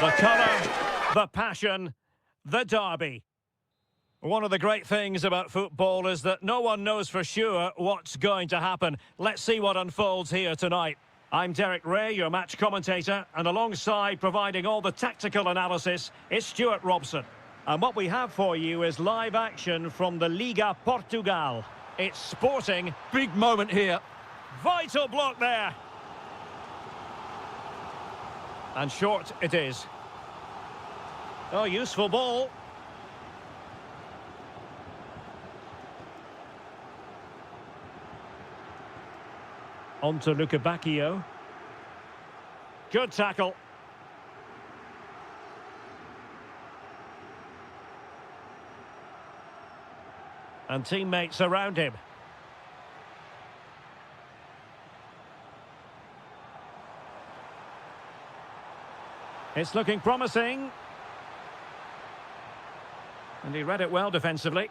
The colour, the passion, the derby. One of the great things about football is that no one knows for sure what's going to happen. Let's see what unfolds here tonight. I'm Derek Ray, your match commentator, and alongside providing all the tactical analysis is Stuart Robson. And what we have for you is live action from the Liga Portugal. It's Sporting. Big moment here. Vital block there. And short it is. Oh, useful ball. On to Bacchio. Good tackle. And teammates around him. It's looking promising. And he read it well defensively.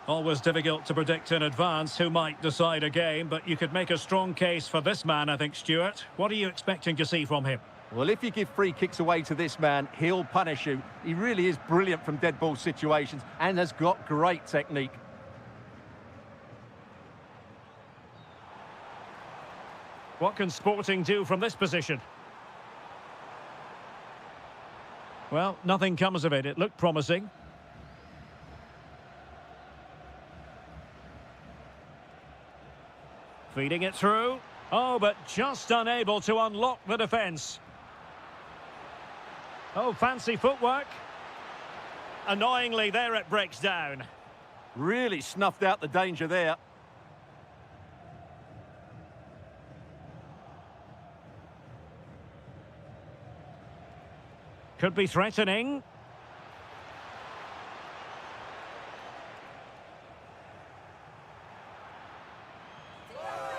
Always difficult to predict in advance who might decide a game, but you could make a strong case for this man, I think, Stuart. What are you expecting to see from him? Well, if you give free kicks away to this man, he'll punish you. He really is brilliant from dead ball situations and has got great technique. What can Sporting do from this position? Well, nothing comes of it. It looked promising. Feeding it through. Oh, but just unable to unlock the defence. Oh, fancy footwork. Annoyingly, there it breaks down. Really snuffed out the danger there. Could be threatening.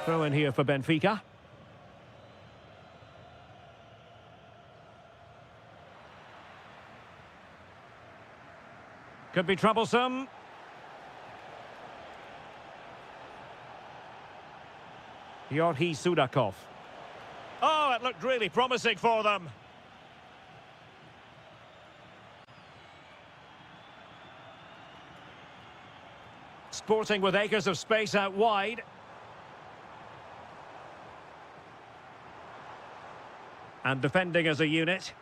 Throw in here for Benfica. Could be troublesome. Yorhi Sudakov. Oh, it looked really promising for them. Sporting with acres of space out wide. And defending as a unit.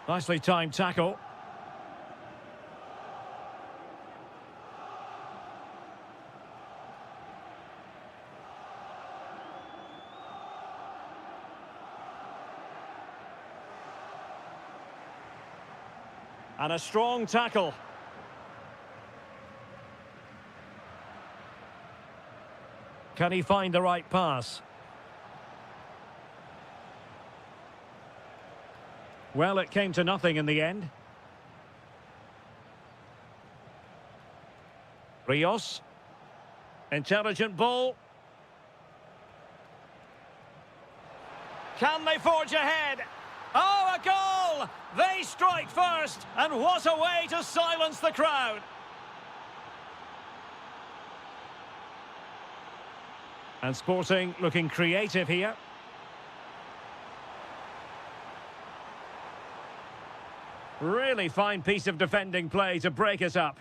Nicely timed tackle. And a strong tackle. Can he find the right pass? Well, it came to nothing in the end. Rios. Intelligent ball. Can they forge ahead? Oh, a goal! They strike first, and what a way to silence the crowd! And Sporting looking creative here. Really fine piece of defending play to break it up.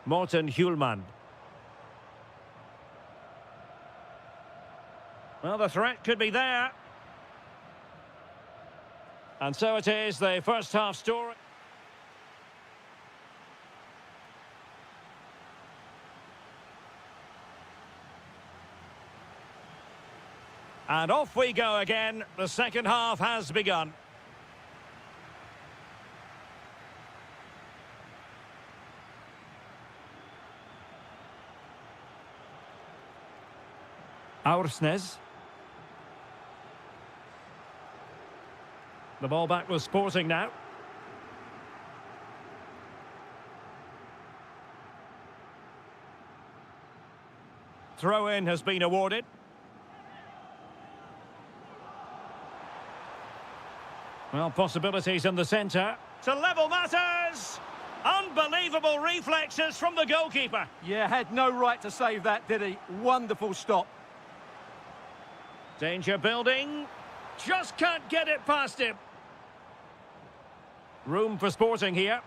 Morten Hjulman. Well, the threat could be there. And so it is, the first half story. And off we go again. The second half has begun. Aursnes. The ball back was Sporting now. throw-in has been awarded. Well, possibilities in the centre. To level matters! Unbelievable reflexes from the goalkeeper. Yeah, had no right to save that, did he? Wonderful stop. Danger building. Just can't get it past him. Room for Sporting here.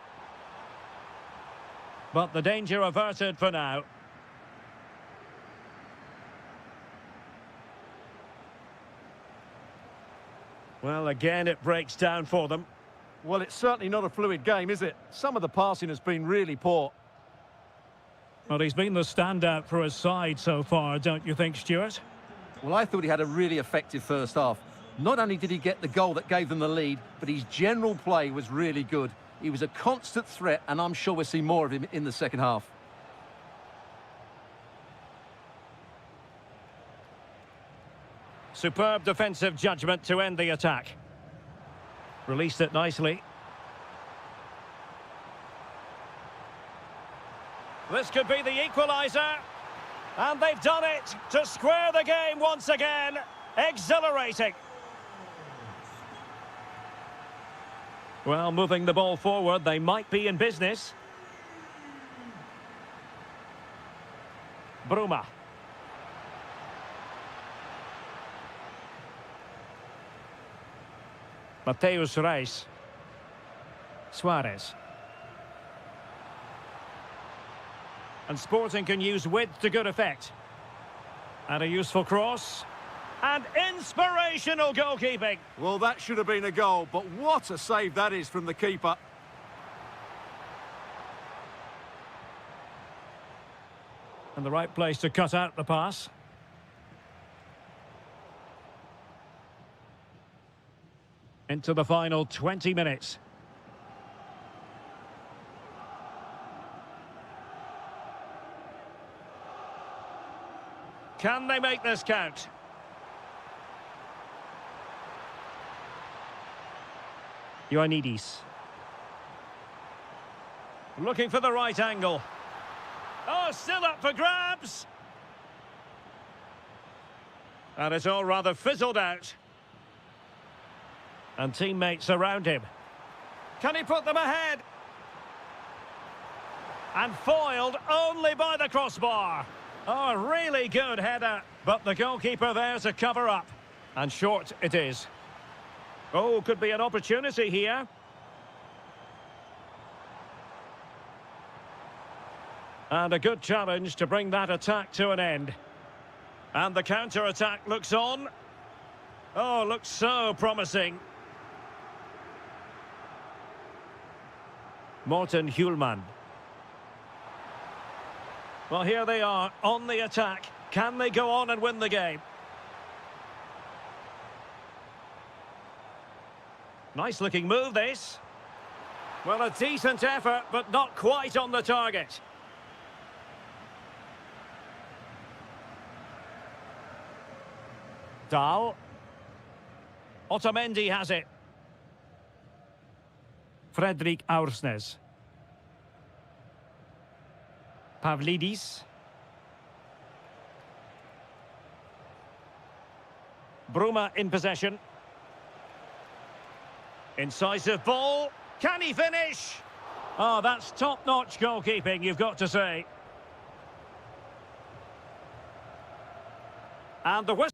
But the danger averted for now. Well, again, it breaks down for them. Well, it's certainly not a fluid game, is it? Some of the passing has been really poor. Well, he's been the standout for his side so far, don't you think, Stuart? Well, I thought he had a really effective first half. Not only did he get the goal that gave them the lead, but his general play was really good. He was a constant threat, and I'm sure we'll see more of him in the second half. Superb defensive judgment to end the attack. Released it nicely. This could be the equaliser. And they've done it to square the game once again. Exhilarating. Well, moving the ball forward, they might be in business. Bruma. Mateus Reis. Suarez. And Sporting can use width to good effect. And a useful cross. And inspirational goalkeeping. Well, that should have been a goal, but what a save that is from the keeper. And the right place to cut out the pass. Into the final 20 minutes. Can they make this count? Ioannidis. Looking for the right angle. Oh, still up for grabs. And it's all rather fizzled out. And teammates around him. Can he put them ahead? And foiled only by the crossbar. Oh, a really good header. But the goalkeeper there to cover up. And short it is. Oh, could be an opportunity here. And a good challenge to bring that attack to an end. And the counter-attack looks on. Oh, looks so promising. Morten Hjulman. Well, here they are on the attack. Can they go on and win the game? Nice looking move, this. Well, a decent effort, but not quite on the target. Dahl. Otamendi has it. Fredrik Aursnes. Pavlidis. Bruma in possession. Incisive ball. Can he finish? Oh, that's top-notch goalkeeping, you've got to say. And the whistle.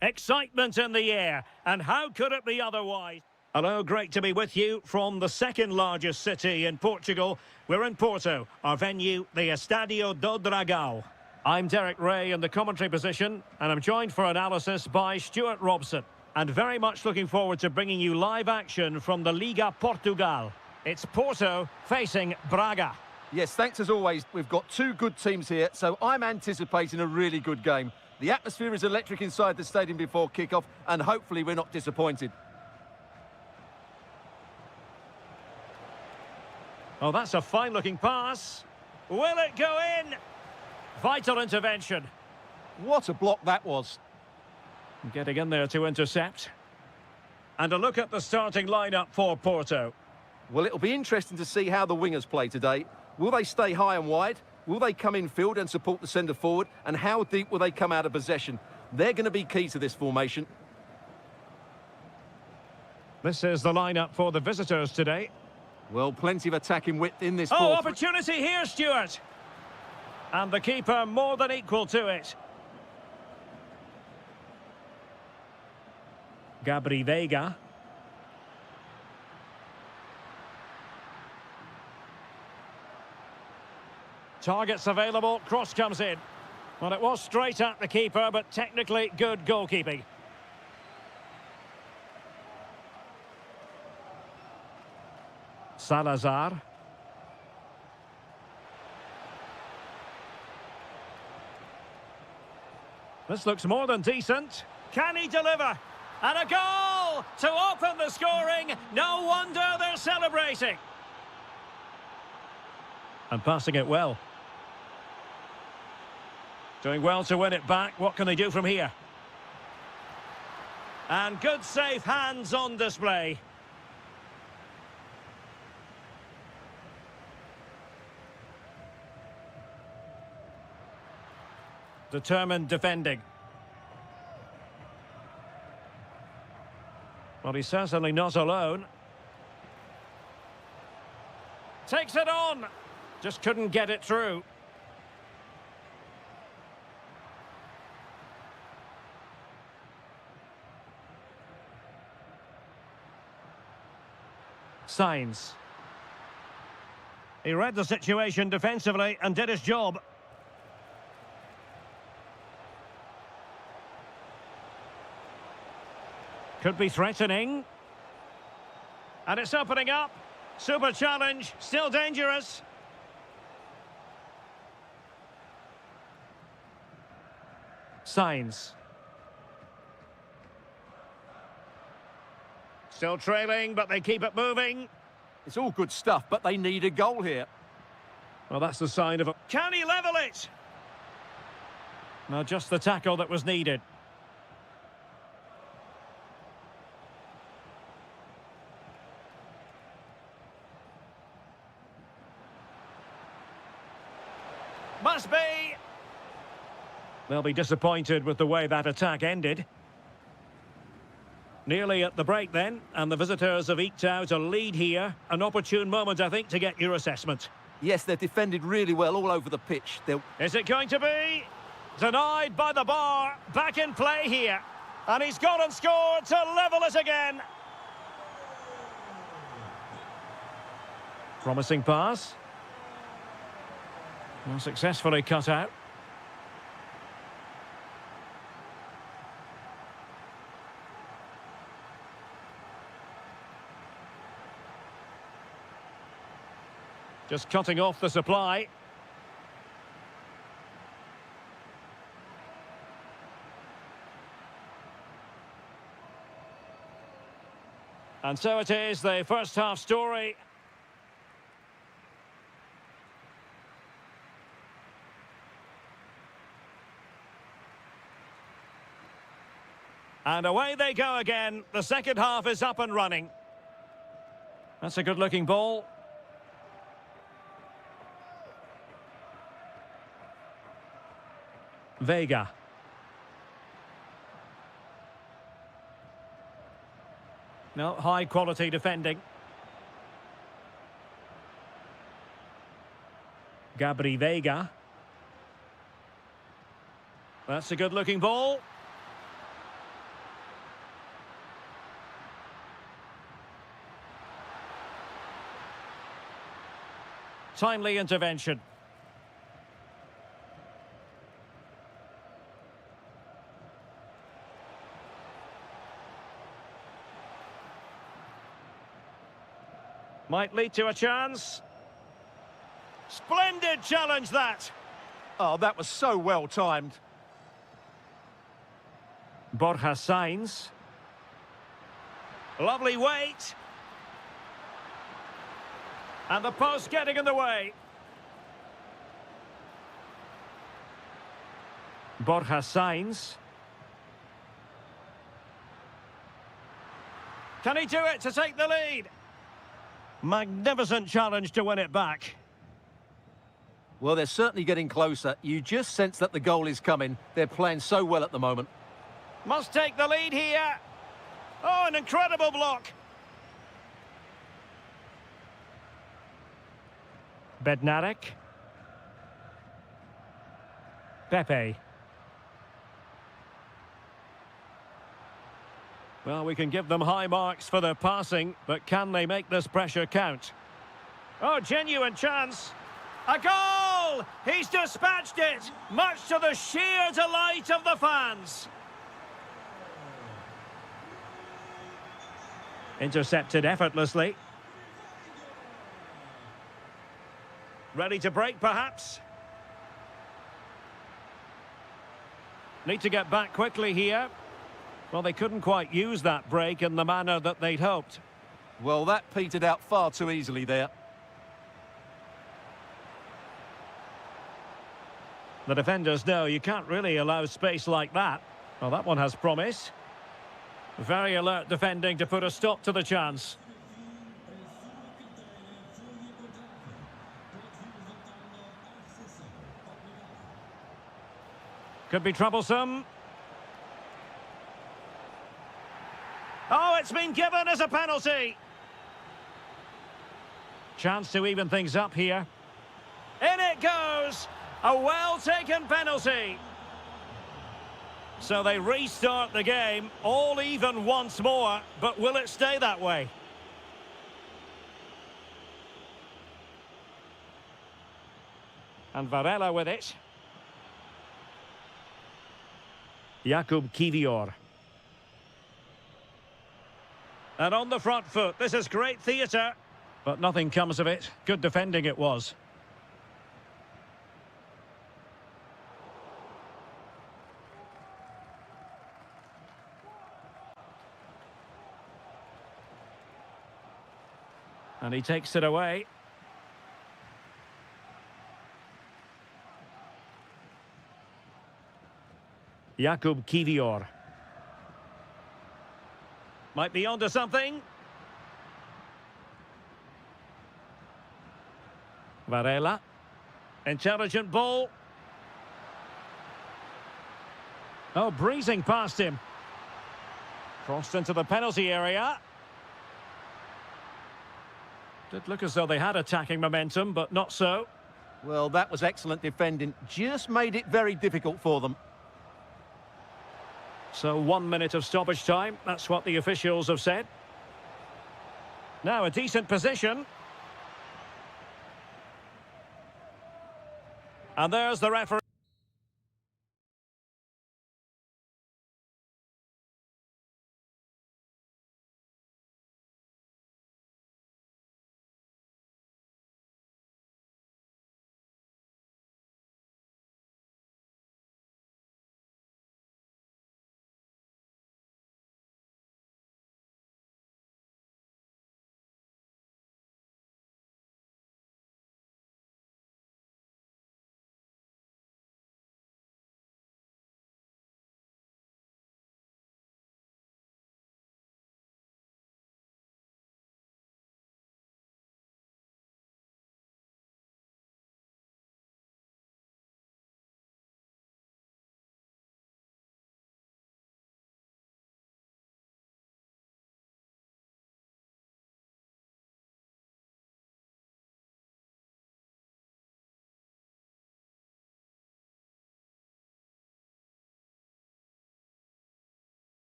Excitement in the air, and how could it be otherwise? Hello, great to be with you from the second largest city in Portugal. We're in Porto, our venue, the Estádio do Dragão. I'm Derek Ray in the commentary position, and I'm joined for analysis by Stuart Robson. And very much looking forward to bringing you live action from the Liga Portugal. It's Porto facing Braga. Yes, thanks as always. We've got two good teams here, so I'm anticipating a really good game. The atmosphere is electric inside the stadium before kick-off, and hopefully we're not disappointed. Oh, that's a fine-looking pass. Will it go in? Vital intervention. What a block that was. Getting in there to intercept. And a look at the starting lineup for Porto. Well, it'll be interesting to see how the wingers play today. Will they stay high and wide? Will they come in field and support the centre forward? And how deep will they come out of possession? They're going to be key to this formation. This is the lineup for the visitors today. Well, plenty of attacking width in this. Oh, opportunity here, Stuart. And the keeper more than equal to it. Gabri Veiga. Targets available, cross comes in. Well, it was straight at the keeper, but technically good goalkeeping. Salazar. This looks more than decent. Can he deliver? And a goal to open the scoring. No wonder they're celebrating. And passing it well. Doing well to win it back. What can they do from here? And good safe hands on display. Determined defending. Well, he's certainly not alone. Takes it on. Just couldn't get it through. Signs. He read the situation defensively and did his job. Could be threatening. And it's opening up. Super challenge, still dangerous. Signs. Still trailing, but they keep it moving. It's all good stuff, but they need a goal here. Well, that's the sign of a... Can he level it? No, just the tackle that was needed. Must be. They'll be disappointed with the way that attack ended. Nearly at the break then, and the visitors have eked out a lead here. An opportune moment, I think, to get your assessment. Yes, they're defended really well all over the pitch. Is it going to be? Denied by the bar. Back in play here. And he's gone and scored to level it again. Promising pass. Well, successfully cut out. Just cutting off the supply. And so it is, the first half story. And away they go again. The second half is up and running. That's a good-looking ball. Veiga. No, high-quality defending. Gabri Veiga. That's a good-looking ball. Timely intervention. Might lead to a chance. Splendid challenge, that. Oh, that was so well timed. Borja Sainz. Lovely weight. And the post getting in the way. Borja Sainz. Can he do it to take the lead? Magnificent challenge to win it back. Well, they're certainly getting closer. You just sense that the goal is coming. They're playing so well at the moment. Must take the lead here. Oh, an incredible block. Bednarek. Pepe. Well, we can give them high marks for their passing, but can they make this pressure count? Oh, genuine chance. A goal! He's dispatched it, much to the sheer delight of the fans. Intercepted effortlessly. Ready to break, perhaps? Need to get back quickly here. Well, they couldn't quite use that break in the manner that they'd hoped. Well, that petered out far too easily there. The defenders know you can't really allow space like that. Well, that one has promise. Very alert defending to put a stop to the chance. Could be troublesome. Oh, it's been given as a penalty. Chance to even things up here. In it goes. A well-taken penalty. So they restart the game, all even once more, but will it stay that way? And Varela with it. Jakub Kivior. And on the front foot, this is great theatre, but nothing comes of it. Good defending it was. And he takes it away. Jakub Kivior. Might be onto something. Varela. Intelligent ball. Oh, breezing past him. Crossed into the penalty area. Did look as though they had attacking momentum, but not so. Well, that was excellent defending. Just made it very difficult for them. So 1 minute of stoppage time. That's what the officials have said. Now a decent position. And there's the referee.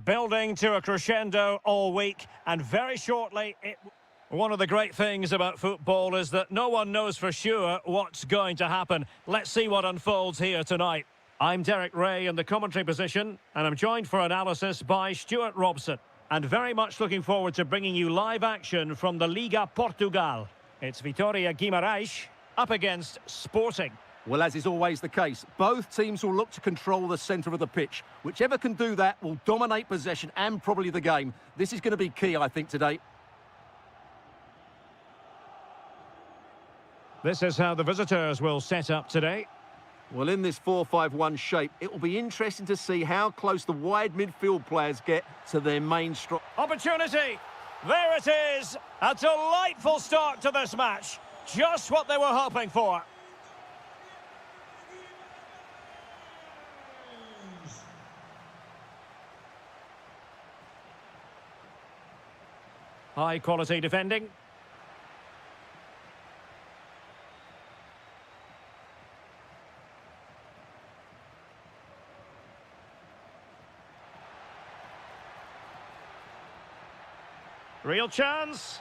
Building to a crescendo all week, and very shortly it... One of the great things about football is that no one knows for sure what's going to happen. Let's see what unfolds here tonight. I'm Derek Ray in the commentary position, and I'm joined for analysis by Stuart Robson. And very much looking forward to bringing you live action from the Liga Portugal. It's Vitória Guimarães up against Sporting. Well, as is always the case, both teams will look to control the centre of the pitch. Whichever can do that will dominate possession and probably the game. This is going to be key, I think, today. This is how the visitors will set up today. Well, in this 4-5-1 shape, it will be interesting to see how close the wide midfield players get to their main strike. Opportunity! There it is! A delightful start to this match. Just what they were hoping for. High quality defending. Real chance.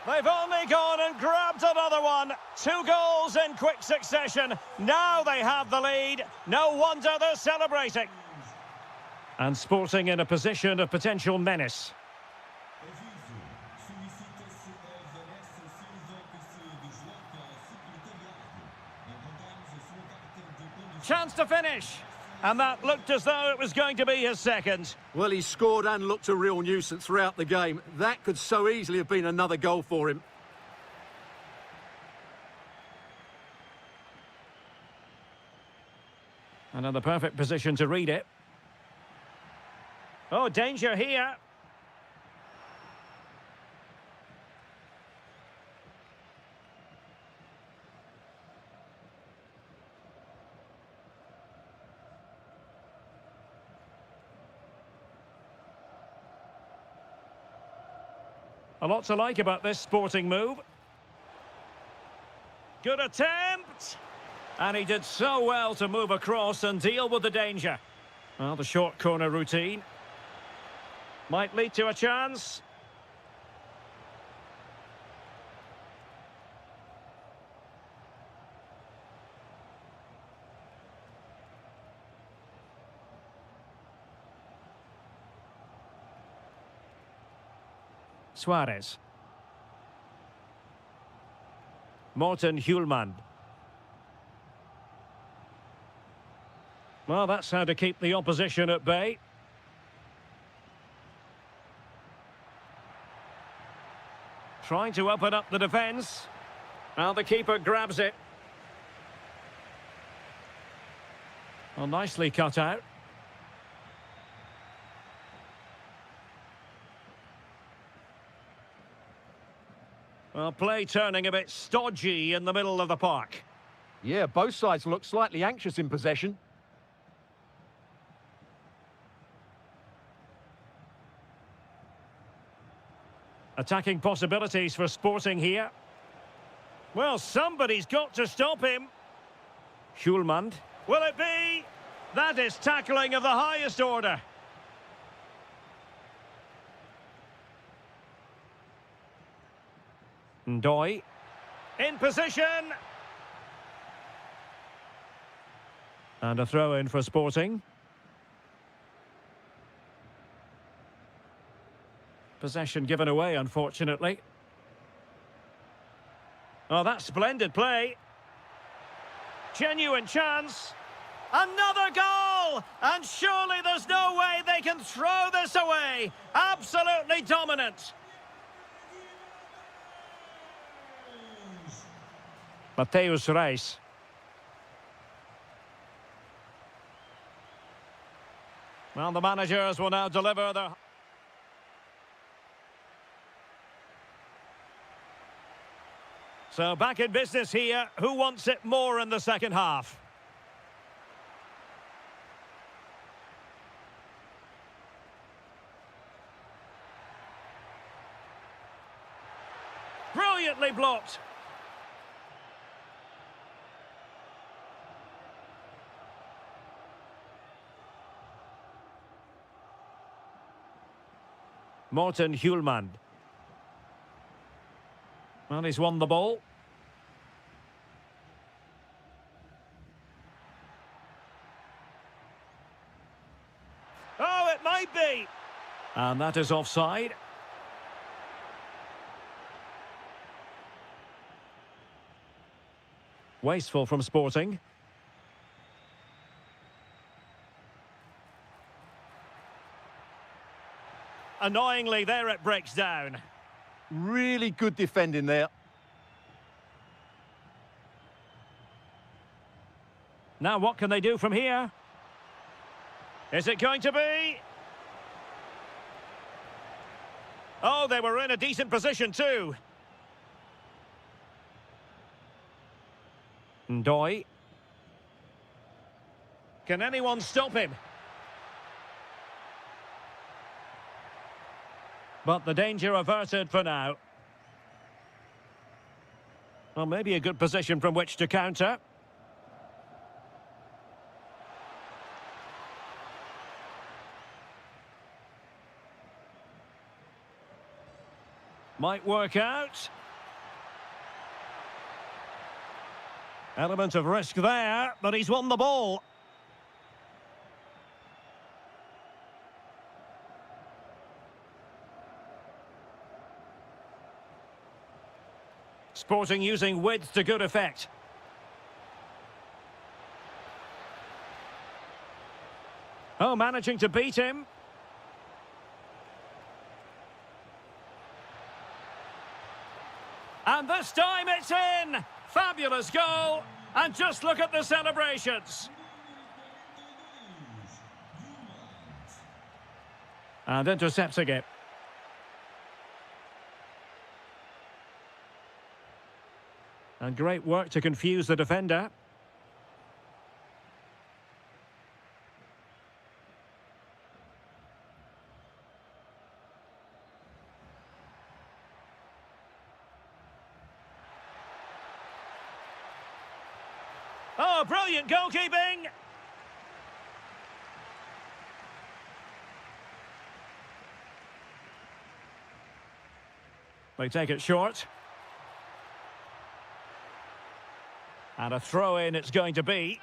They've only gone and grabbed another one. 2 goals in quick succession. Now they have the lead. No wonder they're celebrating. And Sporting in a position of potential menace. Chance to finish. And that looked as though it was going to be his second. Well, he scored and looked a real nuisance throughout the game. That could so easily have been another goal for him. Another perfect position to read it. Oh, danger here. A lot to like about this Sporting move. Good attempt! And he did so well to move across and deal with the danger. Well, the short corner routine might lead to a chance. Suarez. Morten Hjulmand. Well, that's how to keep the opposition at bay. Trying to open up the defence. Now the keeper grabs it. Well, nicely cut out. Well, play turning a bit stodgy in the middle of the park. Yeah, both sides look slightly anxious in possession. Attacking possibilities for Sporting here. Well, somebody's got to stop him. Hjulmand. Will it be? That is tackling of the highest order. Ndoi. In position. And a throw in for Sporting. Possession given away, unfortunately. Oh, that's splendid play. Genuine chance. Another goal! And surely there's no way they can throw this away. Absolutely dominant. Mateus Reis. Well, the managers will now deliver their... So back in business here. Who wants it more in the second half? Brilliantly blocked. Morten Hjulmand. Well, he's won the ball. Oh, it might be. And that is offside. Wasteful from Sporting. Annoyingly, there it breaks down. Really good defending there. Now what can they do from here? Is it going to be? Oh, they were in a decent position too. Ndoye. Can anyone stop him? But the danger averted for now. Well, maybe a good position from which to counter. Might work out. Element of risk there, but he's won the ball. Sporting using width to good effect. Oh, managing to beat him. And this time it's in! Fabulous goal! And just look at the celebrations. And intercepting it. And great work to confuse the defender. Oh, brilliant goalkeeping! They take it short. And a throw-in it's going to be.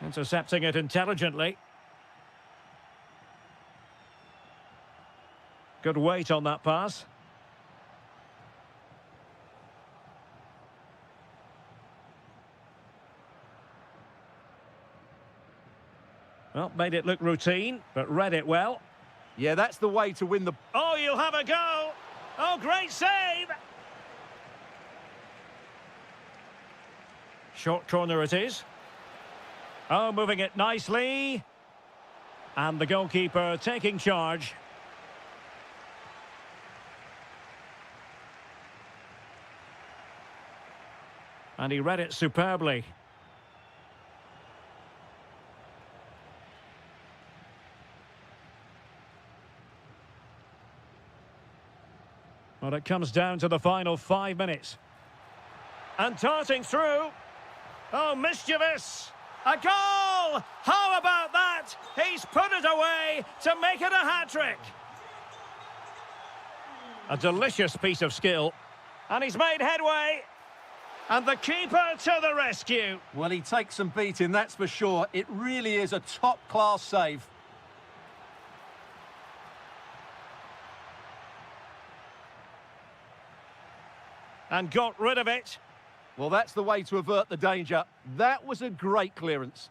Intercepting it intelligently. Good weight on that pass. Well, made it look routine, but read it well. Yeah, that's the way to win the... Oh, you'll have a go! Oh, great save! Short corner it is. Oh, moving it nicely. And the goalkeeper taking charge. And he read it superbly. Well, it comes down to the final 5 minutes. And darting through. Oh, mischievous. A goal! How about that? He's put it away to make it a hat-trick. A delicious piece of skill. And he's made headway. And the keeper to the rescue. Well, he takes some beating, that's for sure. It really is a top-class save. And got rid of it. Well, that's the way to avert the danger. That was a great clearance.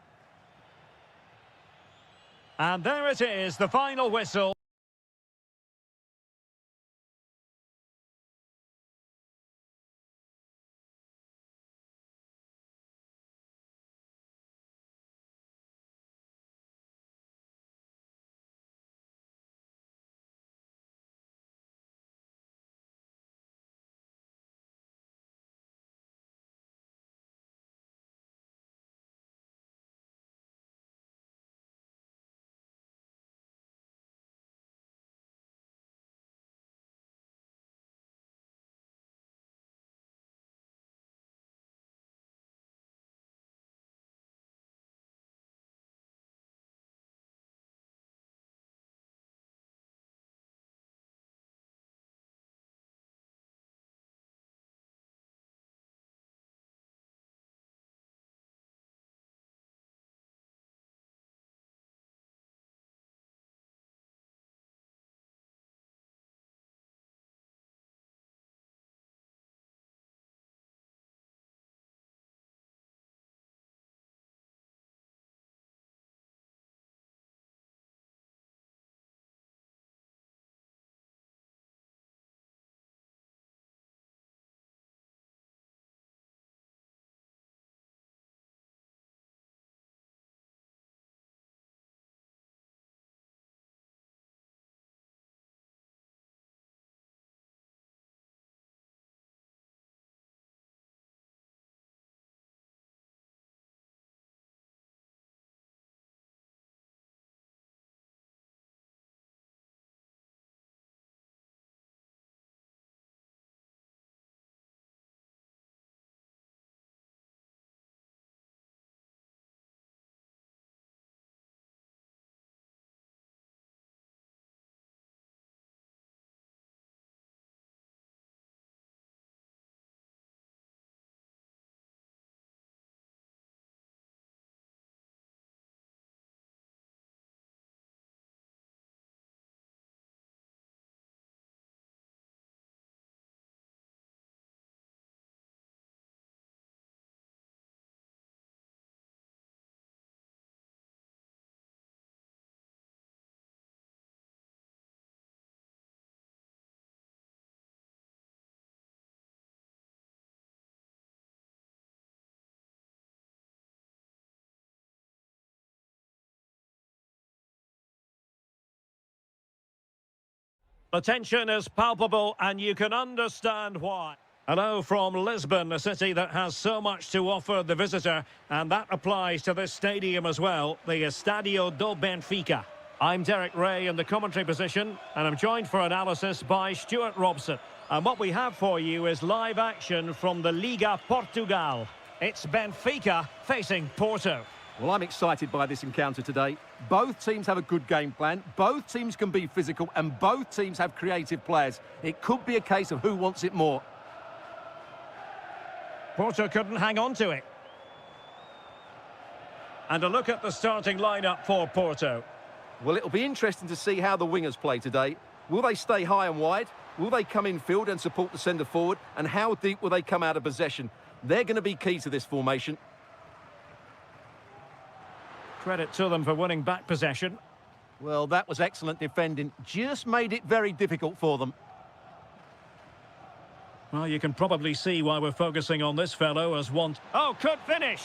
And there it is, the final whistle. The tension is palpable and you can understand why. Hello from Lisbon, a city that has so much to offer the visitor, and that applies to this stadium as well, the Estadio do Benfica. I'm Derek Ray in the commentary position, and I'm joined for analysis by Stuart Robson. And what we have for you is live action from the Liga Portugal. It's Benfica facing Porto. Well, I'm excited by this encounter today. Both teams have a good game plan, both teams can be physical, and both teams have creative players. It could be a case of who wants it more. Porto couldn't hang on to it. And a look at the starting lineup for Porto. Well, it'll be interesting to see how the wingers play today. Will they stay high and wide? Will they come in field and support the centre forward? And how deep will they come out of possession? They're going to be key to this formation. Credit to them for winning back possession. Well, that was excellent defending. Just made it very difficult for them. Well, you can probably see why we're focusing on this fellow as one... Oh, could finish!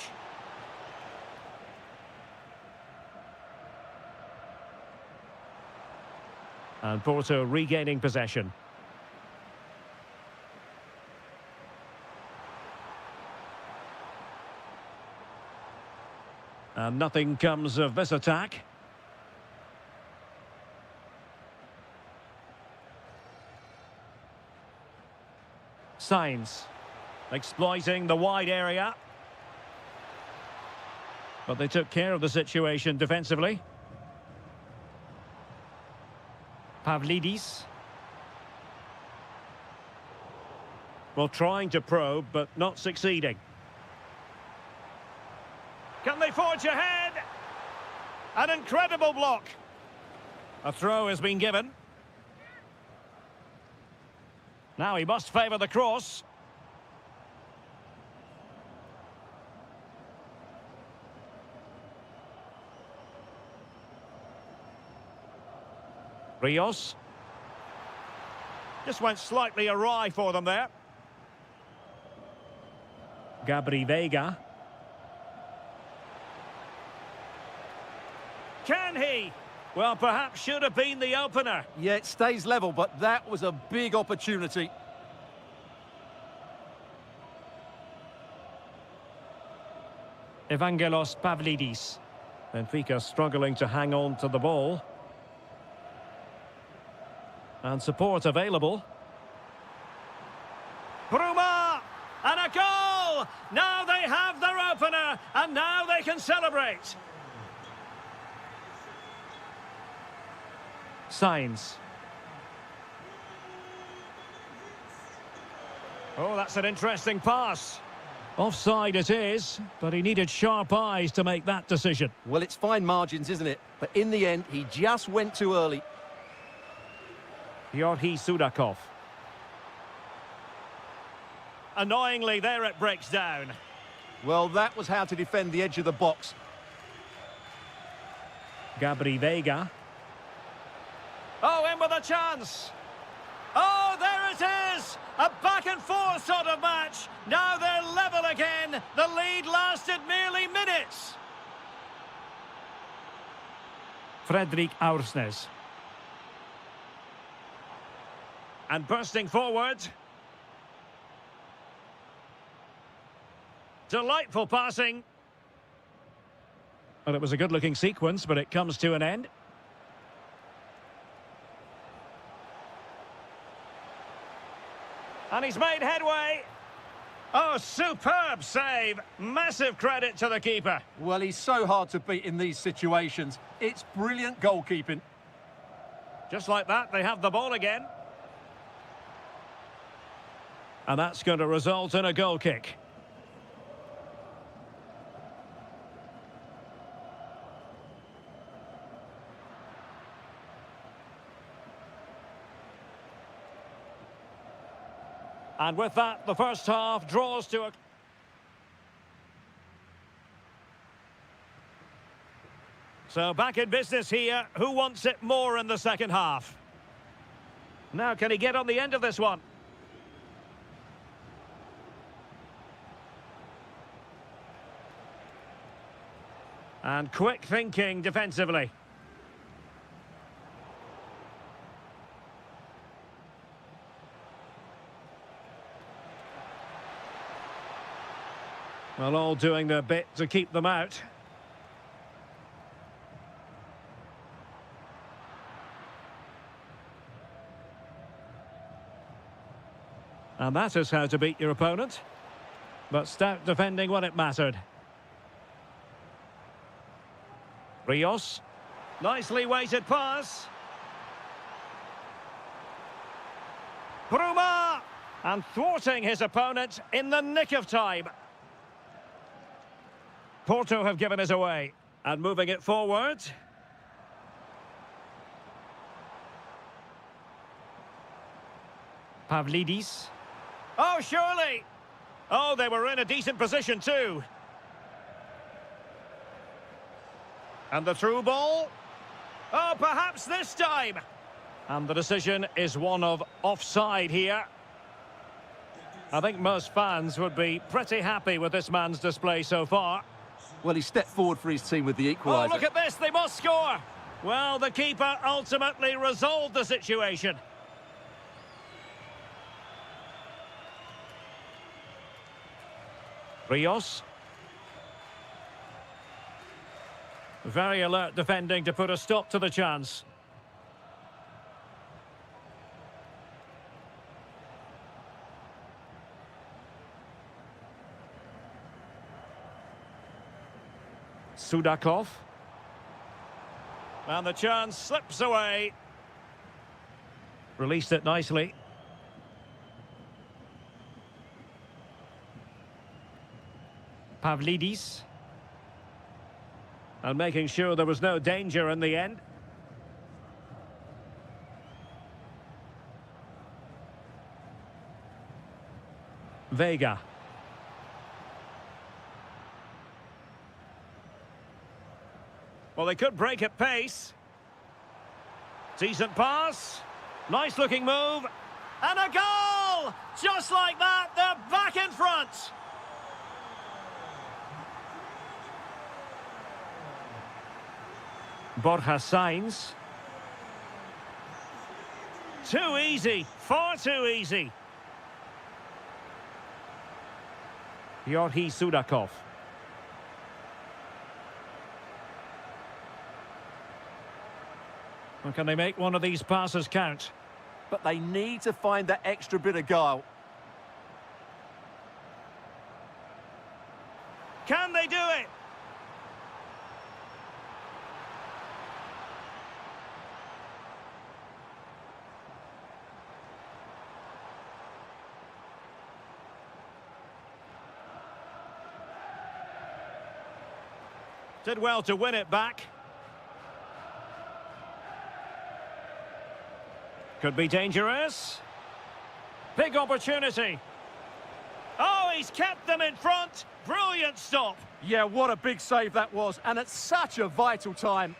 And Porto regaining possession. And nothing comes of this attack. Signs exploiting the wide area. But they took care of the situation defensively. Pavlidis. Well, trying to probe, but not succeeding. Can they forge ahead? An incredible block. A throw has been given. Now he must favour the cross. Rios. Just went slightly awry for them there. Gabri Veiga. Can he? Well, perhaps should have been the opener. Yeah, it stays level, but that was a big opportunity. Evangelos Pavlidis. Benfica struggling to hang on to the ball. And support available. Bruma! And a goal! Now they have their opener, and now they can celebrate. Signs. Oh, that's an interesting pass. Offside it is, but he needed sharp eyes to make that decision. Well, it's fine margins, isn't it? But in the end, he just went too early. Georgi Sudakov. Annoyingly, there it breaks down. Well, that was how to defend the edge of the box. Gabri Veiga. Oh, in with a chance. Oh, there it is! A back-and-forth sort of match. Now they're level again. The lead lasted merely minutes. Fredrik Aursnes. And bursting forward. Delightful passing. Well, it was a good-looking sequence, but it comes to an end. And he's made headway. Oh, superb save. Massive credit to the keeper. Well, he's so hard to beat in these situations. It's brilliant goalkeeping. Just like that, they have the ball again. And that's going to result in a goal kick. And with that, the first half draws to a... So back in business here. Who wants it more in the second half? Now, can he get on the end of this one? And quick thinking defensively. Well, all doing their bit to keep them out. And that is how to beat your opponent. But stout defending when it mattered. Rios. Nicely weighted pass. Bruma! And thwarting his opponent in the nick of time. Porto have given it away. And moving it forward. Pavlidis. Oh, surely! Oh, they were in a decent position too. And the through ball. Oh, perhaps this time. And the decision is one of offside here. I think most fans would be pretty happy with this man's display so far. Well, he stepped forward for his team with the equaliser. Oh, look at this, they must score. Well, the keeper ultimately resolved the situation. Rios. Very alert defending to put a stop to the chance. Sudakov. And the chance slips away. Released it nicely. Pavlidis. And making sure there was no danger in the end. Vega. Well, they could break at pace. Decent pass. Nice looking move. And a goal! Just like that, they're back in front. Borja Sainz. Too easy, far too easy. Yorhi Sudakov. Well, can they make one of these passes count? But they need to find that extra bit of guile. Can they do it? Did well to win it back. Could be dangerous. Big opportunity. Oh, he's kept them in front. Brilliant stop. Yeah, what a big save that was, and at such a vital time.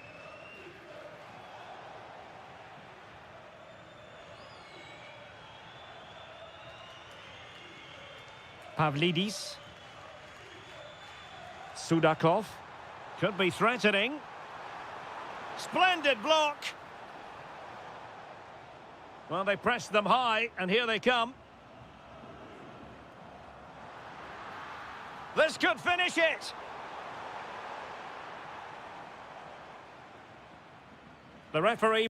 Pavlidis. Sudakov. Could be threatening. Splendid block. Well, they pressed them high, and here they come. This could finish it. The referee...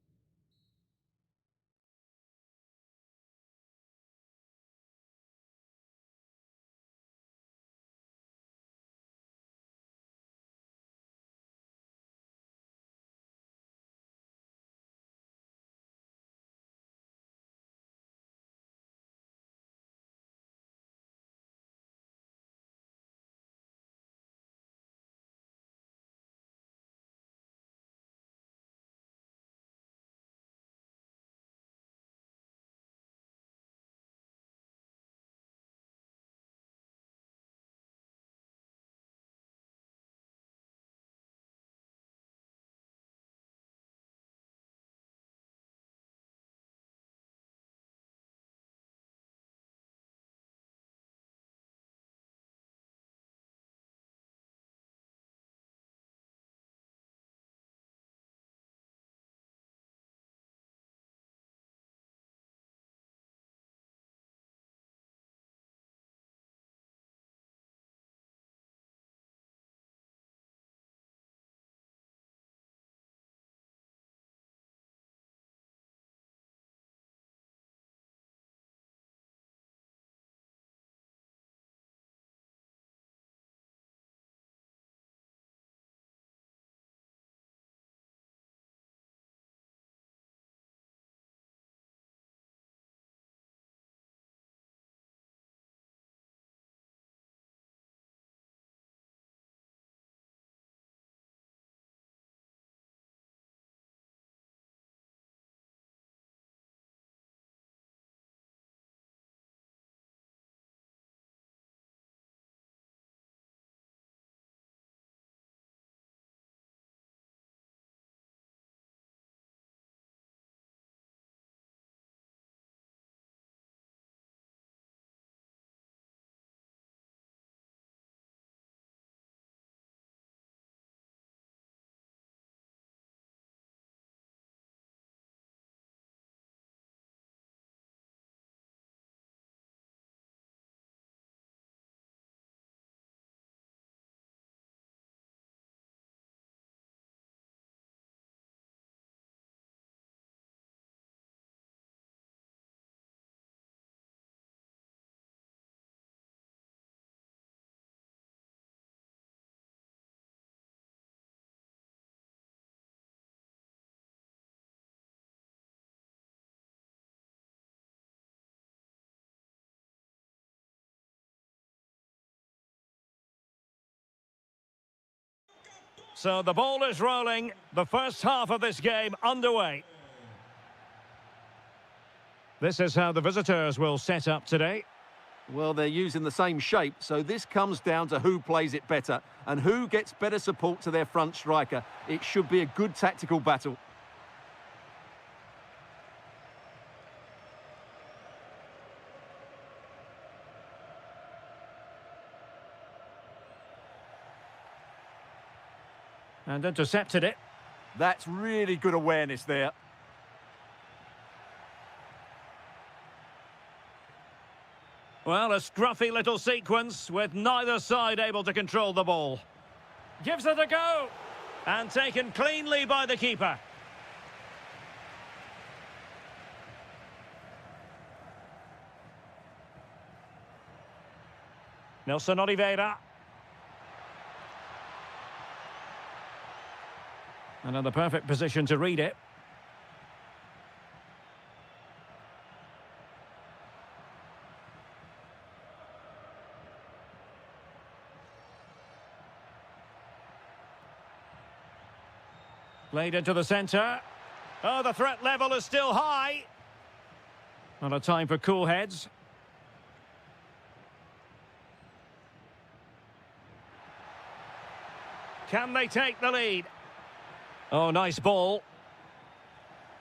So the ball is rolling. The first half of this game underway. This is how the visitors will set up today. Well, they're using the same shape, so this comes down to who plays it better and who gets better support to their front striker. It should be a good tactical battle. And intercepted it. That's really good awareness there. Well, a scruffy little sequence with neither side able to control the ball. Gives it a go. And taken cleanly by the keeper. Nelson Oliveira. And in the perfect position to read it. Played into the centre. Oh, the threat level is still high. Not a time for cool heads. Can they take the lead? Oh, nice ball.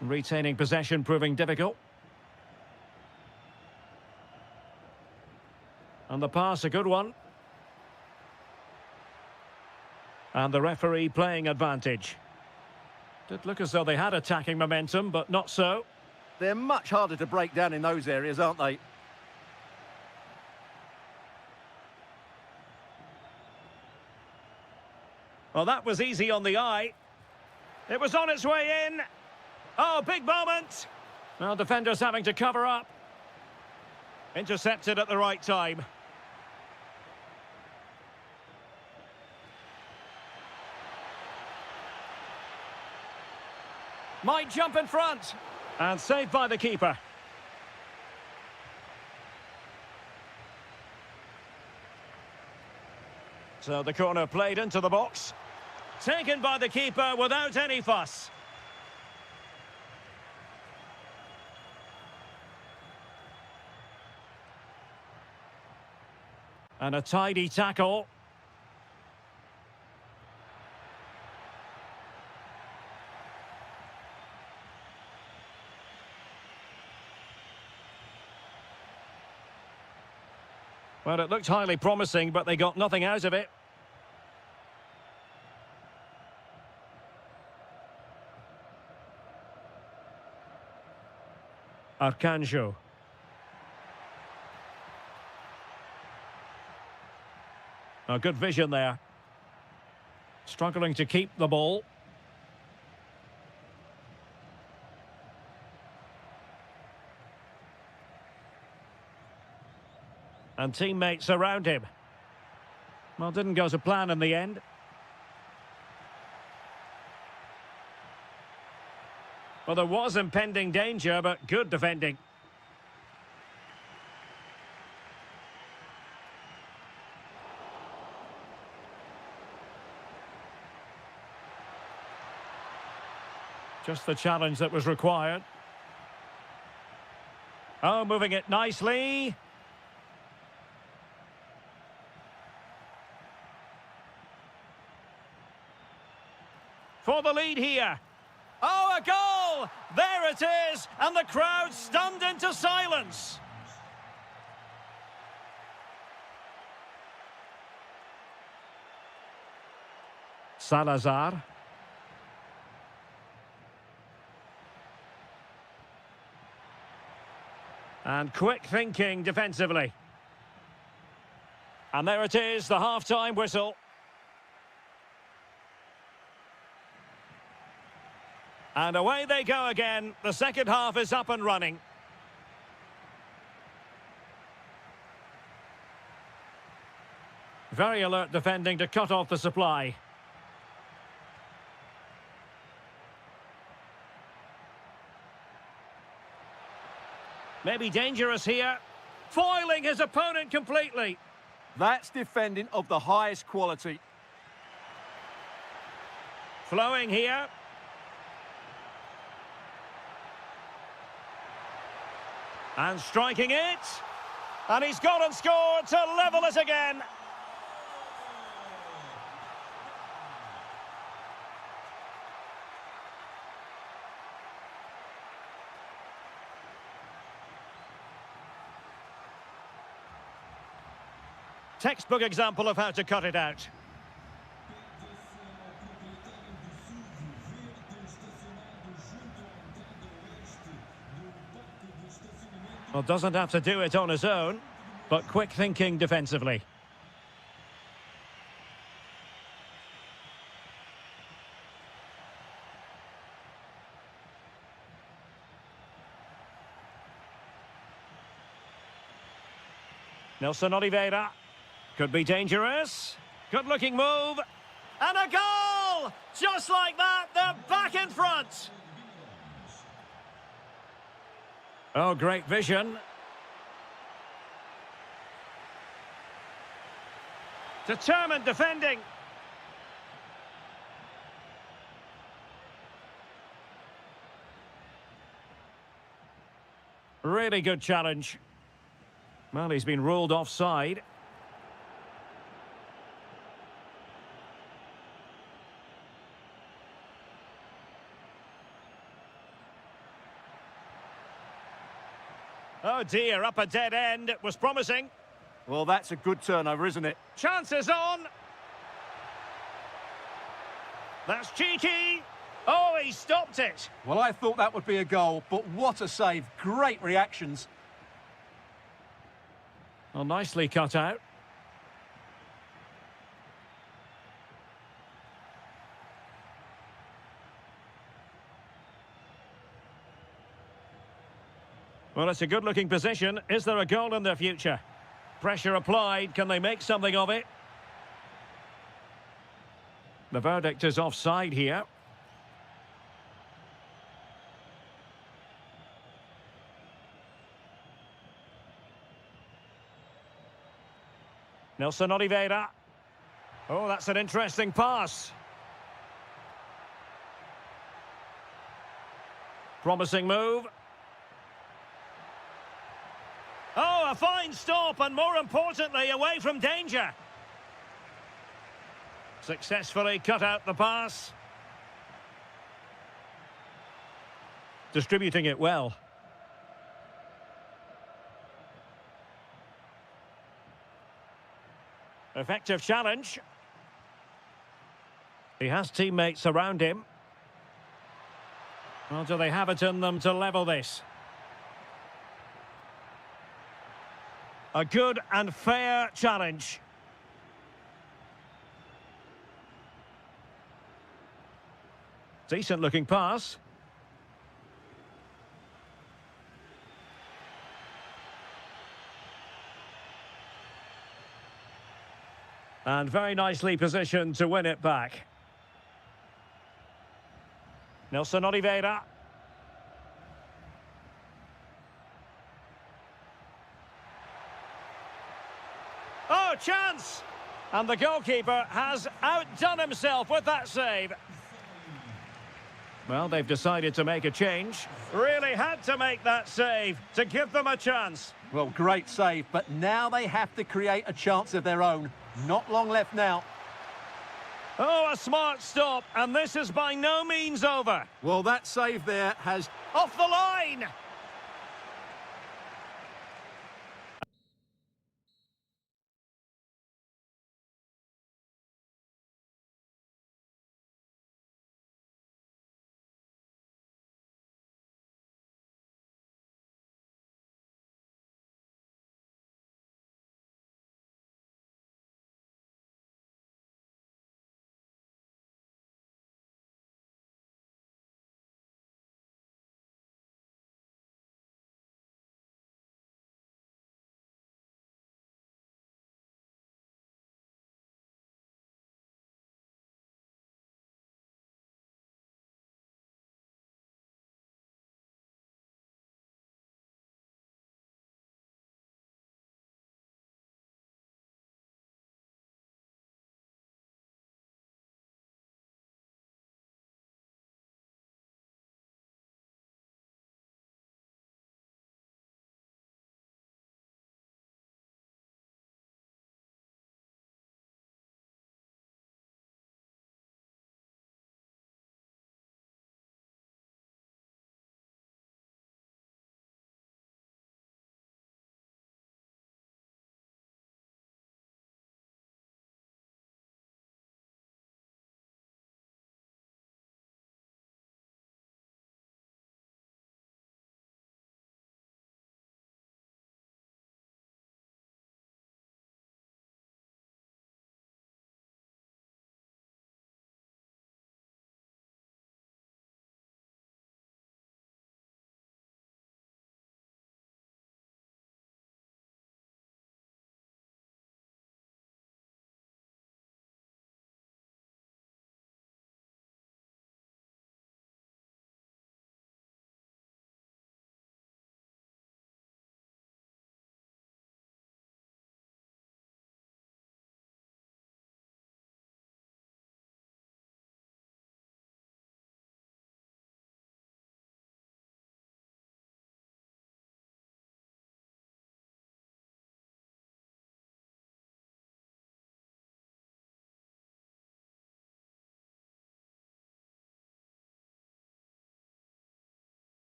Retaining possession proving difficult. And the pass, a good one. And the referee playing advantage. Did look as though they had attacking momentum, but not so. They're much harder to break down in those areas, aren't they? Well, that was easy on the eye. It was on its way in. Oh, big moment. Well, defenders having to cover up. Intercepted at the right time. Might jump in front. And saved by the keeper. So the corner played into the box. Taken by the keeper without any fuss. And a tidy tackle. Well, it looked highly promising, but they got nothing out of it. Arcanjo. A good vision there. Struggling to keep the ball. And teammates around him. Well, didn't go to plan in the end. Well, there was impending danger, but good defending. Just the challenge that was required. Oh, moving it nicely. For the lead here. Oh, a goal! There it is, and the crowd stunned into silence. Salazar. And quick thinking defensively. And there it is, the half-time whistle. And away they go again. The second half is up and running. Very alert defending to cut off the supply. Maybe dangerous here. Foiling his opponent completely. That's defending of the highest quality. flowing here. And striking it. And he's gone and scored to level it again. Textbook example of how to cut it out. Well, doesn't have to do it on his own, but quick thinking defensively. Nelson Oliveira. Could be dangerous. Good-looking move. And a goal! Just like that, they're back in front. Oh, great vision. Determined defending. Really good challenge. Well, he's been ruled offside. Oh dear, up a dead end. It was promising. Well, that's a good turnover, isn't it? Chances on. That's cheeky. Oh, he stopped it. Well, I thought that would be a goal, but what a save. Great reactions. Well, nicely cut out. Well, it's a good-looking position. Is there a goal in their future? Pressure applied. Can they make something of it? The verdict is offside here. Nelson Oliveira. Oh, that's an interesting pass. Promising move. Oh, a fine stop, and more importantly, away from danger. Successfully cut out the pass. Distributing it well. Effective challenge. He has teammates around him. Well, do they have it in them to level this? A good and fair challenge. Decent looking pass. And very nicely positioned to win it back. Nelson Oliveira. Oh, chance! And the goalkeeper has outdone himself with that save. Well, they've decided to make a change. Really had to make that save to give them a chance. Well, great save, but now they have to create a chance of their own. Not long left now. Oh, a smart stop, and this is by no means over. Well, that save there has... Off the line!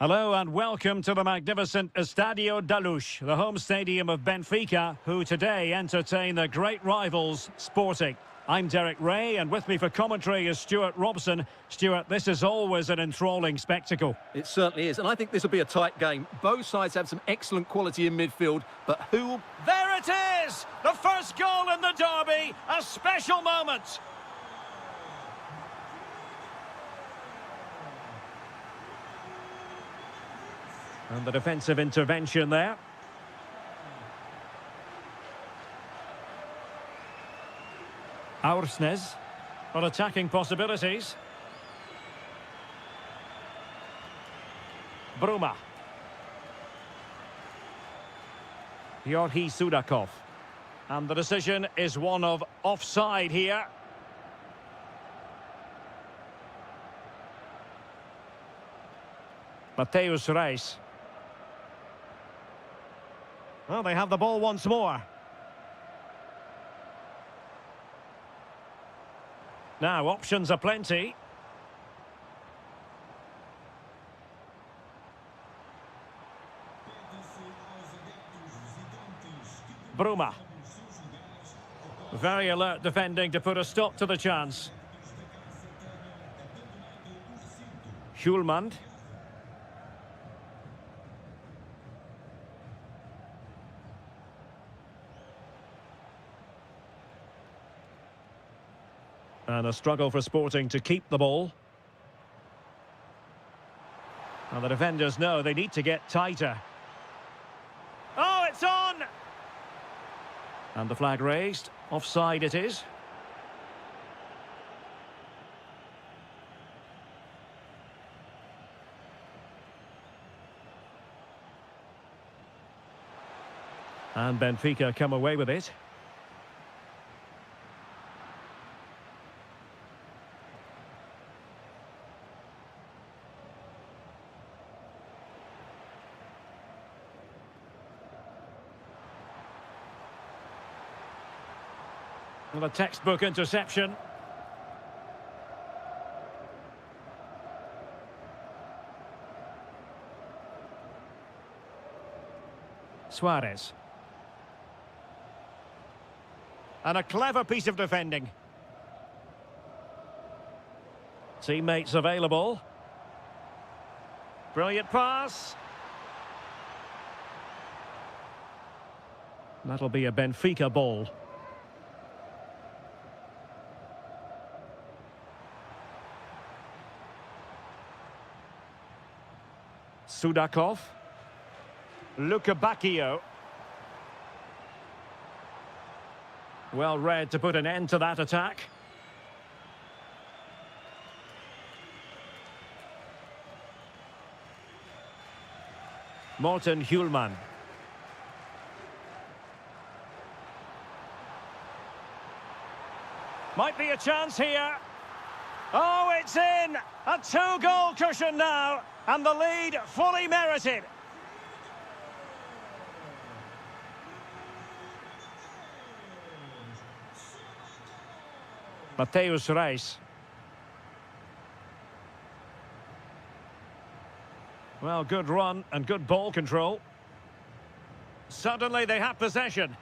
Hello and welcome to the magnificent Estadio da Luz, the home stadium of Benfica, who today entertain their great rivals, Sporting. I'm Derek Ray, and with me for commentary is Stuart Robson. Stuart, this is always an enthralling spectacle. It certainly is, and I think this will be a tight game. Both sides have some excellent quality in midfield, but who will... There it is! The first goal in the derby, a special moment. And the defensive intervention there. Aursnes, for attacking possibilities. Bruma. Yorhi Sudakov. And the decision is one of offside here. Mateus Reis. Well, they have the ball once more. Now, options are plenty. Bruma. Very alert defending to put a stop to the chance. Hjulmand. And a struggle for Sporting to keep the ball. And the defenders know they need to get tighter. Oh, it's on! And the flag raised. Offside it is. And Benfica come away with it. The textbook interception. Suarez. And a clever piece of defending. Teammates available. Brilliant pass. That'll be a Benfica ball. Sudakov. Luka Bacchio. Well read to put an end to that attack. Morten Hjulmand. Might be a chance here. Oh, it's in! A two-goal cushion now, and the lead fully merited. Mateus Reis. Well, good run and good ball control. Suddenly they have possession.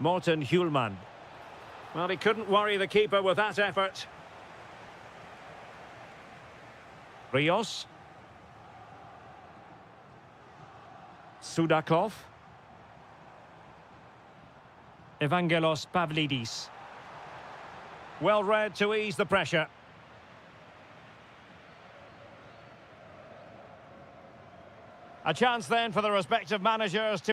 Morten Hjulmand. Well, he couldn't worry the keeper with that effort. Rios. Sudakov. Evangelos Pavlidis. Well read to ease the pressure. A chance then for the respective managers to...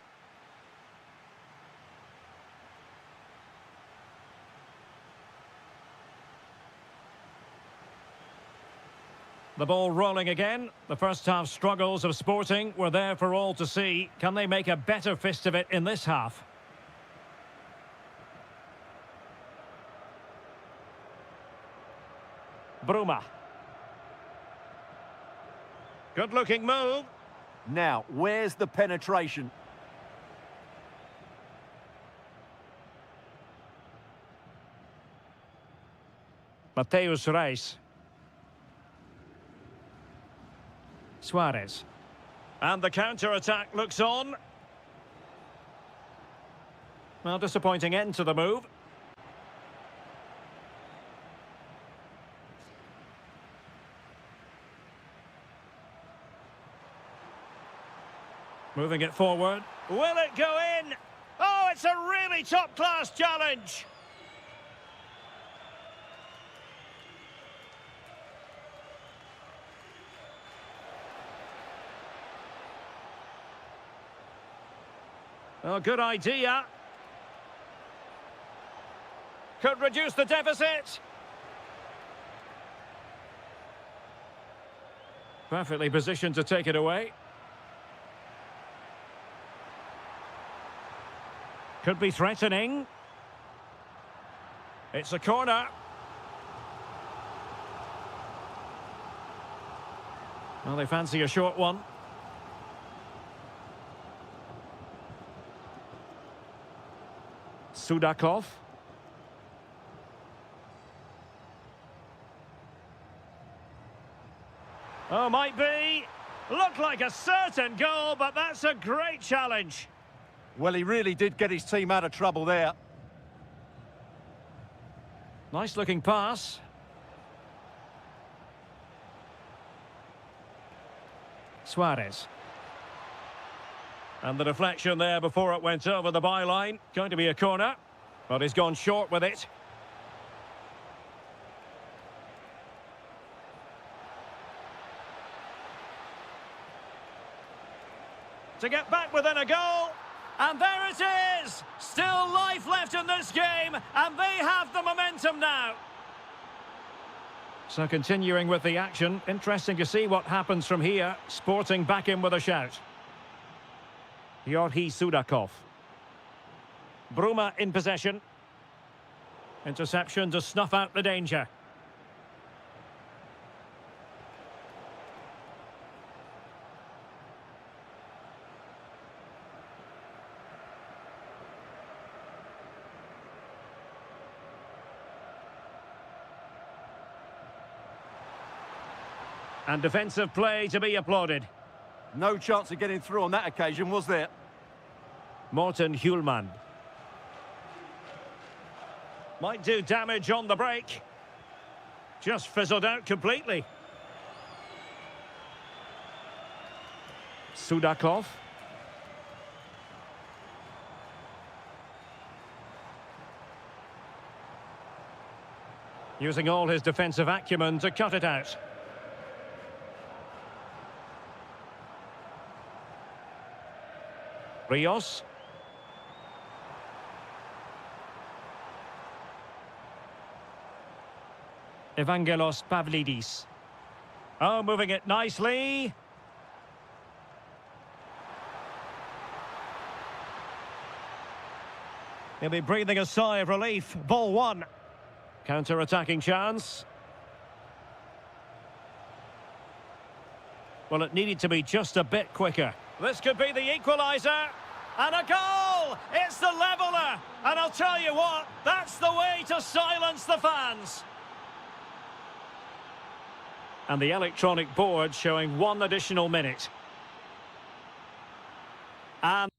The ball rolling again. The first half struggles of Sporting were there for all to see. Can they make a better fist of it in this half? Bruma. Good-looking move. Now, where's the penetration? Mateus Reis. Suarez. And the counter-attack looks on. Well, disappointing end to the move. Moving it forward. Will it go in? Oh, it's a really top-class challenge. Oh, good idea. Could reduce the deficit. Perfectly positioned to take it away. Could be threatening. It's a corner. Well, they fancy a short one. Sudakov. Oh, might be. Looked like a certain goal, but that's a great challenge. Well, he really did get his team out of trouble there. Nice looking pass. Suarez. And the deflection there before it went over the byline. Going to be a corner, but he's gone short with it. To get back within a goal. And there it is! Still life left in this game, and they have the momentum now. So continuing with the action, interesting to see what happens from here. Sporting back in with a shout. Yorhi Sudakov. Bruma in possession. Interception to snuff out the danger. And defensive play to be applauded. No chance of getting through on that occasion, was there? Morten Hjulmand. Might do damage on the break. Just fizzled out completely. Sudakov. Using all his defensive acumen to cut it out. Rios. Evangelos Pavlidis. Oh, moving it nicely. He'll be breathing a sigh of relief. Ball one. Counter-attacking chance. Well, it needed to be just a bit quicker. This could be the equaliser. And a goal! It's the leveller! And I'll tell you what, that's the way to silence the fans. And the electronic board showing 1 additional minute. And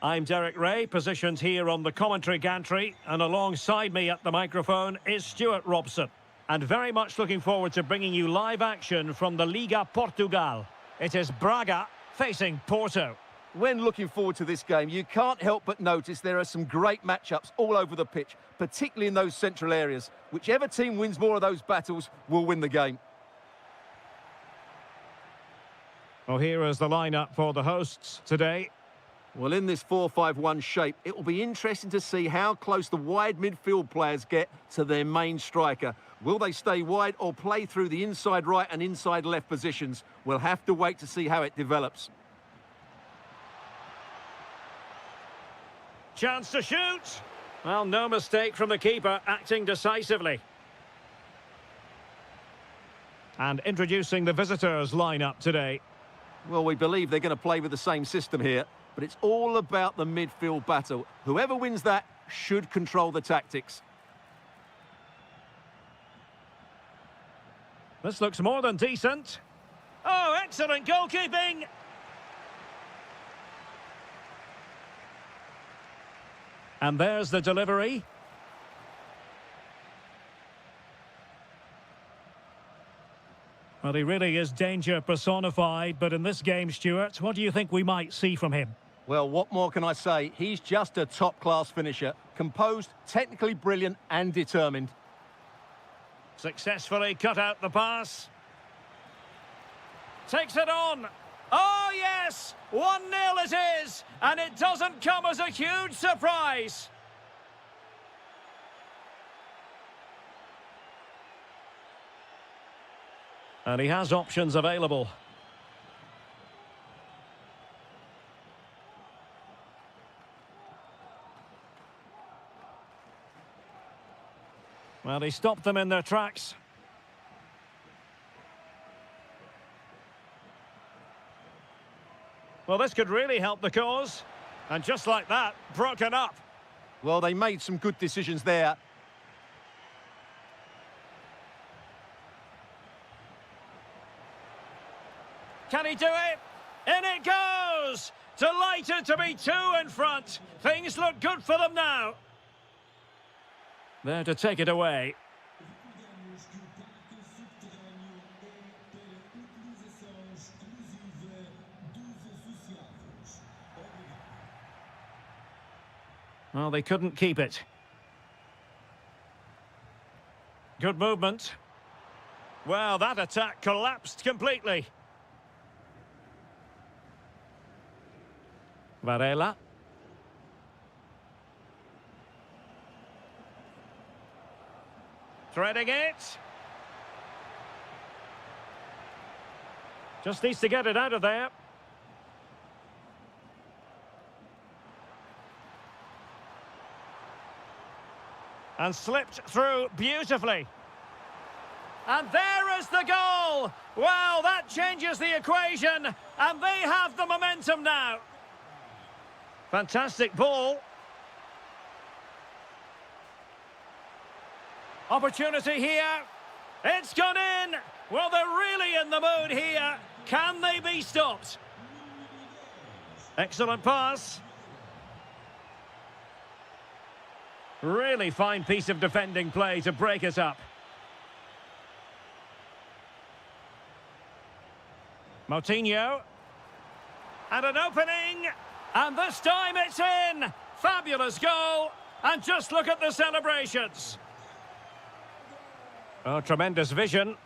I'm Derek Ray, positioned here on the commentary gantry, and alongside me at the microphone is Stuart Robson. And very much looking forward to bringing you live action from the Liga Portugal. It is Braga facing Porto. When looking forward to this game, you can't help but notice there are some great matchups all over the pitch, particularly in those central areas. Whichever team wins more of those battles will win the game. Well, here is the lineup for the hosts today. Well, in this 4-5-1 shape, it will be interesting to see how close the wide midfield players get to their main striker. Will they stay wide or play through the inside right and inside left positions? We'll have to wait to see how it develops. Chance to shoot. Well, no mistake from the keeper, acting decisively. And introducing the visitors' lineup today. Well, we believe they're going to play with the same system here, but it's all about the midfield battle. Whoever wins that should control the tactics. This looks more than decent. Oh, excellent goalkeeping! And there's the delivery. Well, he really is danger personified, but in this game, Stuart, what do you think we might see from him? Well, what more can I say? He's just a top-class finisher. Composed, technically brilliant and determined. Successfully cut out the pass. Takes it on. Oh, yes! 1-0 it is, and it doesn't come as a huge surprise. And he has options available. Well, he stopped them in their tracks. Well, this could really help the cause. And just like that, broken up. Well, they made some good decisions there. Can he do it? In it goes! Delighted to be two in front. Things look good for them now. There to take it away. Well, they couldn't keep it. Good movement. Well, that attack collapsed completely. Varela. Threading it. Just needs to get it out of there. And slipped through beautifully. And there is the goal! Well, that changes the equation, and they have the momentum now. Fantastic ball. Opportunity here. It's gone in. Well, they're really in the mood here. Can they be stopped? Excellent pass. Really fine piece of defending play to break it up. Moutinho. And an opening. And this time it's in. Fabulous goal. And just look at the celebrations. Oh, tremendous vision.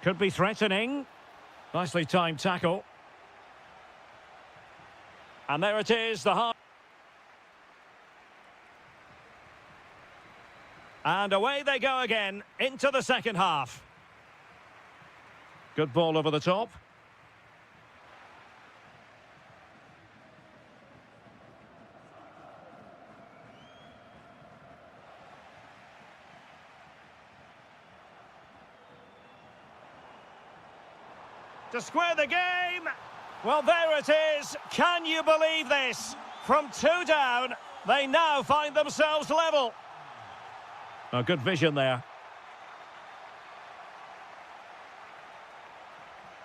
Could be threatening. Nicely timed tackle. And there it is, the half. And away they go again, into the second half. Good ball over the top. To square the game. Well, there it is. Can you believe this? From two down, they now find themselves level. A good vision there.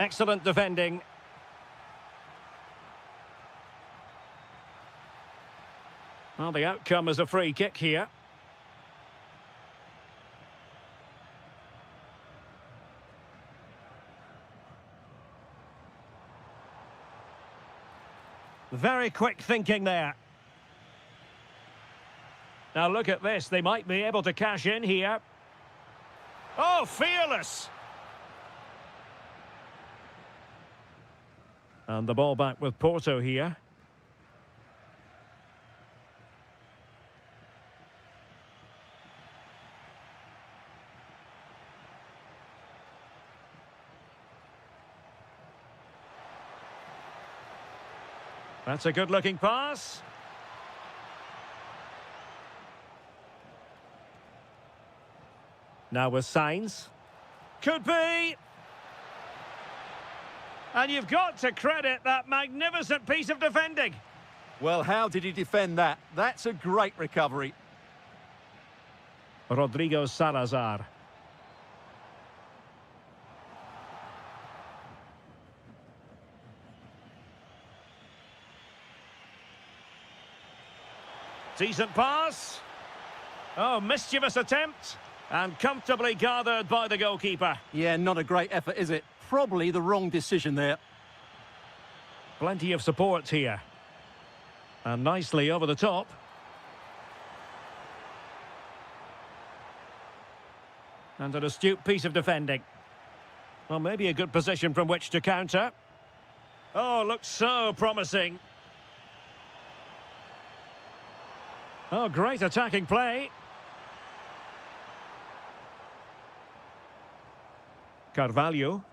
Excellent defending. Well, the outcome is a free kick here. Very quick thinking there. Now look at this, they might be able to cash in here. Oh, fearless! And the ball back with Porto here. That's a good-looking pass. Now with signs. Could be. And you've got to credit that magnificent piece of defending. Well, how did he defend that? That's a great recovery. Rodrigo Salazar. Decent pass. Oh, mischievous attempt. And comfortably gathered by the goalkeeper. Yeah, not a great effort, is it? Probably the wrong decision there. Plenty of support here. And nicely over the top. And an astute piece of defending. Well, maybe a good position from which to counter. Oh, looks so promising. Oh, great attacking play. Carvalho.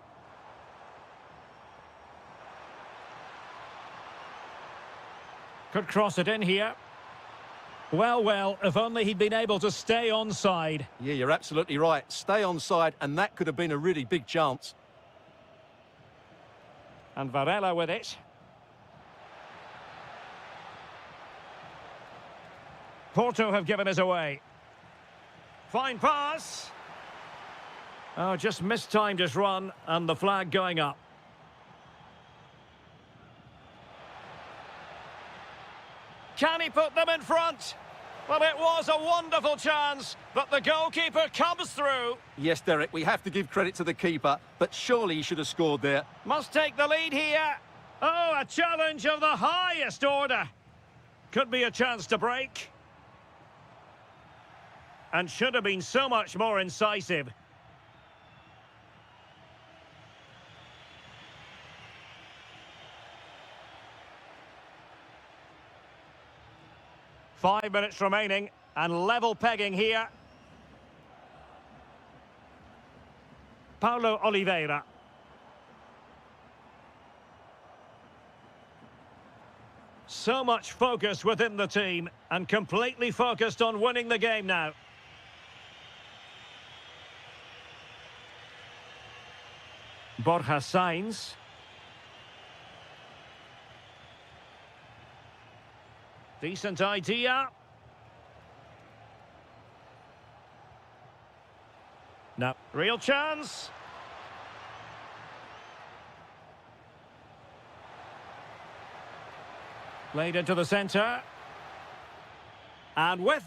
Could cross it in here. Well, if only he'd been able to stay onside. Yeah, you're absolutely right. Stay onside, and that could have been a really big chance. And Varela with it. Porto have given us away. Fine pass. Oh, just mistimed his run, and the flag going up. Can he put them in front? Well, it was a wonderful chance, but the goalkeeper comes through. Yes, Derek, we have to give credit to the keeper, but surely he should have scored there. Must take the lead here. Oh, a challenge of the highest order. Could be a chance to break. And should have been so much more incisive. Five minutes remaining, and level pegging here. Paulo Oliveira. So much focus within the team, and completely focused on winning the game now. Borja Sainz. Decent idea. No, real chance. Played into the centre. And with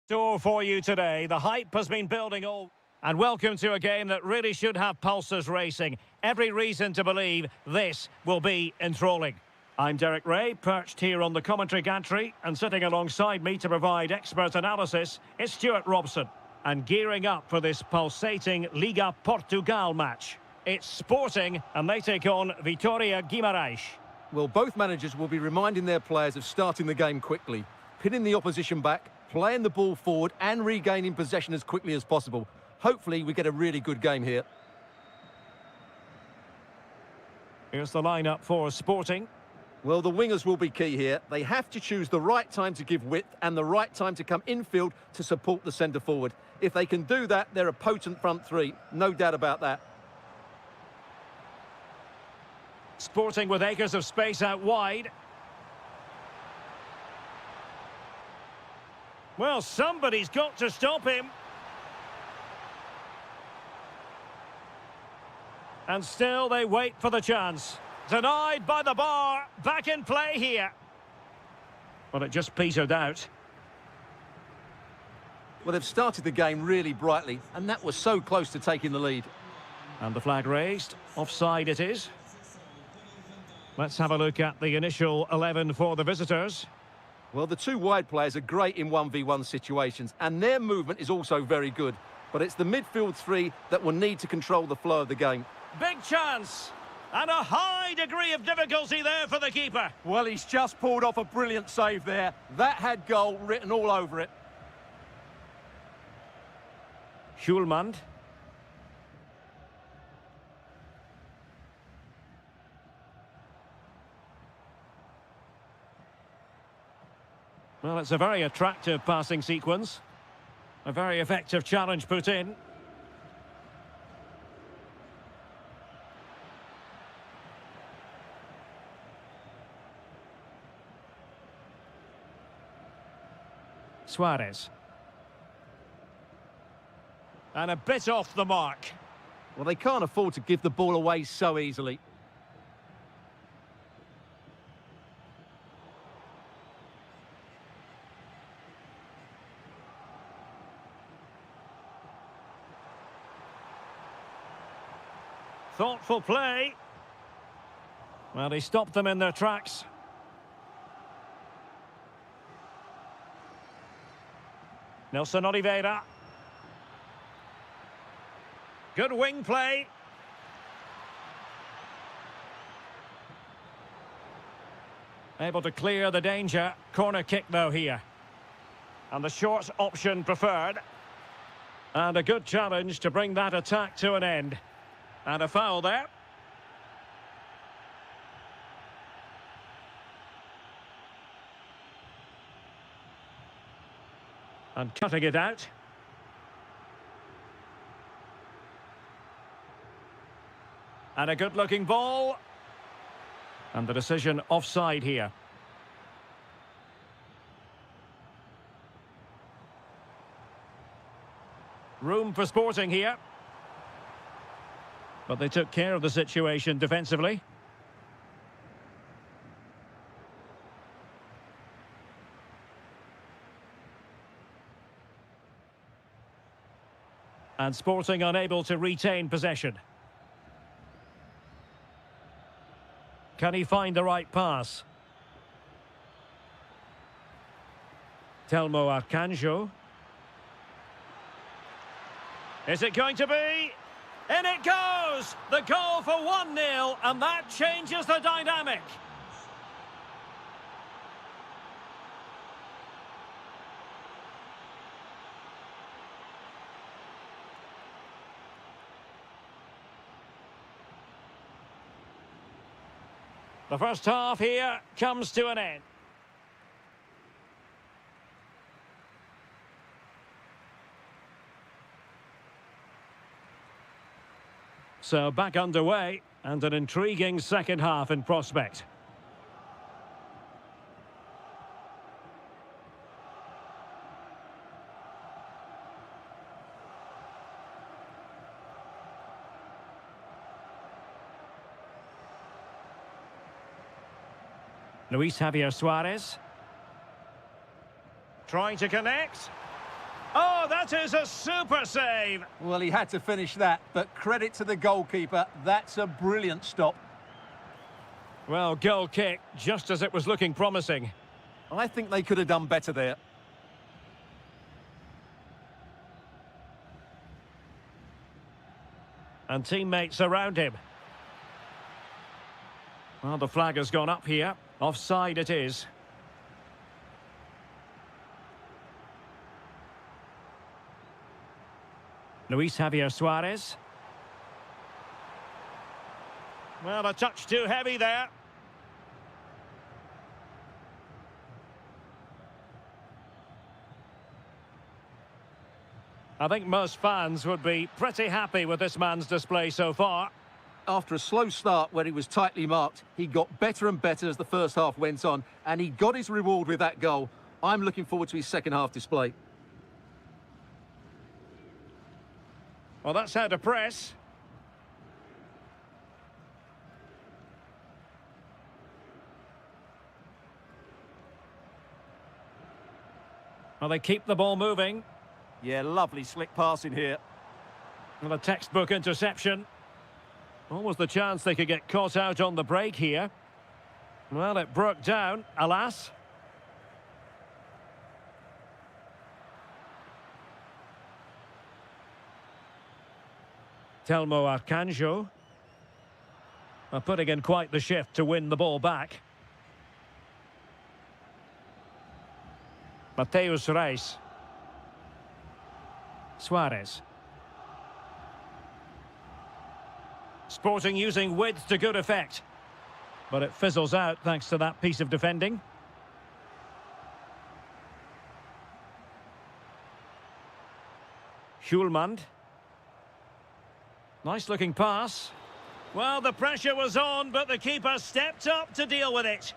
Store for you today. The hype has been building all... And welcome to a game that really should have pulses racing. Every reason to believe this will be enthralling. I'm Derek Ray, perched here on the commentary gantry, and sitting alongside me to provide expert analysis is Stuart Robson. And gearing up for this pulsating Liga Portugal match. It's Sporting, and they take on Vitória Guimarães. Well, both managers will be reminding their players of starting the game quickly, pinning the opposition back, playing the ball forward and regaining possession as quickly as possible. Hopefully we get a really good game here. Here's the lineup for Sporting. Well, the wingers will be key here. They have to choose the right time to give width and the right time to come infield to support the centre forward. If they can do that, they're a potent front three. No doubt about that. Sporting with acres of space out wide. Well, somebody's got to stop him. And still they wait for the chance. Denied by the bar. Back in play here. Well, it just petered out. Well, they've started the game really brightly, and that was so close to taking the lead. And the flag raised. Offside it is. Let's have a look at the initial 11 for the visitors. Well, the two wide players are great in 1v1 situations, and their movement is also very good. But it's the midfield three that will need to control the flow of the game. Big chance. And a high degree of difficulty there for the keeper. Well, he's just pulled off a brilliant save there. That had goal written all over it. Schulman. Well, it's a very attractive passing sequence. A very effective challenge put in. Suarez. And a bit off the mark. Well, they can't afford to give the ball away so easily. Thoughtful play. Well, he stopped them in their tracks. Nelson Oliveira. Good wing play. Able to clear the danger. Corner kick though here. And the short option preferred. And a good challenge to bring that attack to an end. And a foul there. And cutting it out. And a good-looking ball. And the decision offside here. Room for Sporting here. But they took care of the situation defensively. And Sporting unable to retain possession. Can he find the right pass? Telmo Arcanjo. Is it going to be? In it goes! The goal for 1-0, and that changes the dynamic. The first half here comes to an end. So back underway, and an intriguing second half in prospect. Luis Javier Suarez. Trying to connect. Oh, that is a super save. Well, he had to finish that, but credit to the goalkeeper. That's a brilliant stop. Well, goal kick, just as it was looking promising. I think they could have done better there. And teammates around him. Well, the flag has gone up here. Offside it is. Luis Javier Suarez. Well, a touch too heavy there. I think most fans would be pretty happy with this man's display so far. After a slow start where he was tightly marked, he got better and better as the first half went on, and he got his reward with that goal. I'm looking forward to his second half display. Well, that's how to press. Well, they keep the ball moving. Yeah, lovely slick passing here. Well, a textbook interception. Almost the chance they could get caught out on the break here. Well, it broke down, alas. Telmo Arcanjo are putting in quite the shift to win the ball back. Mateus Reis. Suarez. Sporting using width to good effect. But it fizzles out thanks to that piece of defending. Schulmand. Nice looking pass. Well, the pressure was on, but the keeper stepped up to deal with it.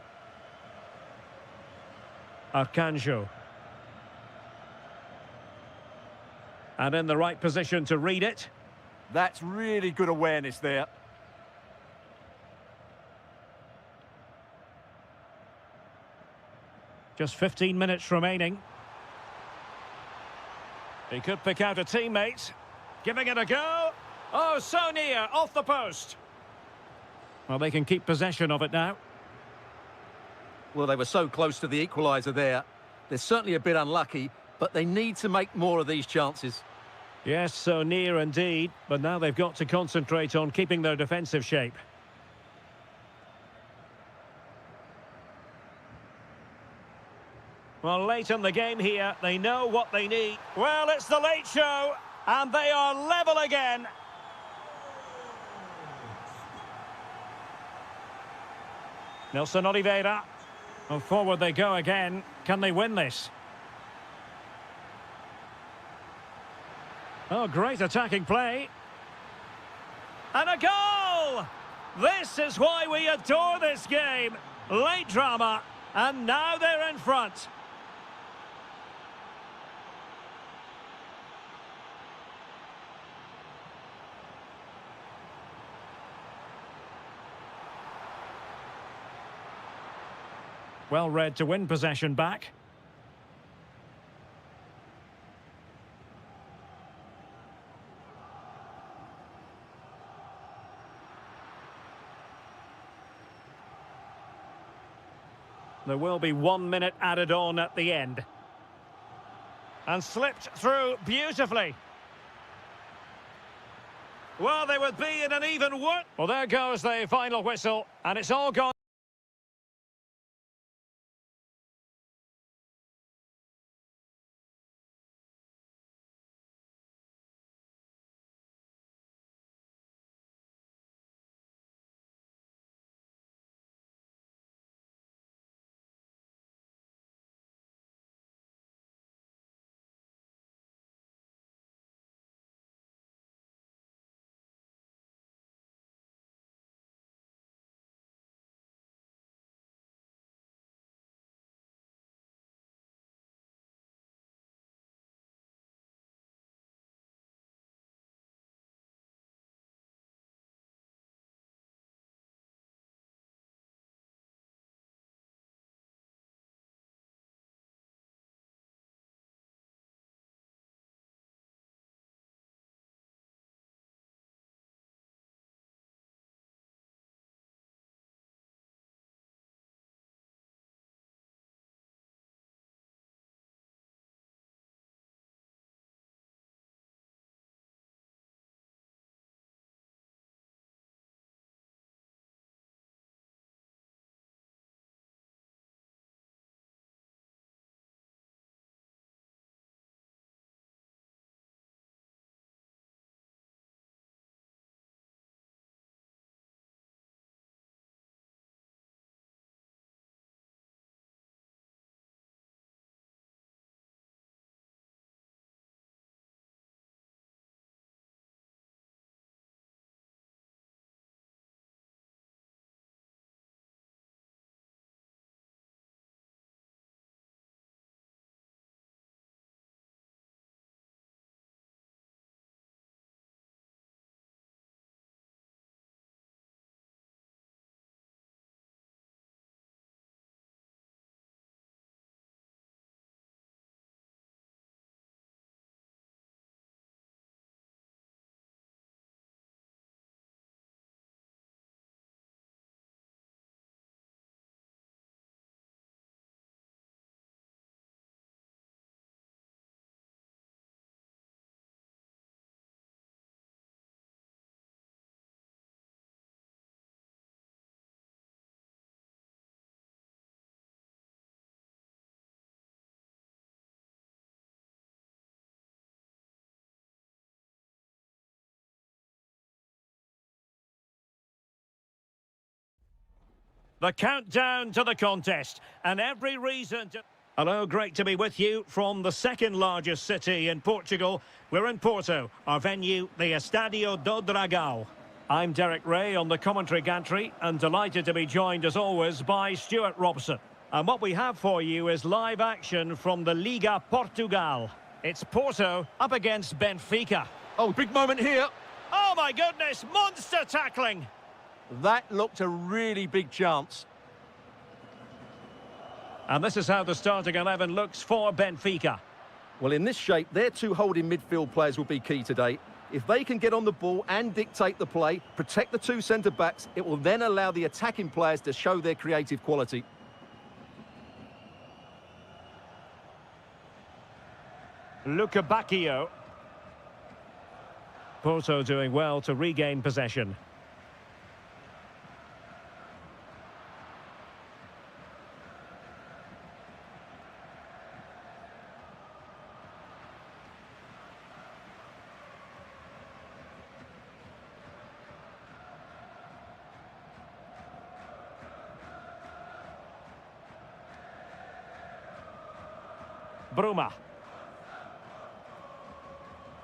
Arcanjo. And in the right position to read it. That's really good awareness there. Just 15 minutes remaining. He could pick out a teammate. Giving it a go. Oh, so near, off the post. Well, they can keep possession of it now. Well, they were so close to the equaliser there. They're certainly a bit unlucky, but they need to make more of these chances. Yes, so near indeed, but now they've got to concentrate on keeping their defensive shape. Well, late in the game here, they know what they need. Well, it's the late show, and they are level again. Nelson Oliveira. Well, forward they go again. Can they win this? Oh, great attacking play. And a goal! This is why we adore this game. Late drama, and now they're in front. Well read to win possession back. There will be 1 minute added on at the end. And slipped through beautifully. Well, they would be in an even worse. Well, there goes the final whistle, and it's all gone. The countdown to the contest, and every reason to... Hello, great to be with you from the second largest city in Portugal. We're in Porto, our venue, the Estádio do Dragão. I'm Derek Ray on the commentary gantry, and delighted to be joined as always by Stuart Robson. And what we have for you is live action from the Liga Portugal. It's Porto up against Benfica. Oh, big moment here. Oh my goodness, monster tackling! That looked a really big chance. And this is how the starting 11 looks for Benfica. Well, in this shape, their two holding midfield players will be key today. If they can get on the ball and dictate the play, protect the two centre-backs, it will then allow the attacking players to show their creative quality. Luca Bacchio. Porto doing well to regain possession. Bruma.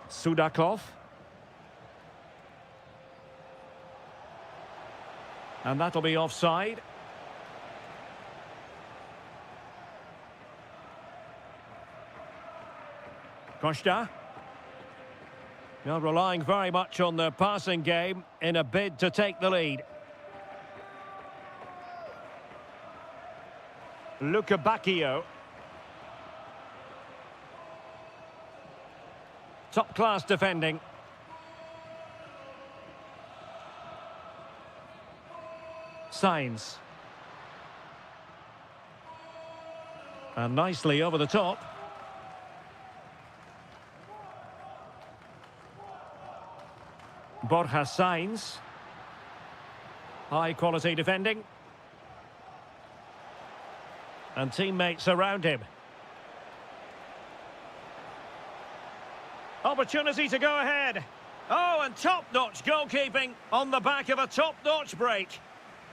Sudakov. And that'll be offside. Costa. Now relying very much on the passing game in a bid to take the lead. Luca Bacchio. Top-class defending. Signs. And nicely over the top. Borja Sainz. High-quality defending. And teammates around him. Opportunity to go ahead. Oh, and top-notch goalkeeping on the back of a top-notch break.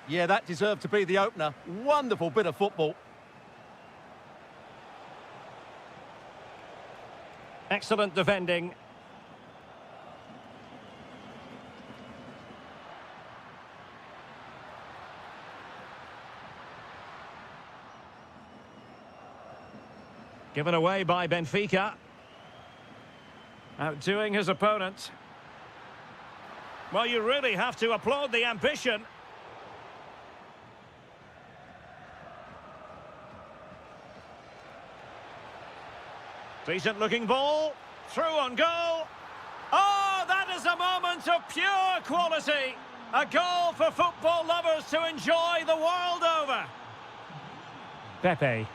Yeah, that deserved to be the opener. Wonderful bit of football. Excellent defending. Given away by Benfica. Outdoing his opponent. Well, you really have to applaud the ambition. Decent looking ball. Through on goal. Oh, that is a moment of pure quality. A goal for football lovers to enjoy the world over. Pepe.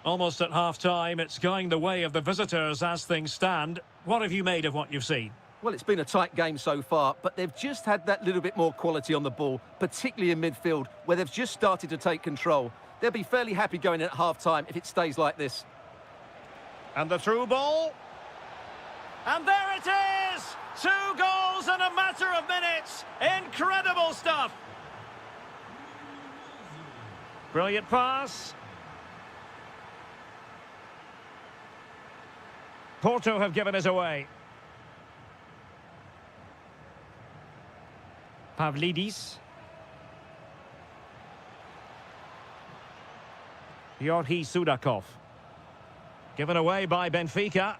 Almost at half-time, it's going the way of the visitors as things stand. What have you made of what you've seen? Well, it's been a tight game so far, but they've just had that little bit more quality on the ball, particularly in midfield, where they've just started to take control. They'll be fairly happy going in at half-time if it stays like this. And the through ball. And there it is! 2 goals in a matter of minutes. Incredible stuff. Brilliant pass. Porto have given us away. Pavlidis. Georgi Sudakov. Given away by Benfica.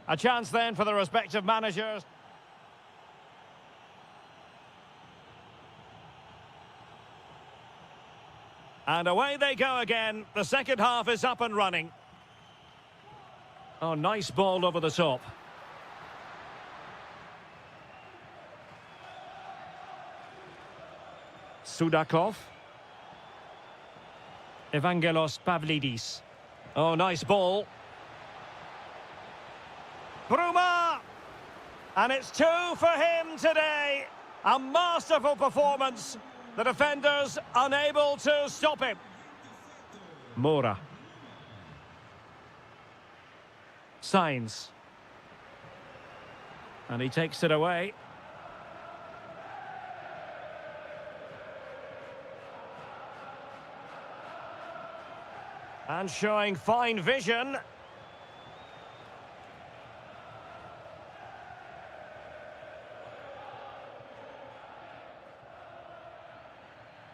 A chance then for the respective managers. And away they go again. The second half is up and running. Oh, nice ball over the top. Sudakov. Evangelos Pavlidis. Oh, nice ball. Bruma! And it's 2 for him today. A masterful performance. The defenders unable to stop him. Mora. Sainz. And he takes it away. And showing fine vision.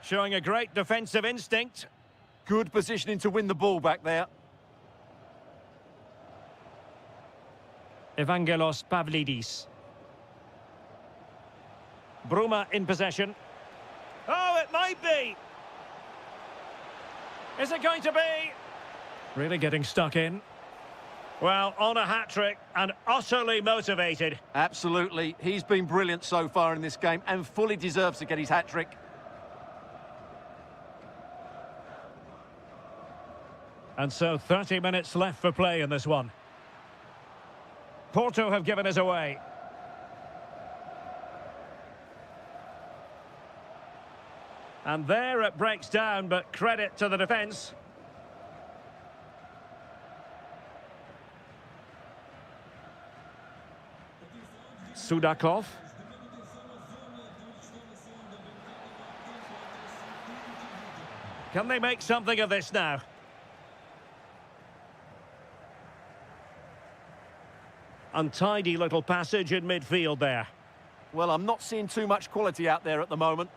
Showing a great defensive instinct. Good positioning to win the ball back there. Evangelos Pavlidis. Bruma in possession. Oh, it might be! Is it going to be? Really getting stuck in. Well, on a hat-trick and utterly motivated. Absolutely. He's been brilliant so far in this game and fully deserves to get his hat-trick. And so 30 minutes left for play in this one. Porto have given us away. And there it breaks down, but credit to the defence. Sudakov. Can they make something of this now? Untidy little passage in midfield there. Well, I'm not seeing too much quality out there at the moment.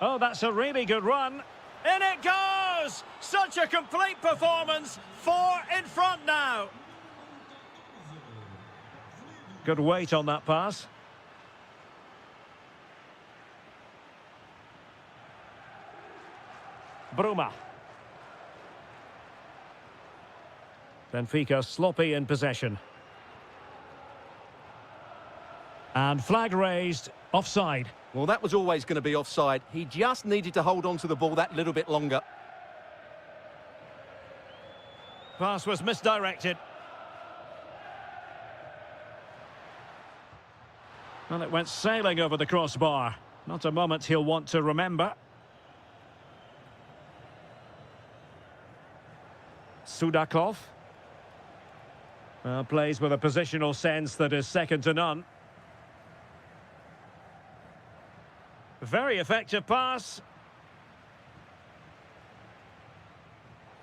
Oh, that's a really good run. In it goes! Such a complete performance. 4 in front now. Good weight on that pass. Bruma. Benfica sloppy in possession. And flag raised, offside. Well, that was always going to be offside. He just needed to hold on to the ball that little bit longer. Pass was misdirected. Well, it went sailing over the crossbar. Not a moment he'll want to remember. Sudakov. Plays with a positional sense that is second to none. Very effective pass.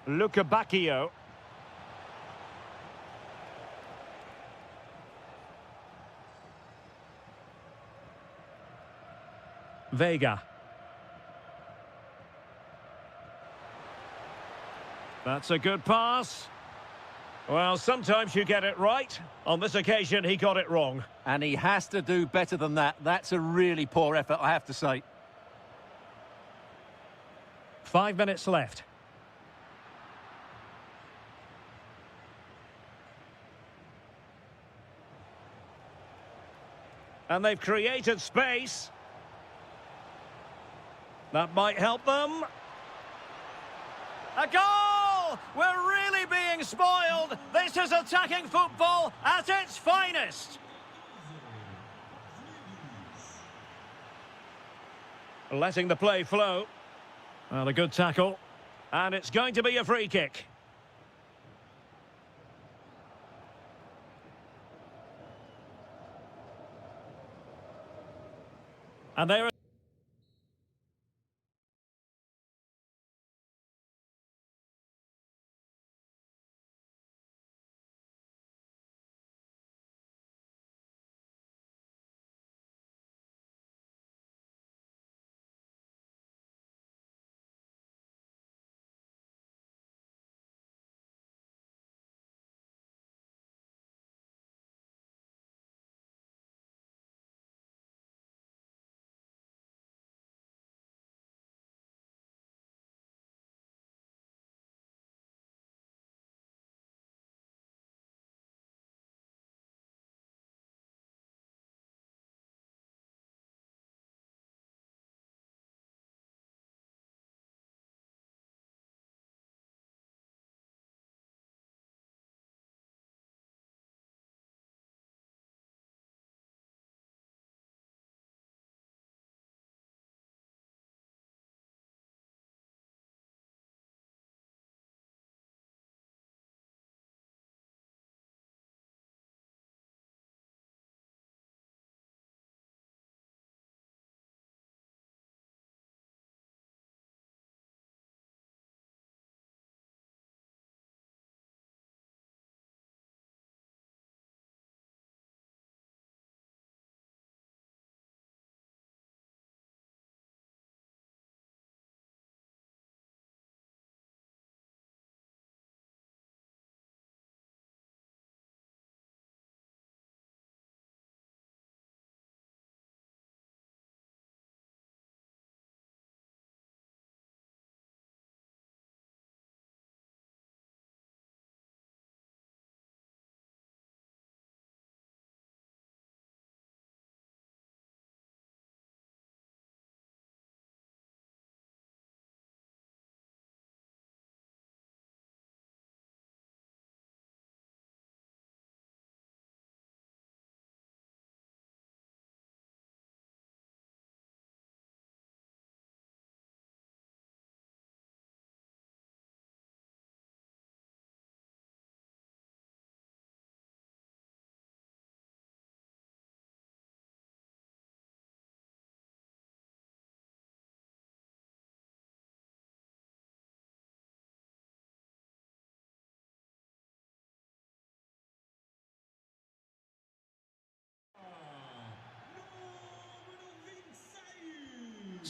Bacchio. Vega. That's a good pass. Well, sometimes you get it right. On this occasion, he got it wrong. And he has to do better than that. That's a really poor effort, I have to say. 5 minutes left. And they've created space. That might help them. A goal! We're really being spoiled. This is attacking football at its finest. Letting the play flow. Well, a good tackle. And it's going to be a free kick. And there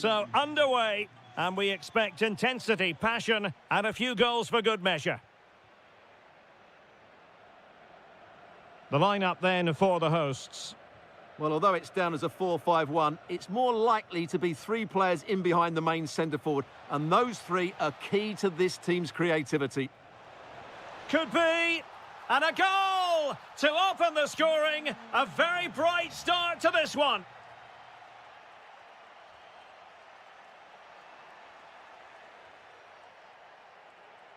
So, underway, and we expect intensity, passion, and a few goals for good measure. The lineup then for the hosts. Well, although it's down as a 4-5-1, it's more likely to be three players in behind the main centre forward, and those three are key to this team's creativity. Could be, and a goal to open the scoring. A very bright start to this one.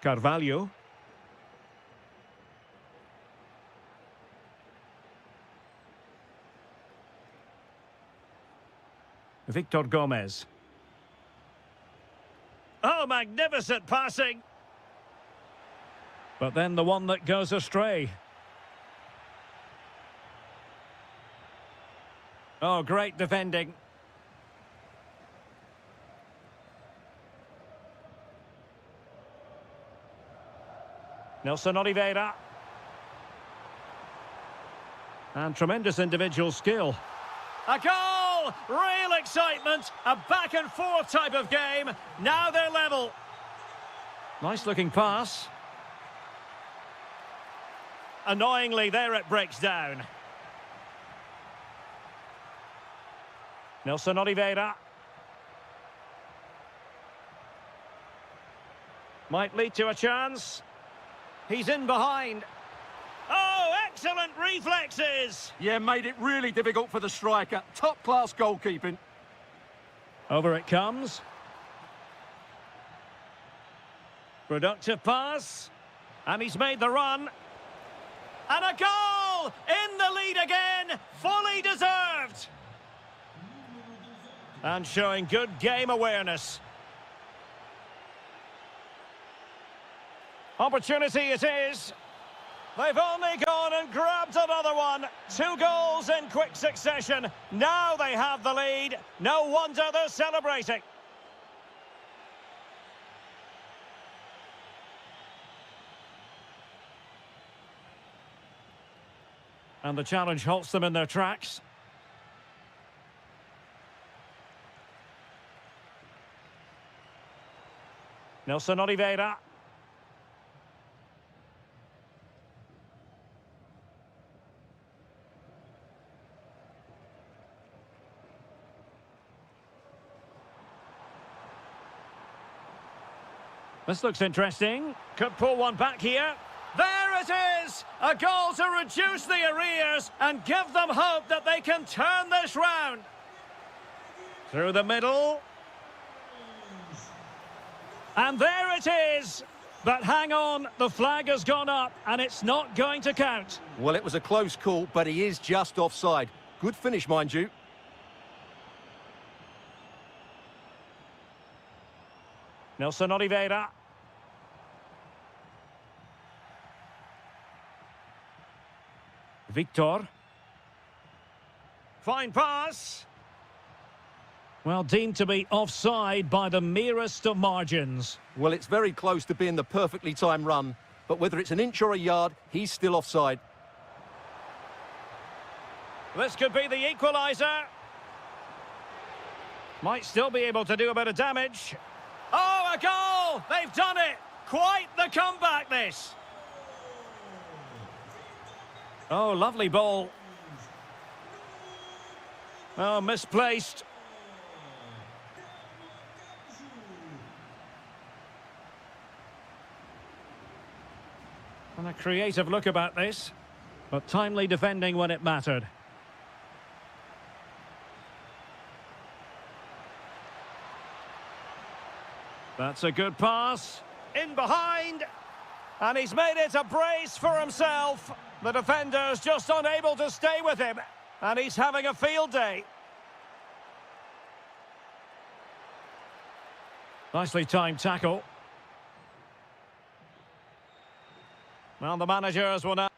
Carvalho. Victor Gomez. Oh, magnificent passing. But then the one that goes astray. Oh, great defending. Nelson Oliveira. And tremendous individual skill. A goal! Real excitement. A back-and-forth type of game. Now they're level. Nice-looking pass. Annoyingly, there it breaks down. Nelson Oliveira. Might lead to a chance. He's in behind. Oh, excellent reflexes! Yeah, made it really difficult for the striker. Top-class goalkeeping. Over it comes. Productive pass. And he's made the run. And a goal! In the lead again! Fully deserved! And showing good game awareness. Opportunity it is. They've only gone and grabbed another one. 2 goals in quick succession. Now they have the lead. No wonder they're celebrating. And the challenge halts them in their tracks. Nelson Oliveira. This looks interesting. Could pull one back here. There it is! A goal to reduce the arrears and give them hope that they can turn this round. Through the middle. And there it is! But hang on, the flag has gone up and it's not going to count. Well, it was a close call, but he is just offside. Good finish, mind you. Nelson Oliveira. Victor. Fine pass. Well, deemed to be offside by the merest of margins. Well, it's very close to being the perfectly timed run, but whether it's an inch or a yard, he's still offside. This could be the equaliser. Might still be able to do a bit of damage. Oh, a goal! They've done it! Quite the comeback, this! Oh, lovely ball. Oh, misplaced. And a creative look about this, but timely defending when it mattered. That's a good pass. In behind. And he's made it a brace for himself. The defender's just unable to stay with him. And he's having a field day. Nicely timed tackle. Well, the managers will now...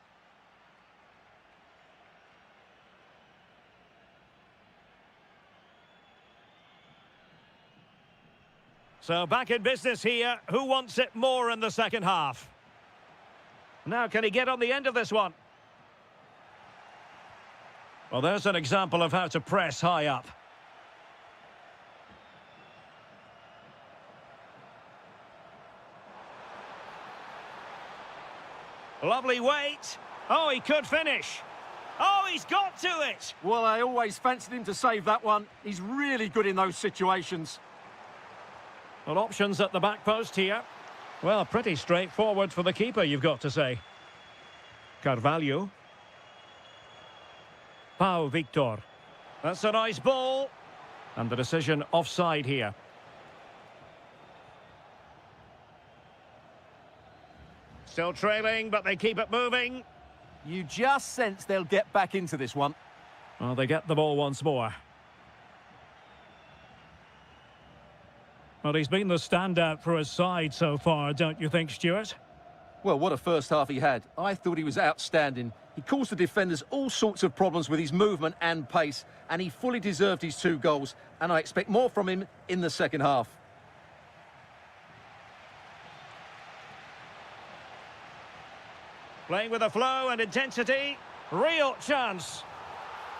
So back in business here. Who wants it more in the second half? Now, can he get on the end of this one? Well, there's an example of how to press high up. Lovely weight. Oh, he could finish. Oh, he's got to it. Well, I always fancied him to save that one. He's really good in those situations. Well, options at the back post here. Well, pretty straightforward for the keeper, you've got to say. Carvalho. Pau Victor. That's a nice ball. And the decision offside here. Still trailing, but they keep it moving. You just sense they'll get back into this one. Well, they get the ball once more. Well, he's been the standout for his side so far, don't you think, Stuart? Well, what a first half he had. I thought he was outstanding. He caused the defenders all sorts of problems with his movement and pace, and he fully deserved his 2 goals, and I expect more from him in the second half. Playing with a flow and intensity. Real chance.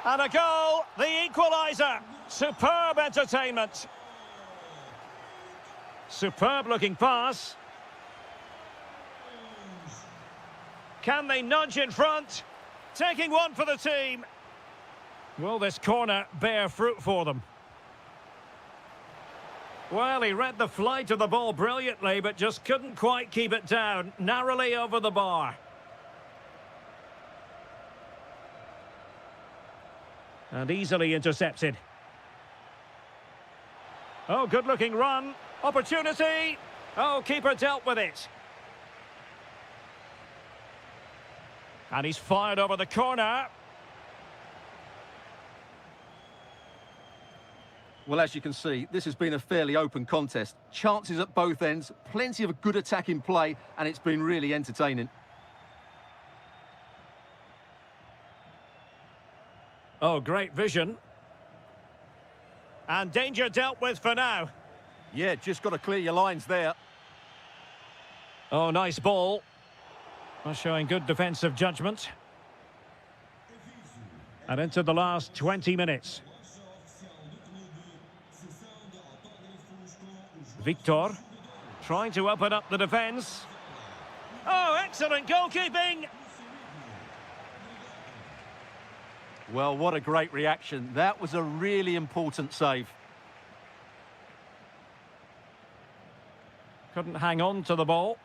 And a goal, the equaliser. Superb entertainment. Superb looking pass. Can they nudge in front? Taking one for the team. Will this corner bear fruit for them? Well, he read the flight of the ball brilliantly, but just couldn't quite keep it down. Narrowly over the bar. And easily intercepted. Oh, good-looking run. Opportunity. Oh, keeper dealt with it. And he's fired over the corner. Well, as you can see, this has been a fairly open contest. Chances at both ends, plenty of good attacking play, and it's been really entertaining. Oh, great vision. And danger dealt with for now. Yeah, just got to clear your lines there. Oh, nice ball. Well, showing good defensive judgment. And into the last 20 minutes. Victor trying to open up the defence. Oh, excellent goalkeeping. Well, what a great reaction. That was a really important save. Couldn't hang on to the ball.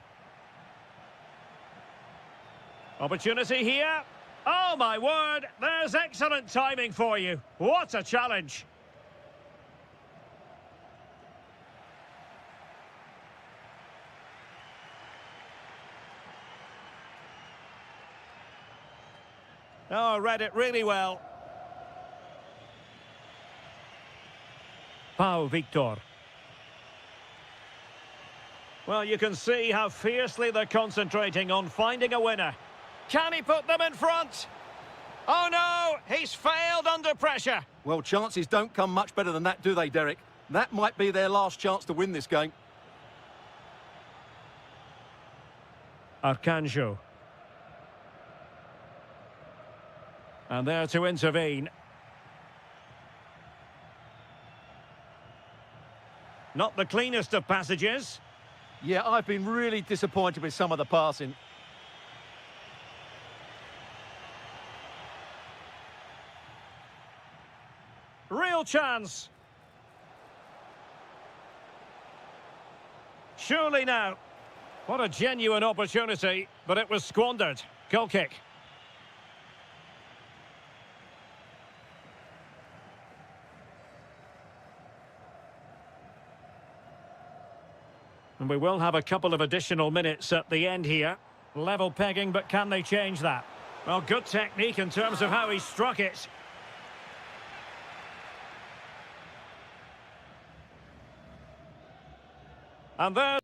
Opportunity here. Oh, my word. There's excellent timing for you. What a challenge. Oh, read it really well. Pau Victor. Well, you can see how fiercely they're concentrating on finding a winner. Can he put them in front? Oh, no! He's failed under pressure. Well, chances don't come much better than that, do they, Derek? That might be their last chance to win this game. Arcanjo. And there to intervene. Not the cleanest of passages. Yeah, I've been really disappointed with some of the passing. Real chance. Surely now. What a genuine opportunity, but it was squandered. Goal kick. And we will have a couple of additional minutes at the end here. Level pegging, but can they change that? Well, good technique in terms of how he struck it. And there.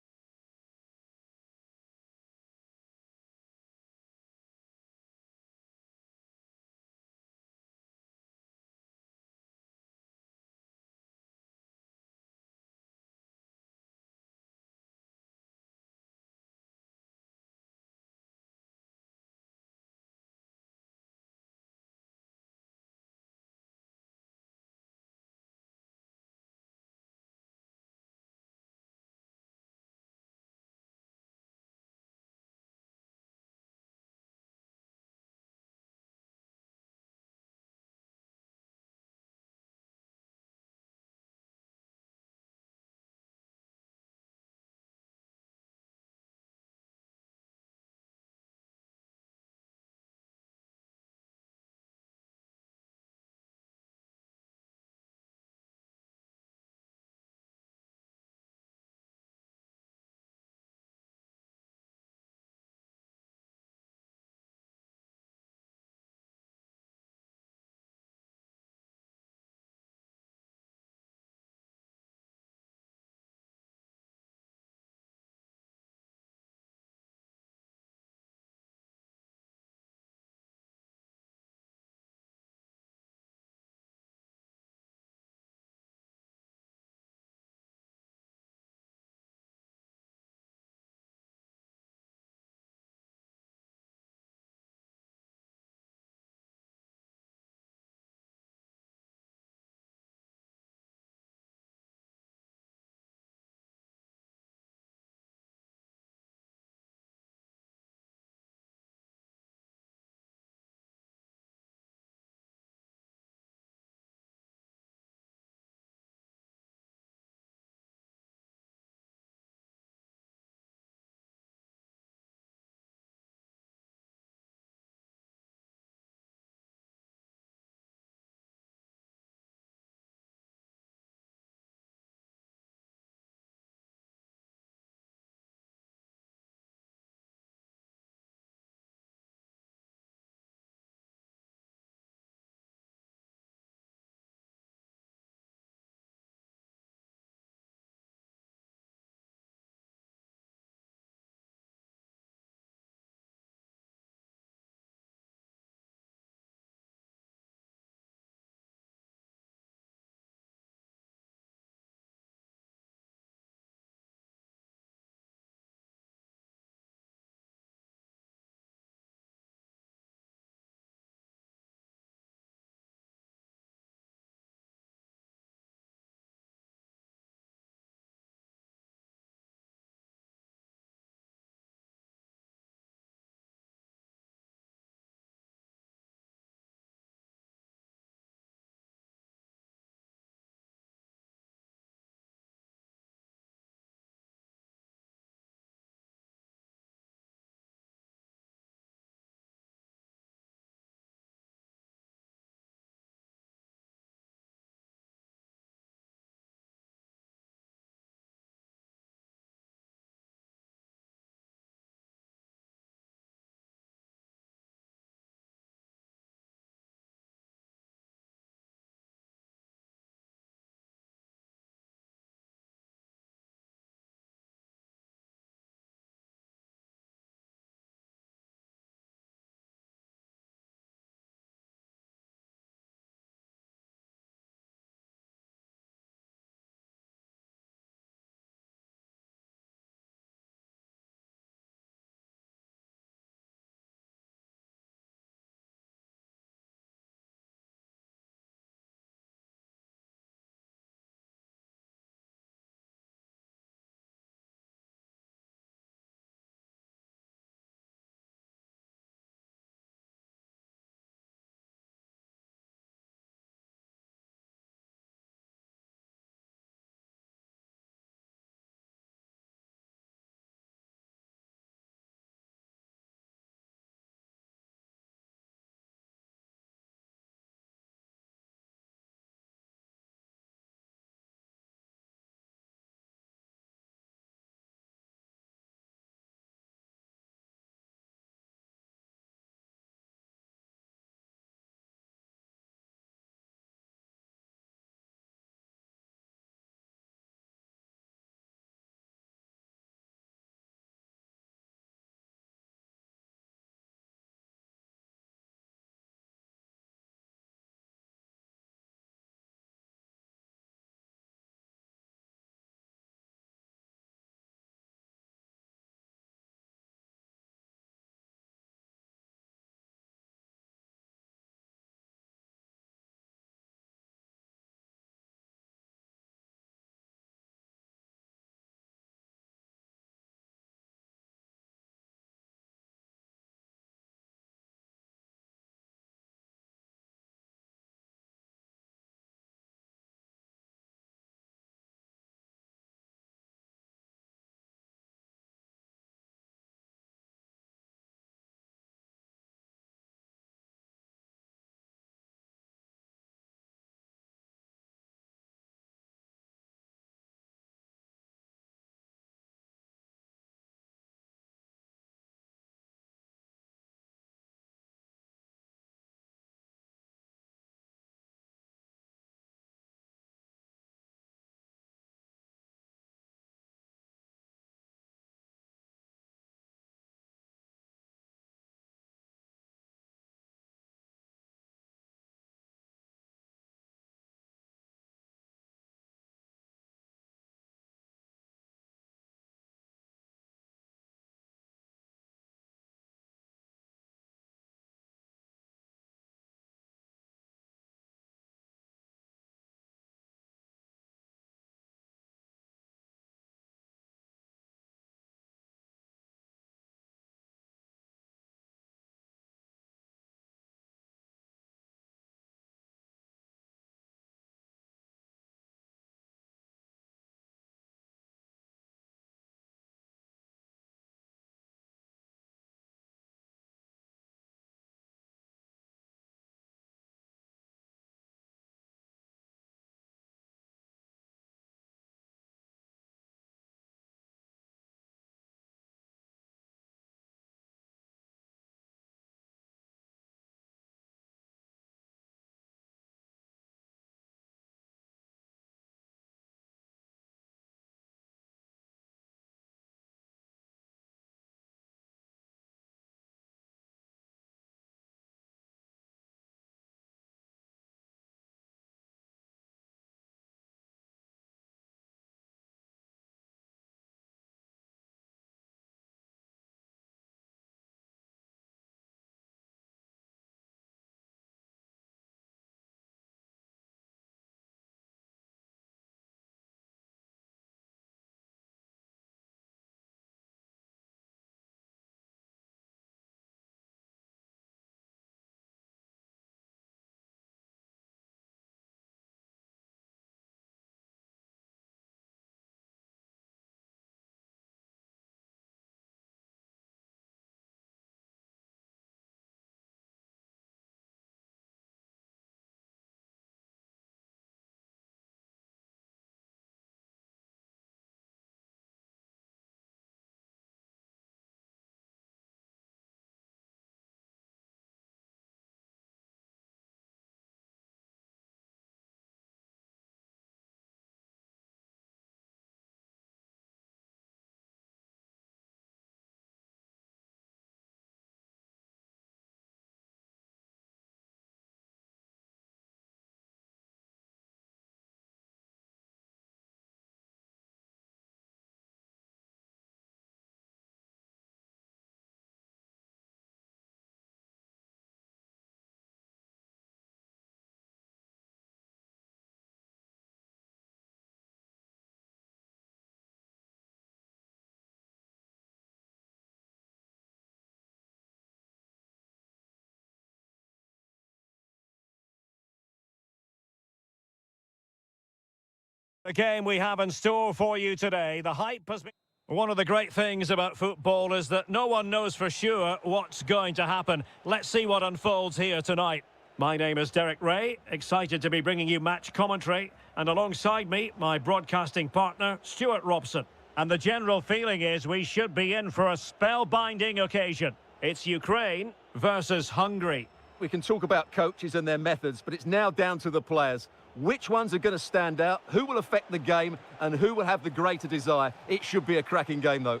The game we have in store for you today. The hype has been... One of the great things about football is that no one knows for sure what's going to happen. Let's see what unfolds here tonight. My name is Derek Ray, excited to be bringing you match commentary, and alongside me, my broadcasting partner, Stuart Robson. And the general feeling is we should be in for a spellbinding occasion. It's Ukraine versus Hungary. We can talk about coaches and their methods, but it's now down to the players. Which ones are going to stand out, who will affect the game, and who will have the greater desire. It should be a cracking game, though.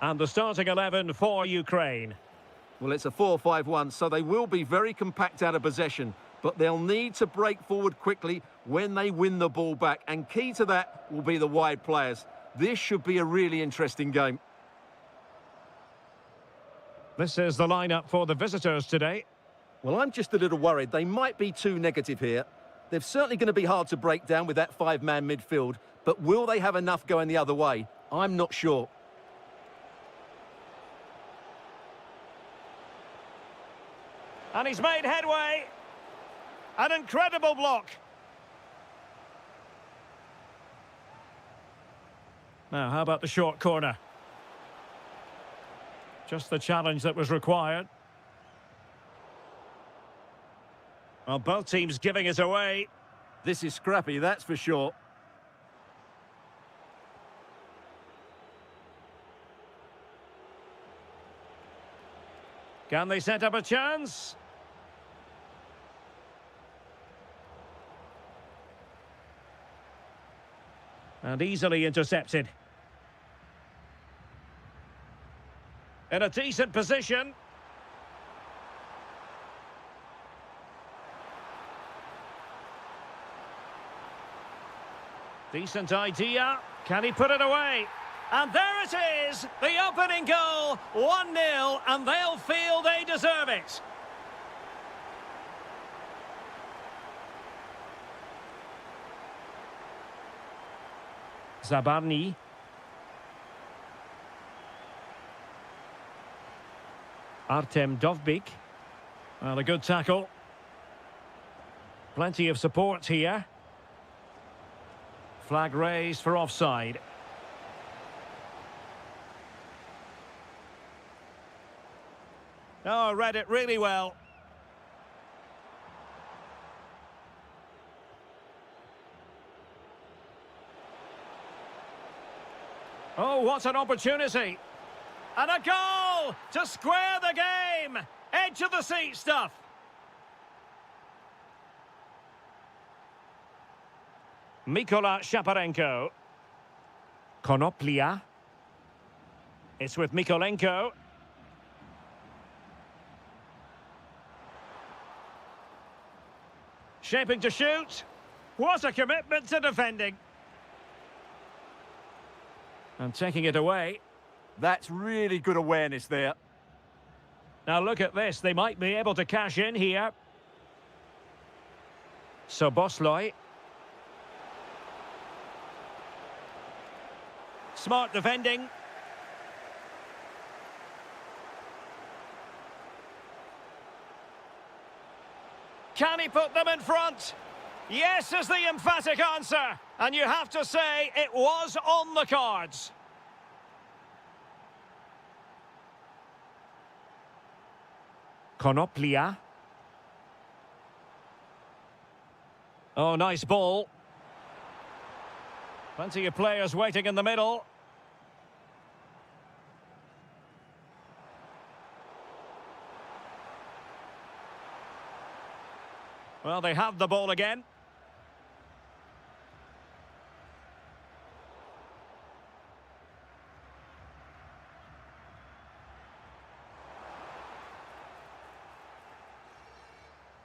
And the starting 11 for Ukraine. Well, it's a 4-5-1, so they will be very compact out of possession, but they'll need to break forward quickly when they win the ball back, and key to that will be the wide players. This should be a really interesting game. This is the lineup for the visitors today. Well, I'm just a little worried. They might be too negative here. They're certainly going to be hard to break down with that five-man midfield, but will they have enough going the other way? I'm not sure. And he's made headway. An incredible block. Now, how about the short corner? Just the challenge that was required. Well, both teams giving it away. This is scrappy, that's for sure. Can they set up a chance? And easily intercepted. In a decent position. Decent idea. Can he put it away? And there it is, the opening goal, 1-0, and they'll feel they deserve it. Zabarny. Artem Dovbyk. Well, a good tackle. Plenty of support here. Flag raised for offside. Oh, read it really well. Oh, what an opportunity. And a goal to square the game. Edge of the seat stuff. Mikola Shaparenko. Konoplia. It's with Mikolenko. Shaping to shoot. What a commitment to defending. And taking it away. That's really good awareness there. Now look at this. They might be able to cash in here. Sobosloy. Smart defending. Can he put them in front? Yes is the emphatic answer. And you have to say it was on the cards. Konoplia. Oh, nice ball. Plenty of players waiting in the middle. Well, they have the ball again.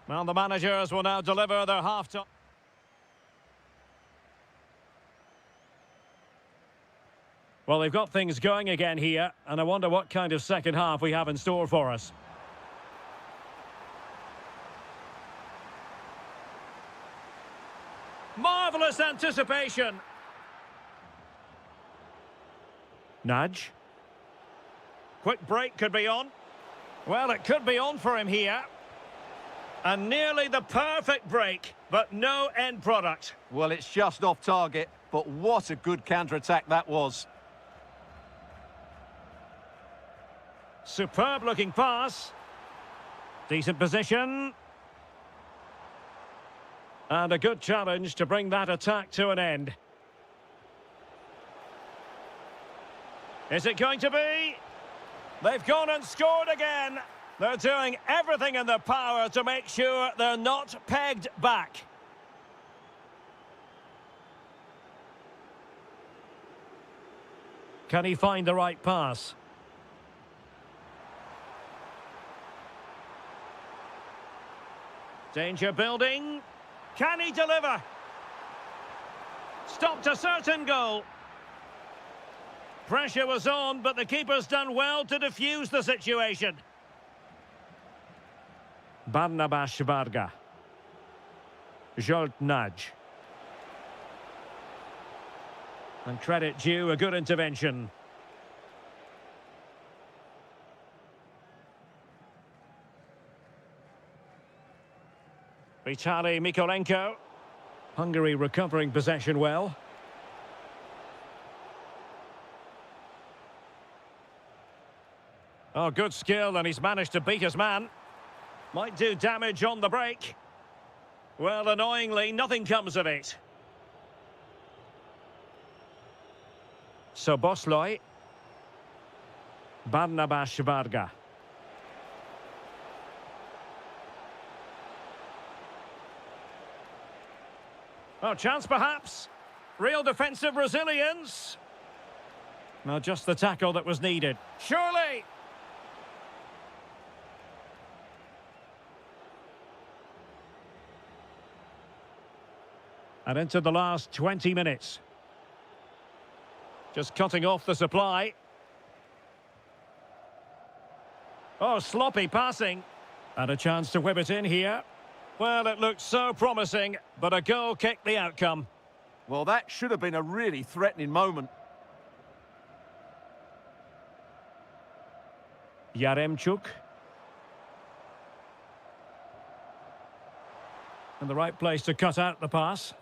Well, the managers will now deliver their half-time. Well, they've got things going again here, and I wonder what kind of second half we have in store for us. Marvellous anticipation. Nudge. Quick break could be on. Well, it could be on for him here. And nearly the perfect break, but no end product. Well, it's just off target, but what a good counter-attack that was. Superb looking pass. Decent position. And a good challenge to bring that attack to an end. Is it going to be? They've gone and scored again. They're doing everything in their power to make sure they're not pegged back. Can he find the right pass? Danger building. Can he deliver? Stopped a certain goal. Pressure was on, but the keeper's done well to defuse the situation. Barnabas Varga. Nudge. And credit due, a good intervention. Vitaly Mikolenko. Hungary recovering possession well. Oh, good skill, and he's managed to beat his man. Might do damage on the break. Well, annoyingly, nothing comes of it. Sobosloy. Barnabas Varga. Oh, chance perhaps. Real defensive resilience. Well, just the tackle that was needed. Surely! And into the last 20 minutes. Just cutting off the supply. Oh, sloppy passing. And a chance to whip it in here. Well, it looked so promising, but a goal kicked the outcome. Well, that should have been a really threatening moment. Yaremchuk. And the right place to cut out the pass.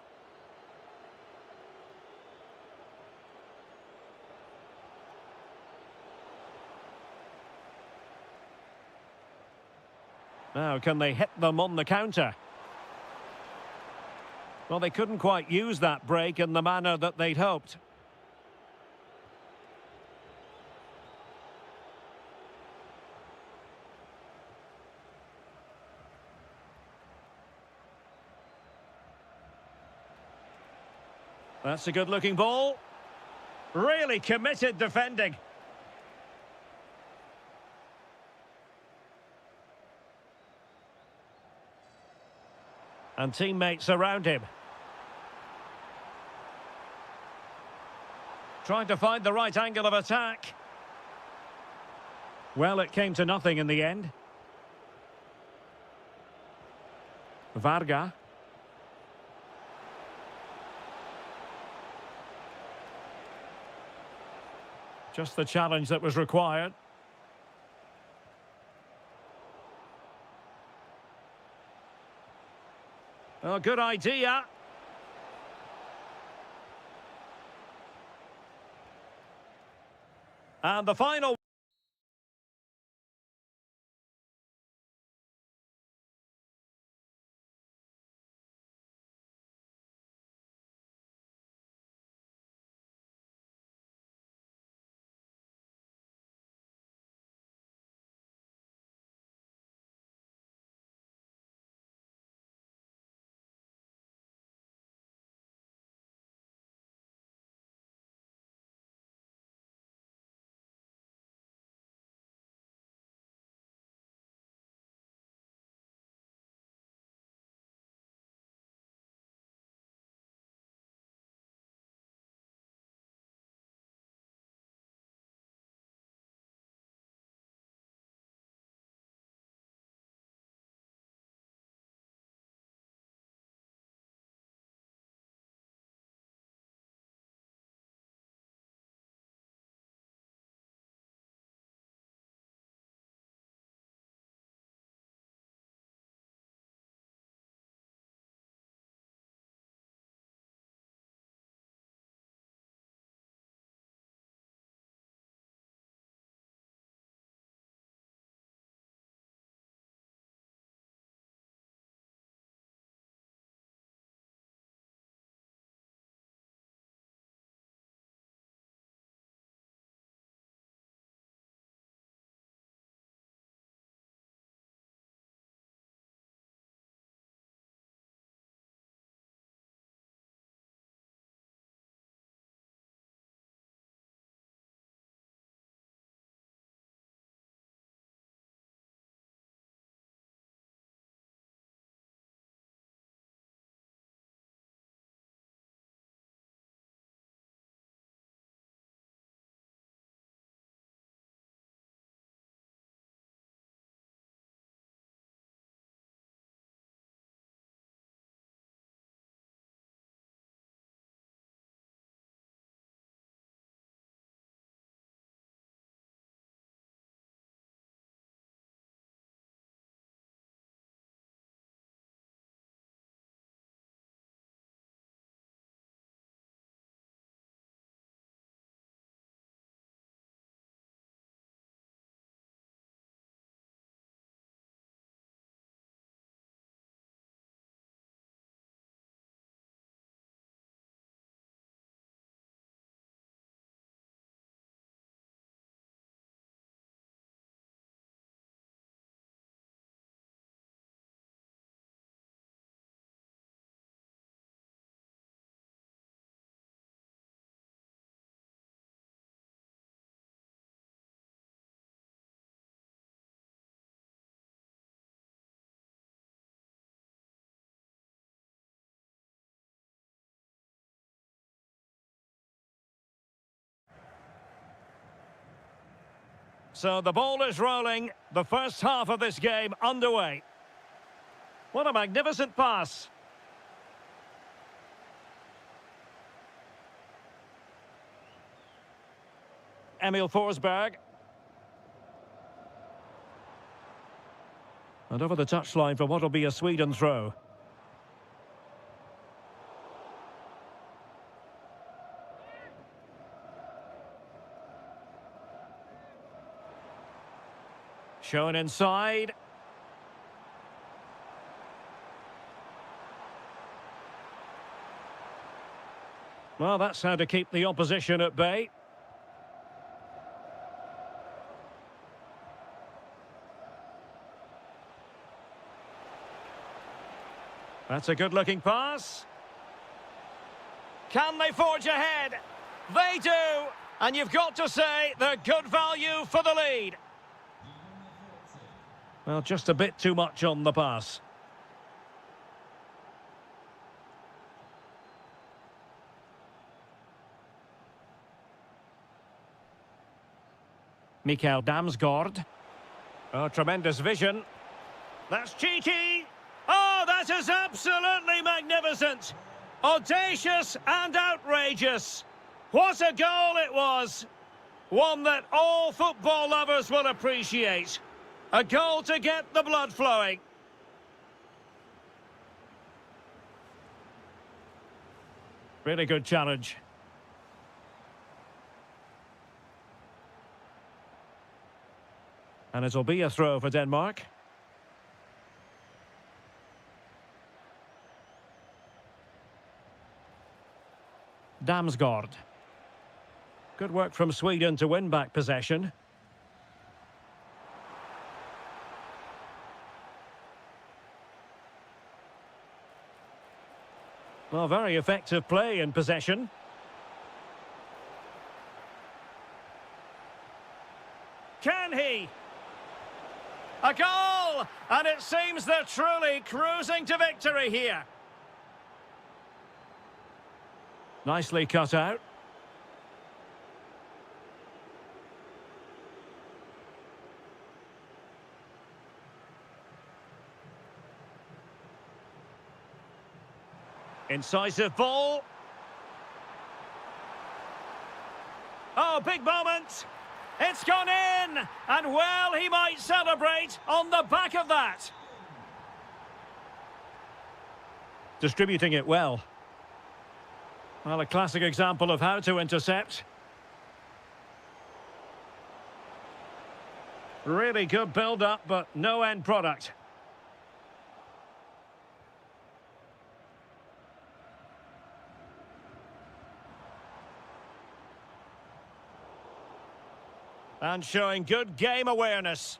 Now, can they hit them on the counter? Well, they couldn't quite use that break in the manner that they'd hoped. That's a good-looking ball. Really committed defending. And teammates around him. Trying to find the right angle of attack. Well, it came to nothing in the end. Varga. Just the challenge that was required. Oh, good idea. And the final... So the ball is rolling. The first half of this game underway. What a magnificent pass. Emil Forsberg. And over the touchline for what will be a Sweden throw. Shown inside. Well, that's how to keep the opposition at bay. That's a good-looking pass. Can they forge ahead? They do! And you've got to say they're good value for the lead. Well, just a bit too much on the pass. Mikael Damsgaard. Oh, tremendous vision. That's cheeky. Oh, that is absolutely magnificent. Audacious and outrageous. What a goal it was. One that all football lovers will appreciate. A goal to get the blood flowing. Really good challenge. And it'll be a throw for Denmark. Damsgaard. Good work from Sweden to win back possession. Well, very effective play in possession. Can he? A goal! And it seems they're truly cruising to victory here. Nicely cut out. Incisive ball. Oh, big moment. It's gone in. And well, he might celebrate on the back of that. Distributing it well. Well, a classic example of how to intercept. Really good build-up, but no end product. And showing good game awareness.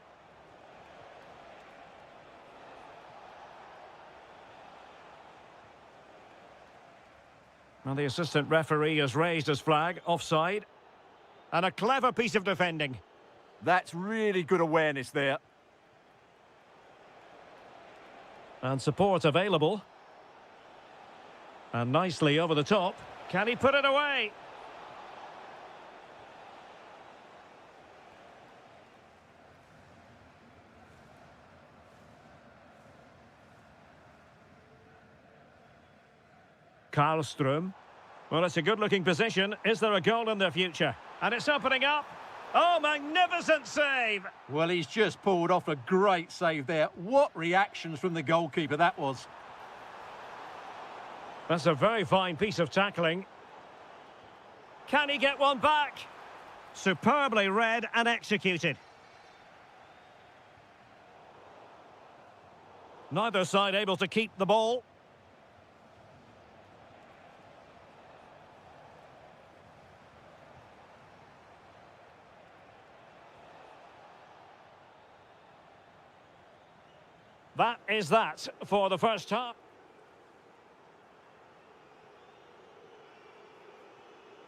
Well, the assistant referee has raised his flag, offside. And a clever piece of defending. That's really good awareness there. And support available. And nicely over the top. Can he put it away? Karlström. Well, it's a good-looking position. Is there a goal in their future? And it's opening up. Oh, magnificent save! Well, he's just pulled off a great save there. What reactions from the goalkeeper that was. That's a very fine piece of tackling. Can he get one back? Superbly read and executed. Neither side able to keep the ball. That is that for the first half.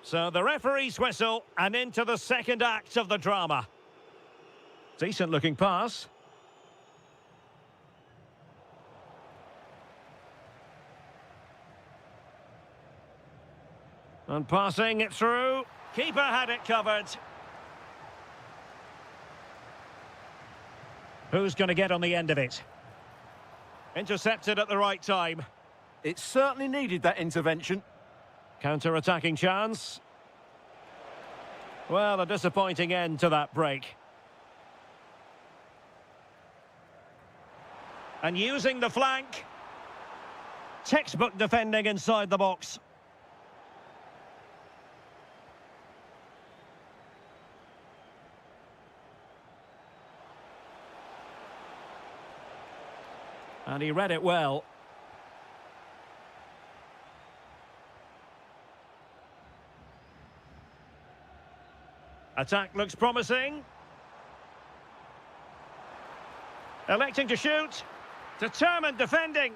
So the referee's whistle and into the second act of the drama. Decent looking pass. And passing it through. Keeper had it covered. Who's going to get on the end of it? Intercepted at the right time. It certainly needed that intervention. Counter-attacking chance. Well, a disappointing end to that break. And using the flank. Textbook defending inside the box. And he read it well. Attack looks promising. Electing to shoot. Determined defending.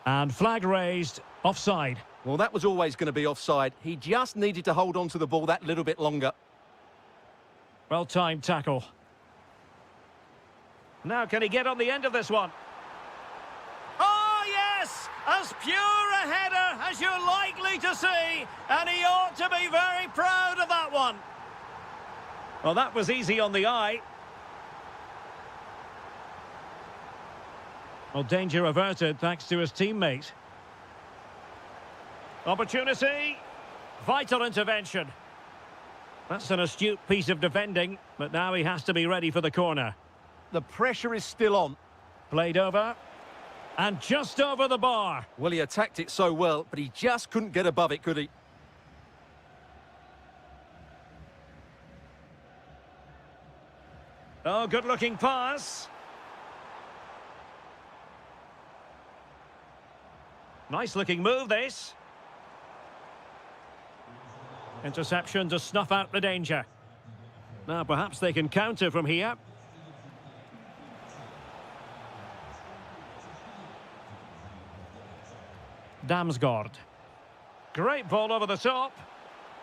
And flag raised. Offside. Well, that was always going to be offside. He just needed to hold on to the ball that little bit longer. Well-timed tackle. Now can he get on the end of this one? Oh, yes! As pure a header as you're likely to see. And he ought to be very proud of that one. Well, that was easy on the eye. Well, danger averted thanks to his teammate. Opportunity. Vital intervention. That's an astute piece of defending, but now he has to be ready for the corner. The pressure is still on. Played over. And just over the bar. Well, he attacked it so well, but he just couldn't get above it, could he? Oh, good-looking pass. Nice-looking move, this. Interception to snuff out the danger. Now, perhaps they can counter from here. Damsgaard. Great ball over the top.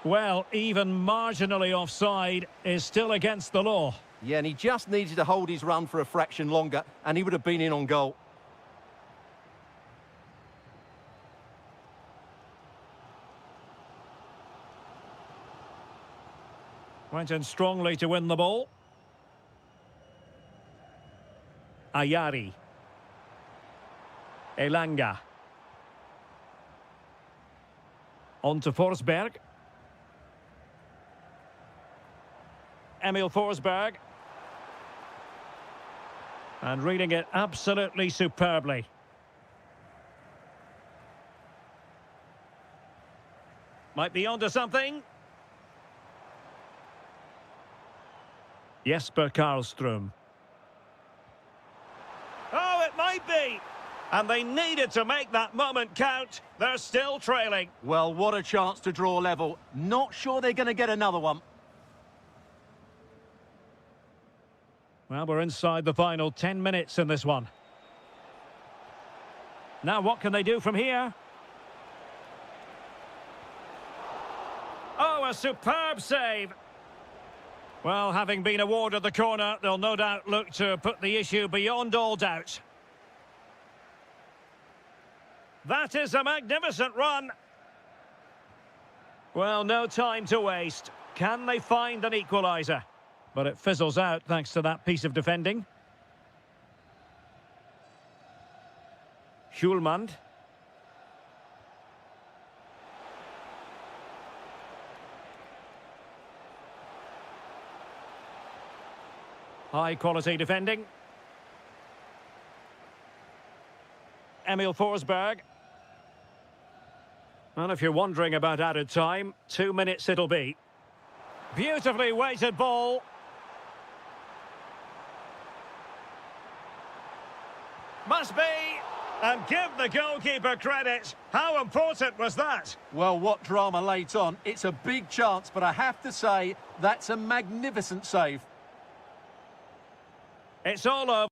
Well, even marginally offside is still against the law. Yeah, and he just needed to hold his run for a fraction longer, and he would have been in on goal. Went in strongly to win the ball. Ayari. Elanga. On to Forsberg. Emil Forsberg. And reading it absolutely superbly. Might be onto something. Jesper Karlström. Oh, it might be. And they needed to make that moment count. They're still trailing. Well, what a chance to draw level. Not sure they're going to get another one. Well, we're inside the final 10 minutes in this one. Now, what can they do from here? Oh, a superb save. Well, having been awarded the corner, they'll no doubt look to put the issue beyond all doubt. That is a magnificent run. Well, no time to waste. Can they find an equaliser? But it fizzles out thanks to that piece of defending. Schulmand. High quality defending. Emil Forsberg. Well, if you're wondering about added time, 2 minutes it'll be. Beautifully weighted ball. Must be. And give the goalkeeper credit. How important was that? Well, what drama late on. It's a big chance, but I have to say, that's a magnificent save. It's all over.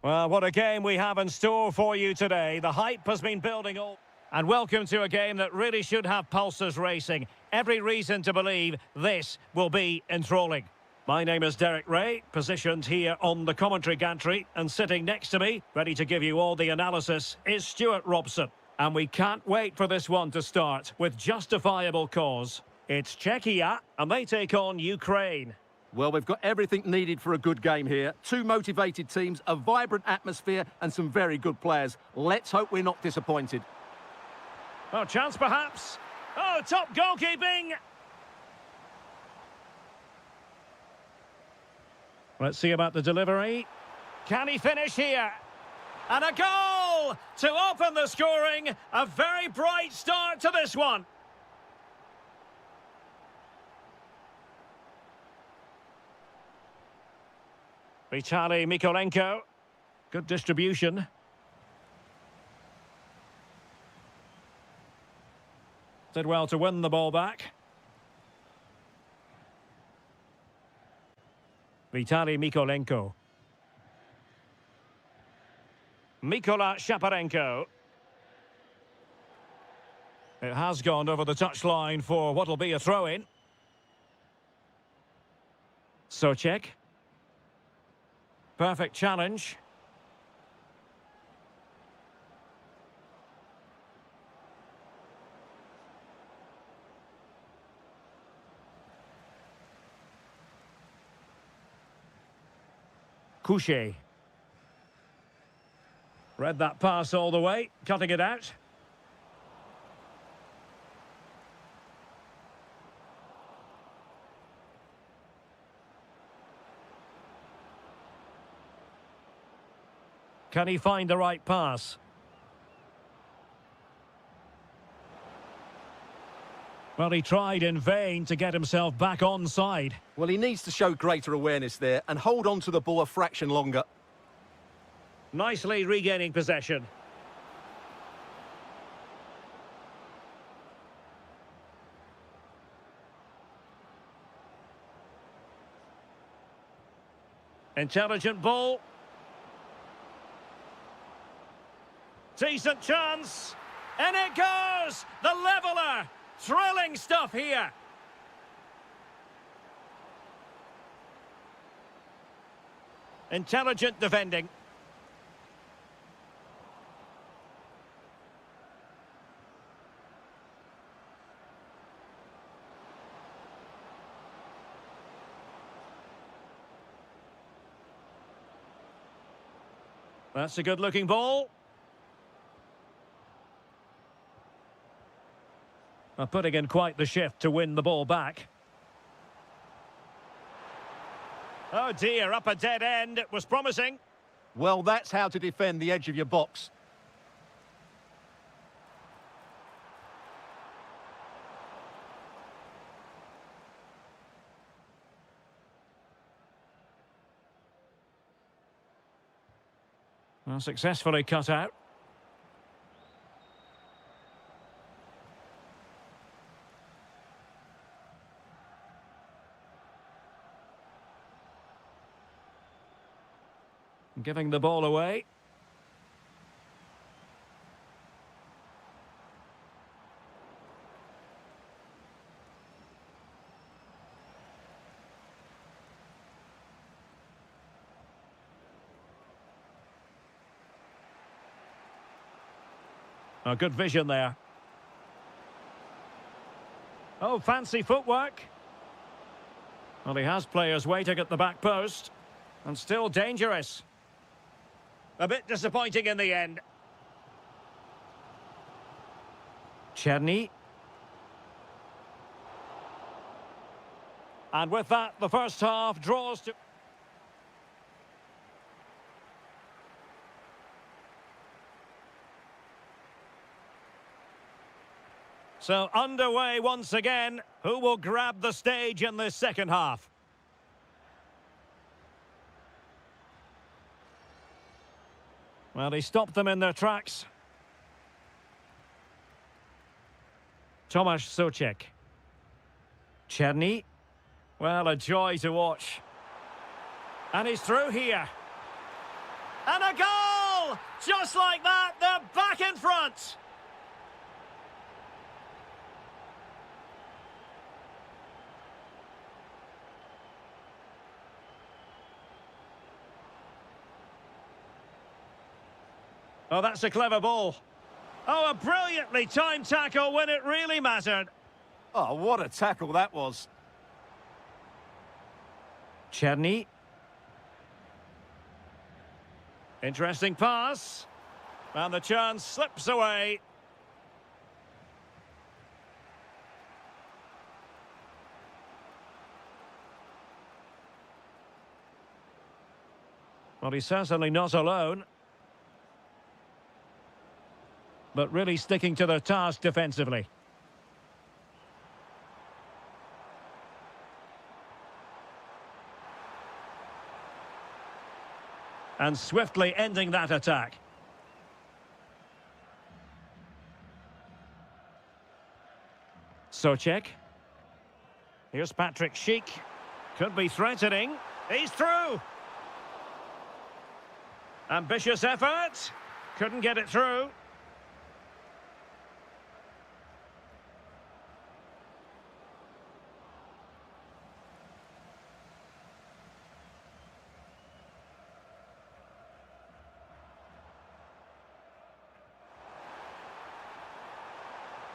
Well, what a game we have in store for you today. The hype has been building all. And welcome to a game that really should have pulses racing. Every reason to believe this will be enthralling. My name is Derek Ray, positioned here on the commentary gantry, and sitting next to me, ready to give you all the analysis, is Stuart Robson. And we can't wait for this one to start with justifiable cause. It's Czechia, and they take on Ukraine. Well, we've got everything needed for a good game here. Two motivated teams, a vibrant atmosphere, and some very good players. Let's hope we're not disappointed. Oh, chance perhaps. Oh, top goalkeeping. Let's see about the delivery. Can he finish here? And a goal to open the scoring. A very bright start to this one. Vitaly Mykolenko. Good distribution. Did well to win the ball back. Vitaly Mykolenko. Mykola Shaparenko. It has gone over the touchline for what will be a throw-in. Socek. Perfect challenge. Couché. Read that pass all the way, cutting it out. Can he find the right pass? Well, he tried in vain to get himself back onside. Well, he needs to show greater awareness there and hold on to the ball a fraction longer. Nicely regaining possession. Intelligent ball. Decent chance. And it goes! The leveller! Thrilling stuff here. Intelligent defending. That's a good-looking ball. Putting in quite the shift to win the ball back. Oh dear, up a dead end. It was promising. Well, that's how to defend the edge of your box. Well, successfully cut out. Giving the ball away. Oh, good vision there. Oh, fancy footwork. Well, he has players waiting at the back post. And still dangerous. A bit disappointing in the end. Czerny. And with that, the first half draws to... So underway once again. Who will grab the stage in this second half? Well, he stopped them in their tracks. Tomasz Socek. Czerny. Well, a joy to watch. And he's through here. And a goal! Just like that, they're back in front. Oh, that's a clever ball. Oh, a brilliantly timed tackle when it really mattered. Oh, what a tackle that was. Czerny. Interesting pass. And the chance slips away. Well, he's certainly not alone. But really sticking to their task defensively. And swiftly ending that attack. Socek. Here's Patrick Schick. Could be threatening. He's through. Ambitious effort. Couldn't get it through.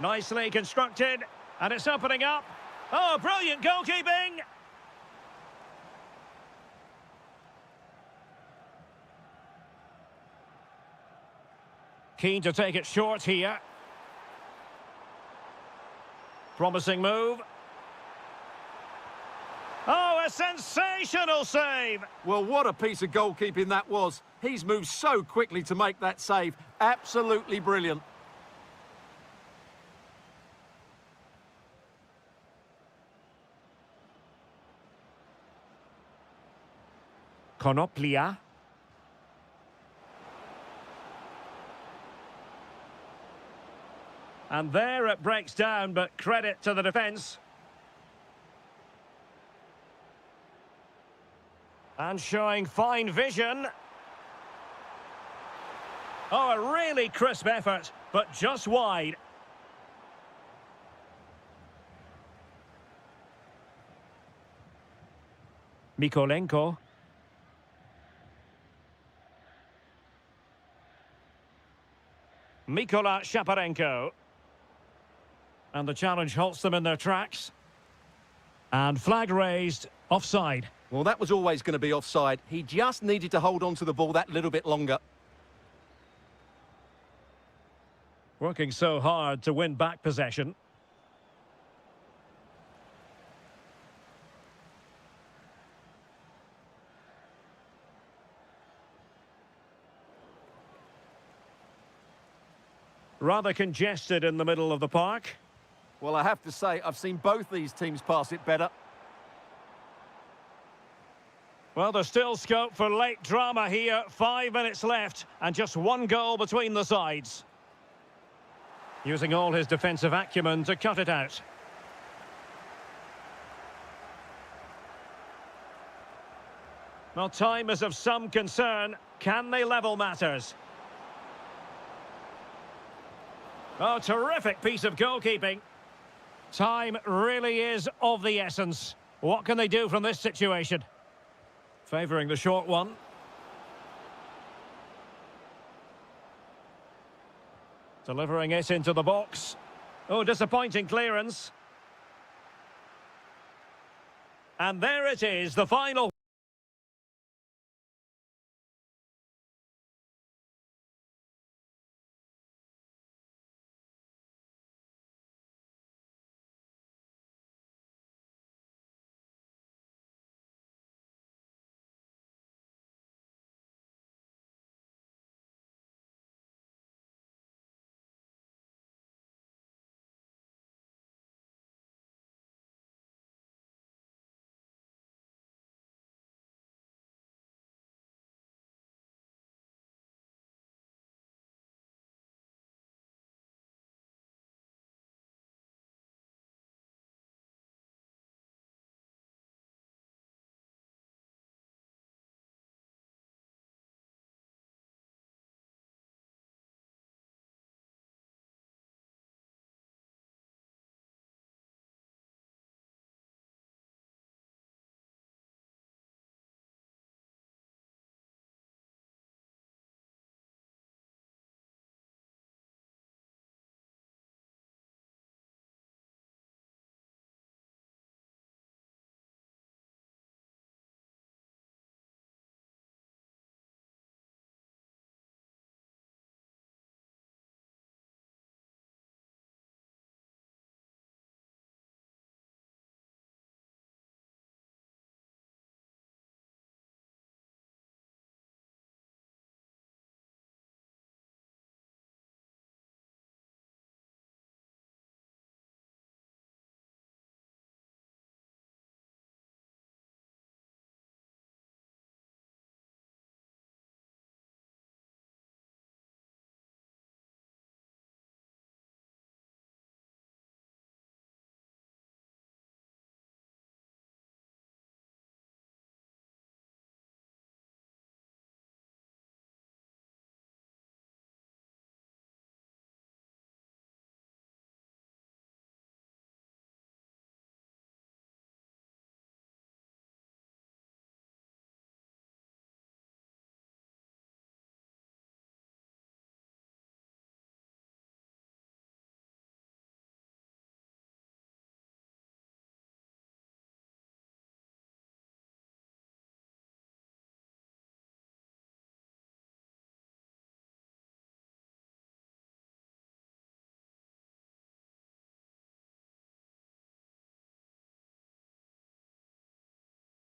Nicely constructed, and it's opening up. Oh, brilliant goalkeeping! Keen to take it short here. Promising move. Oh, a sensational save! Well, what a piece of goalkeeping that was. He's moved so quickly to make that save. Absolutely brilliant. Konoplia. And there it breaks down, but credit to the defence. And showing fine vision. Oh, a really crisp effort, but just wide. Mikolenko. Mikola Shaparenko. And the challenge halts them in their tracks. And flag raised, offside. Well, that was always going to be offside. He just needed to hold on to the ball that little bit longer. Working so hard to win back possession. Rather congested in the middle of the park. Well, I have to say, I've seen both these teams pass it better. Well, there's still scope for late drama here. 5 minutes left and just one goal between the sides. Using all his defensive acumen to cut it out. Well, time is of some concern. Can they level matters? Oh, terrific piece of goalkeeping. Time really is of the essence. What can they do from this situation? Favouring the short one. Delivering it into the box. Oh, disappointing clearance. And there it is, the final.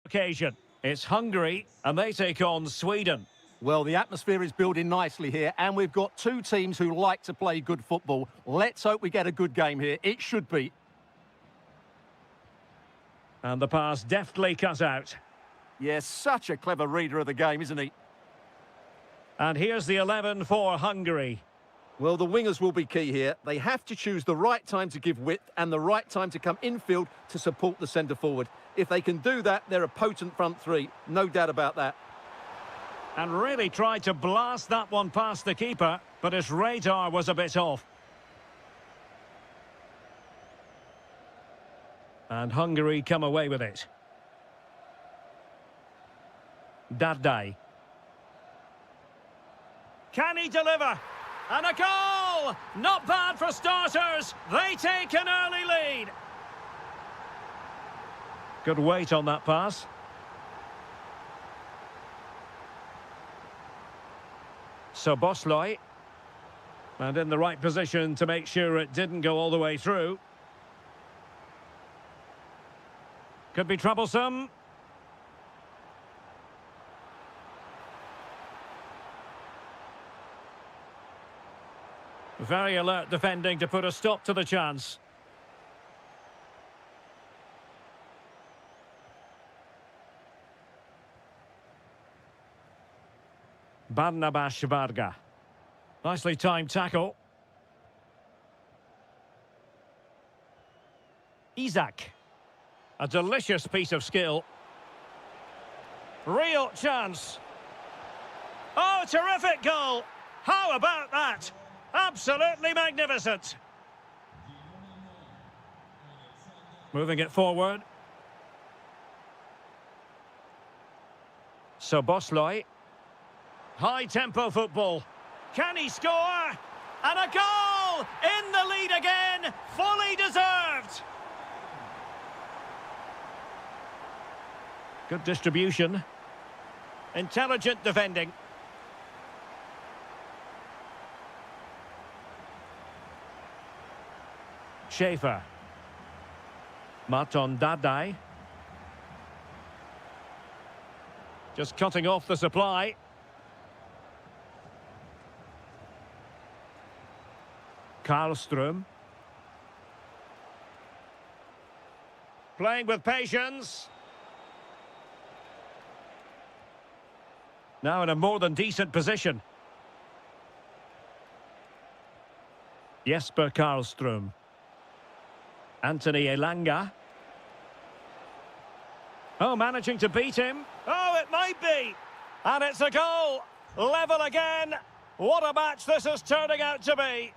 occasion. It's Hungary, and they take on Sweden. Well, the atmosphere is building nicely here, and we've got two teams who like to play good football. Let's hope we get a good game here. It should be. And the pass deftly cut out. Yes, such a clever reader of the game, isn't he? And here's the 11 for Hungary. Well, the wingers will be key here. They have to choose the right time to give width and the right time to come infield to support the centre-forward. If they can do that, they're a potent front three. No doubt about that. And really tried to blast that one past the keeper, but his radar was a bit off. And Hungary come away with it. Dardai. Can he deliver? And a goal! Not bad for starters. They take an early lead. Good weight on that pass. So Bosley. And in the right position to make sure it didn't go all the way through. Could be troublesome. Very alert defending to put a stop to the chance. Barnabas Varga. Nicely timed tackle. Isaac. A delicious piece of skill. Real chance. Oh, terrific goal! How about that? Absolutely magnificent. Moving it forward. So Bosley. High-tempo football. Can he score? And a goal! In the lead again! Fully deserved! Good distribution. Intelligent defending. Schaefer. Marton Dardai. Just cutting off the supply. Karlström. Playing with patience. Now in a more than decent position. Jesper Karlström. Anthony Elanga. Oh, managing to beat him. Oh, it might be. And it's a goal. Level again. What a match this is turning out to be.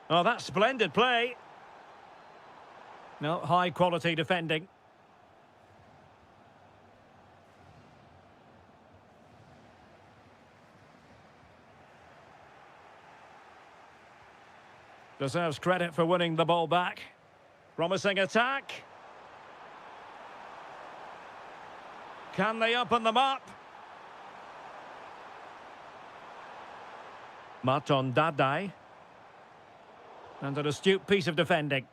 Oh, that's splendid play. No, high quality defending. Deserves credit for winning the ball back. Promising attack. Can they open them up? Marton Dardai. And an astute piece of defending.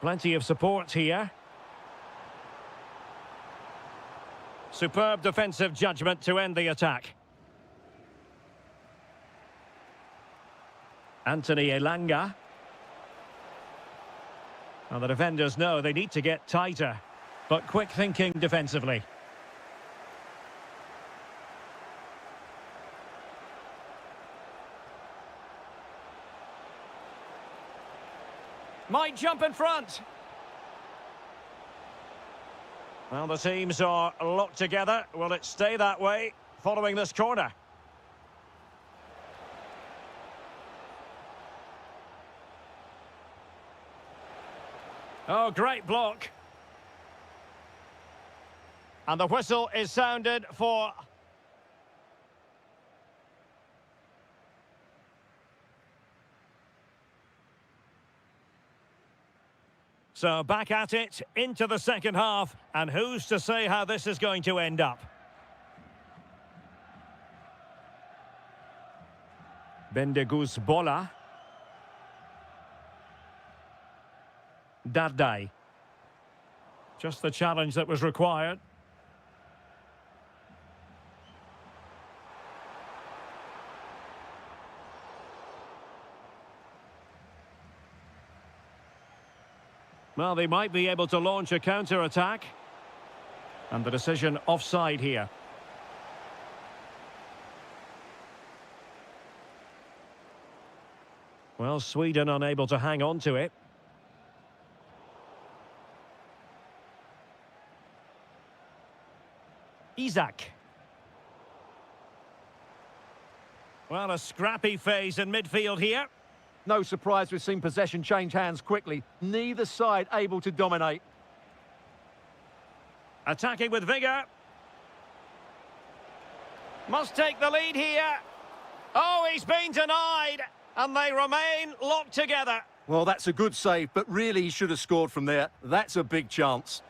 Plenty of support here. Superb defensive judgment to end the attack. Anthony Elanga. Well, the defenders know they need to get tighter, but quick thinking defensively. Might jump in front. Well, the teams are locked together. Will it stay that way following this corner? Oh, great block. And the whistle is sounded for... So back at it into the second half, and who's to say how this is going to end up? Bendegus Bola. Dardai. Just the challenge that was required. Well, they might be able to launch a counter-attack. And the decision offside here. Well, Sweden unable to hang on to it. Isak. Well, a scrappy phase in midfield here. No surprise we've seen possession change hands quickly. Neither side able to dominate. Attacking with vigour. Must take the lead here. Oh, he's been denied. And they remain locked together. Well, that's a good save, but really he should have scored from there. That's a big chance.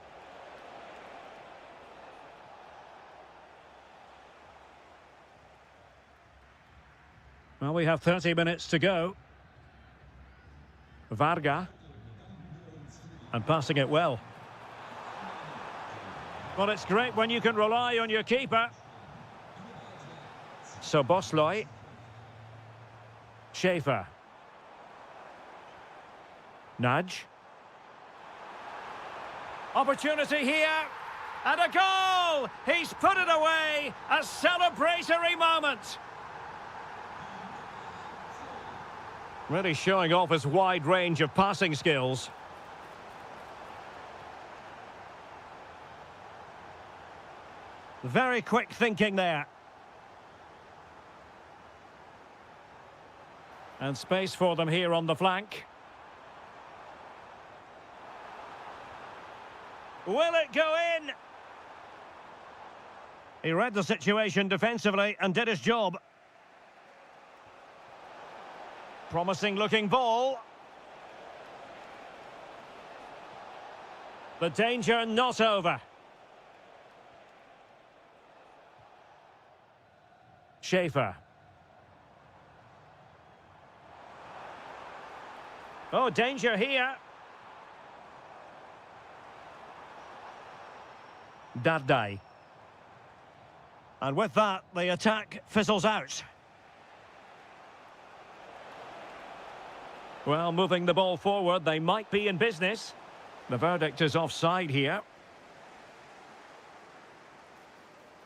Well, we have 30 minutes to go. Varga. And passing it well. Well, it's great when you can rely on your keeper. So Bosloy. Schaefer. Nudge. Opportunity here. And a goal! He's put it away. A celebratory moment. Really showing off his wide range of passing skills. Very quick thinking there. And space for them here on the flank. Will it go in? He read the situation defensively and did his job. Promising looking ball. The danger not over. Schaefer. Oh, danger here. Dardai. And with that, the attack fizzles out. Well, moving the ball forward, they might be in business. The verdict is offside here.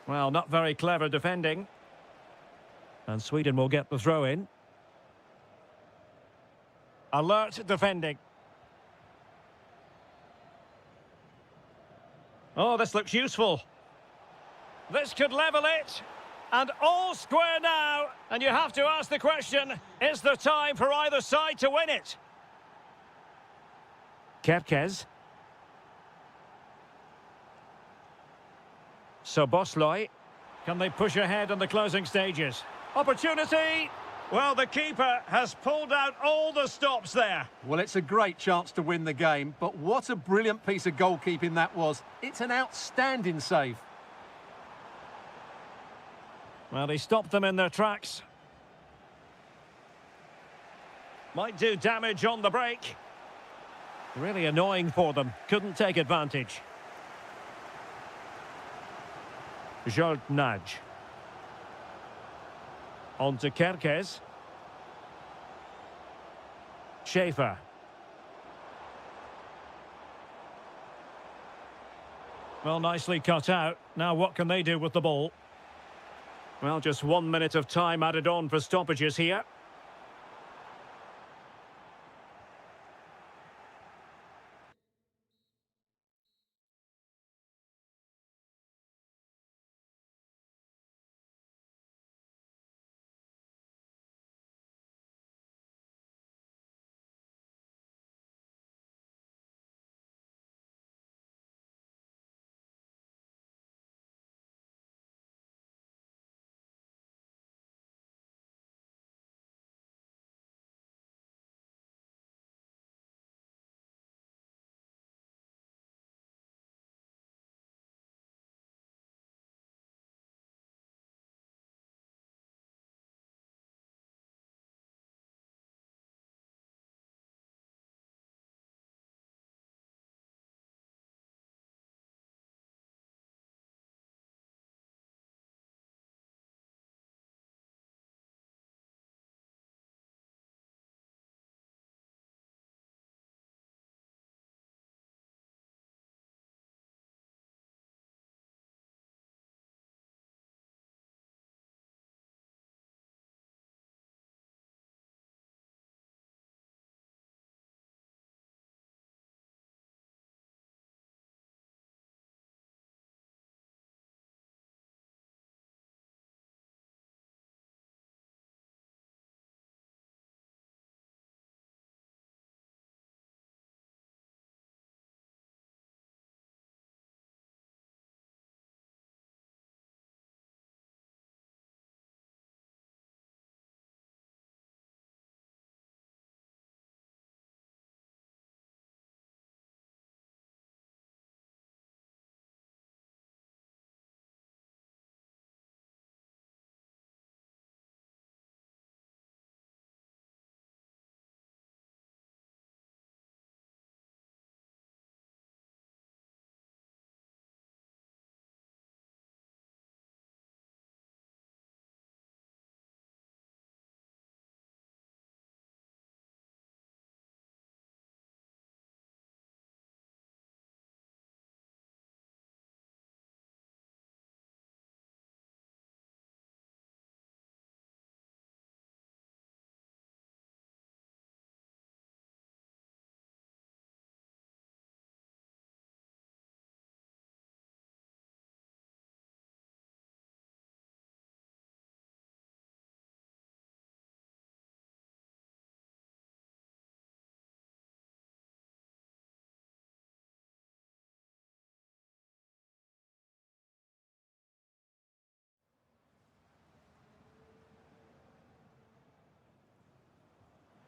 Well, not very clever defending. And Sweden will get the throw in. Alert defending. Oh, this looks useful. This could level it. And all square now. And you have to ask the question, is there time for either side to win it? Kerkez. So Bosloy. Can they push ahead in the closing stages? Opportunity! Well, the keeper has pulled out all the stops there. Well, it's a great chance to win the game, but what a brilliant piece of goalkeeping that was. It's an outstanding save. Well, he stopped them in their tracks. Might do damage on the break. Really annoying for them. Couldn't take advantage. Jolt nudge. On to Kerkez. Schaefer. Well, nicely cut out. Now what can they do with the ball? Well, just 1 minute of time added on for stoppages here.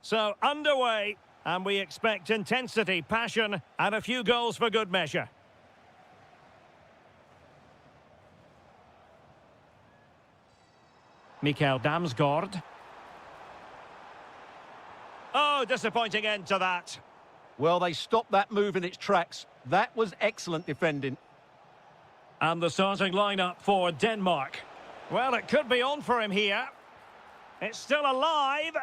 So, underway, and we expect intensity, passion, and a few goals for good measure. Mikael Damsgaard. Oh, disappointing end to that. Well, they stopped that move in its tracks. That was excellent defending. And the starting lineup for Denmark. Well, it could be on for him here. It's still alive.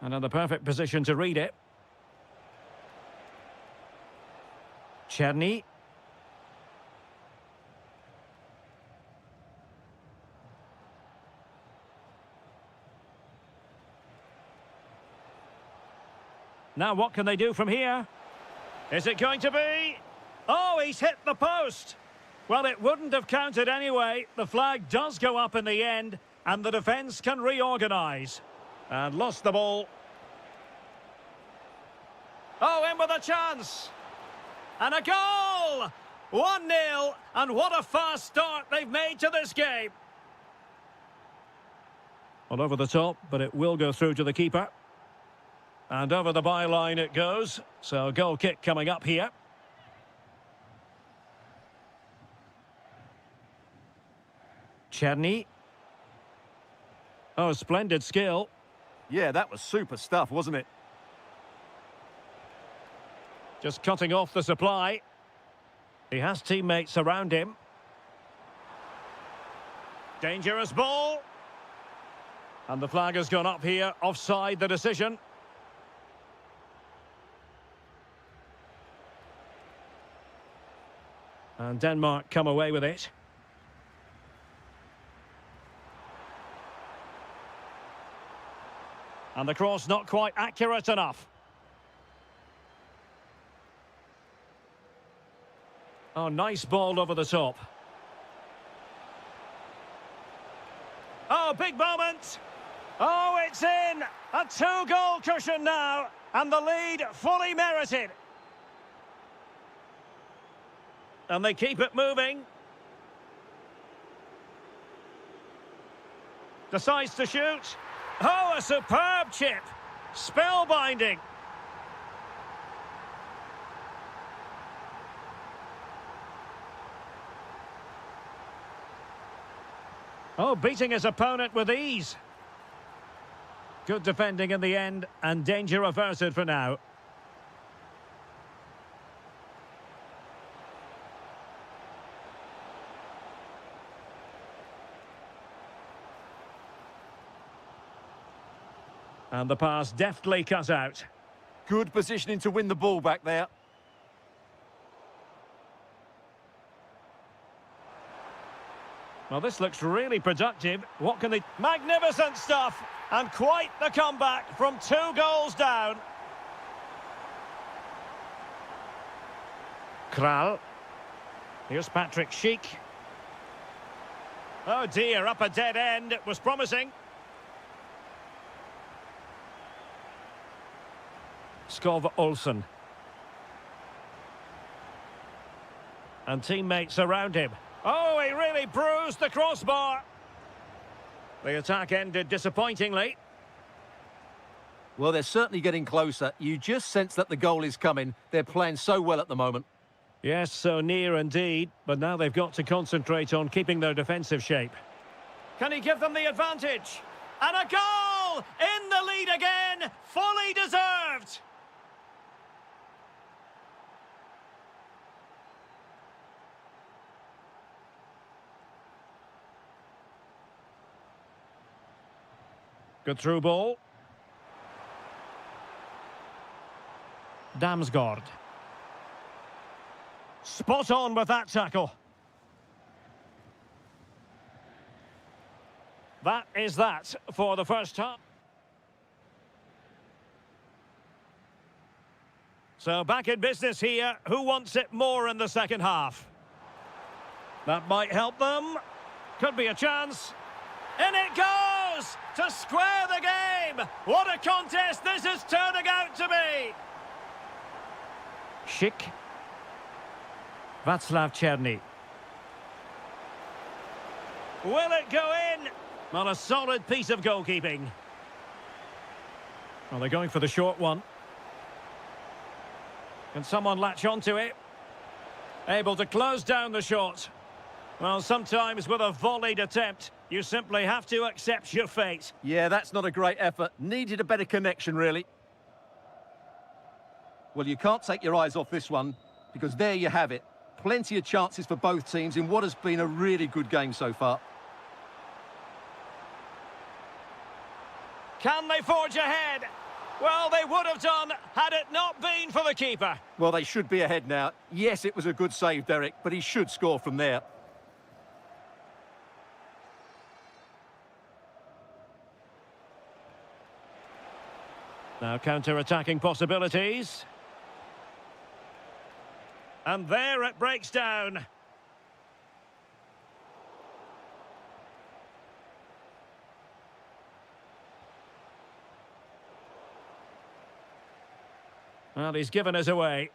And in the perfect position to read it. Czerny. Now what can they do from here? Is it going to be? Oh, he's hit the post. Well, it wouldn't have counted anyway. The flag does go up in the end, and the defence can reorganise. And lost the ball. Oh, in with a chance. And a goal! 1-0, and what a fast start they've made to this game. Well, over the top, but it will go through to the keeper. And over the byline it goes. So goal kick coming up here. Czerny. Oh, splendid skill. Yeah, that was super stuff, wasn't it? Just cutting off the supply. He has teammates around him. Dangerous ball. And the flag has gone up here. Offside the decision. And Denmark come away with it. And the cross not quite accurate enough. Oh, nice ball over the top. Oh, big moment. Oh, it's in. A 2-goal cushion now. And the lead fully merited. And they keep it moving. Decides to shoot. Oh, a superb chip. Spellbinding. Oh, beating his opponent with ease. Good defending in the end, and danger averted for now. And the pass deftly cut out. Good positioning to win the ball back there. Well, this looks really productive. What can they... Magnificent stuff! And quite the comeback from 2 goals down. Kral. Here's Patrick Schick. Oh dear, up a dead end. It was promising. Skov Olsen. And teammates around him. Oh, he really bruised the crossbar. The attack ended disappointingly. Well, they're certainly getting closer. You just sense that the goal is coming. They're playing so well at the moment. Yes, so near indeed. But now they've got to concentrate on keeping their defensive shape. Can he give them the advantage? And a goal! In the lead again! Fully deserved! Good through ball. Damsgaard. Spot on with that tackle. That is that for the first half. So back in business here. Who wants it more in the second half? That might help them. Could be a chance. In it goes! To square the game! What a contest this is turning out to be! Schick. Václav Czerny. Will it go in? Well, a solid piece of goalkeeping. Well, they're going for the short one. Can someone latch onto it? Able to close down the shot. Well, sometimes with a volleyed attempt, you simply have to accept your fate. Yeah, that's not a great effort. Needed a better connection, really. Well, you can't take your eyes off this one, because there you have it. Plenty of chances for both teams in what has been a really good game so far. Can they forge ahead? Well, they would have done had it not been for the keeper. Well, they should be ahead now. Yes, it was a good save, Derek, but he should score from there. Now counter-attacking possibilities. And there it breaks down. Well, he's given us away.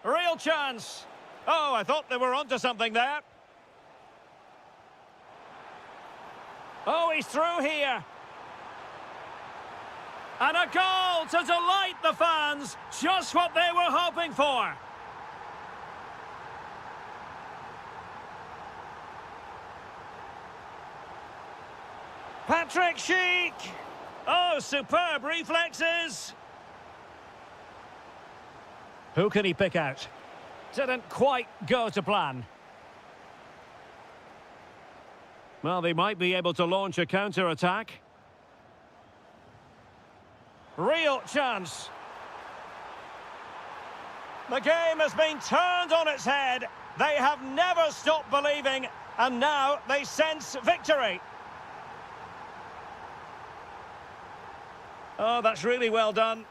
Real chance. Oh, I thought they were onto something there. Oh, he's through here. And a goal to delight the fans. Just what they were hoping for. Patrick Schick. Oh, superb reflexes. Who can he pick out? Didn't quite go to plan. Well, they might be able to launch a counter-attack. Real chance. The game has been turned on its head. They have never stopped believing, and now they sense victory. Oh, that's really well done.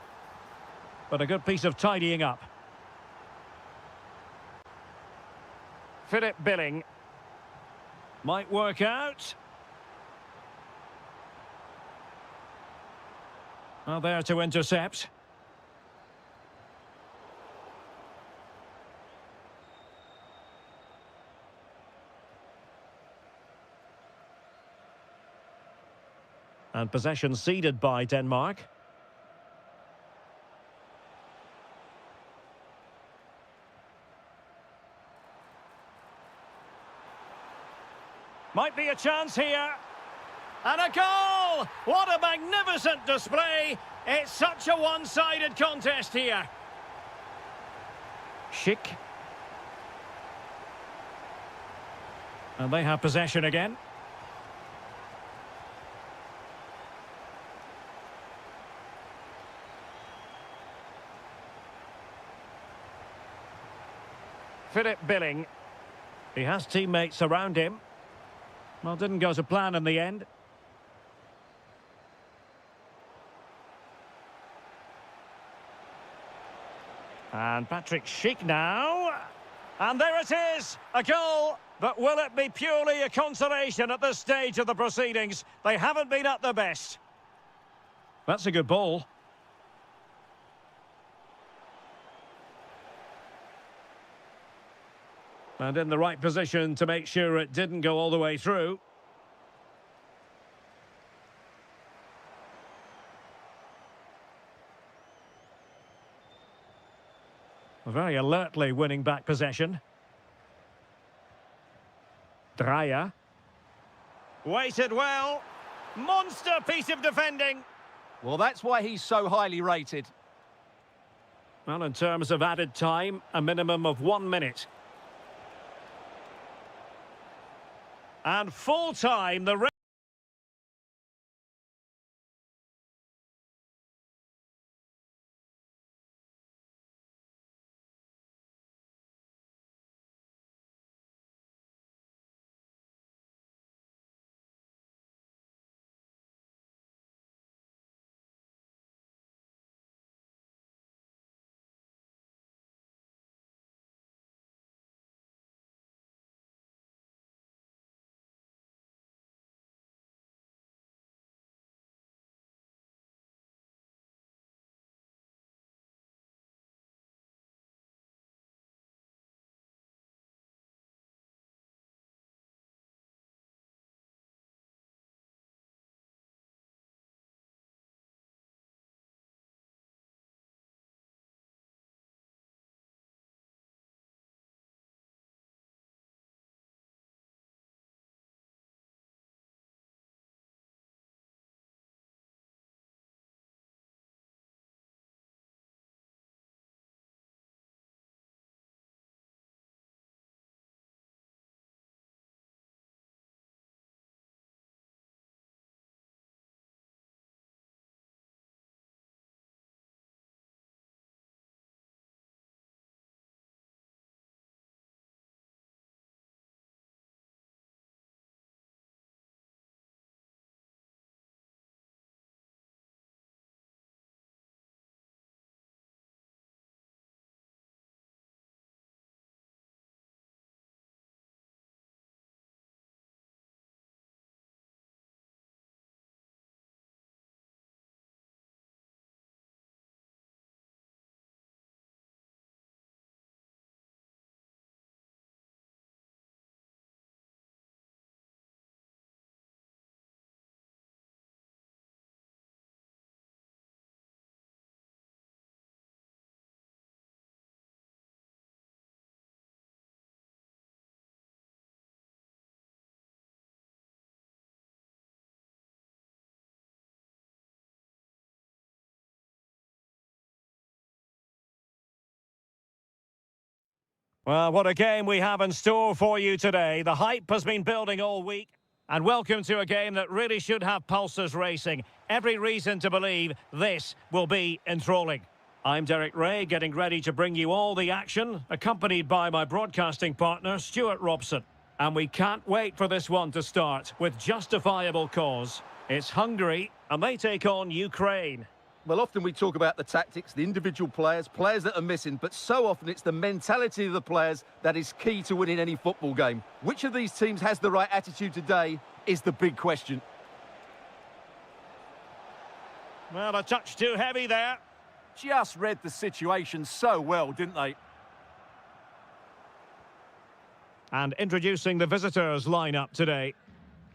But a good piece of tidying up. Philip Billing. Might work out. Well, there to intercept. And possession ceded by Denmark. Might be a chance here. And a goal! What a magnificent display! It's such a one-sided contest here. Schick. And they have possession again. Philip Billing. He has teammates around him. Well, didn't go to plan in the end. And Patrick Schick now. And there it is, a goal. But will it be purely a consolation at this stage of the proceedings? They haven't been at their best. That's a good ball. And in the right position to make sure it didn't go all the way through. Very alertly winning back possession. Dreyer. Waited well. Monster piece of defending. Well, that's why he's so highly rated. Well, in terms of added time, a minimum of 1 minute. And full time, the Well, what a game we have in store for you today. The hype has been building all week. And welcome to a game that really should have pulses racing. Every reason to believe this will be enthralling. I'm Derek Ray, getting ready to bring you all the action, accompanied by my broadcasting partner, Stuart Robson. And we can't wait for this one to start, with justifiable cause. It's Hungary, and they take on Ukraine. Well, often we talk about the tactics, the individual players that are missing, but so often it's the mentality of the players that is key to winning any football game. Which of these teams has the right attitude today is the big question. Well, a touch too heavy there. Just read the situation so well, didn't they? And introducing the visitors' lineup today.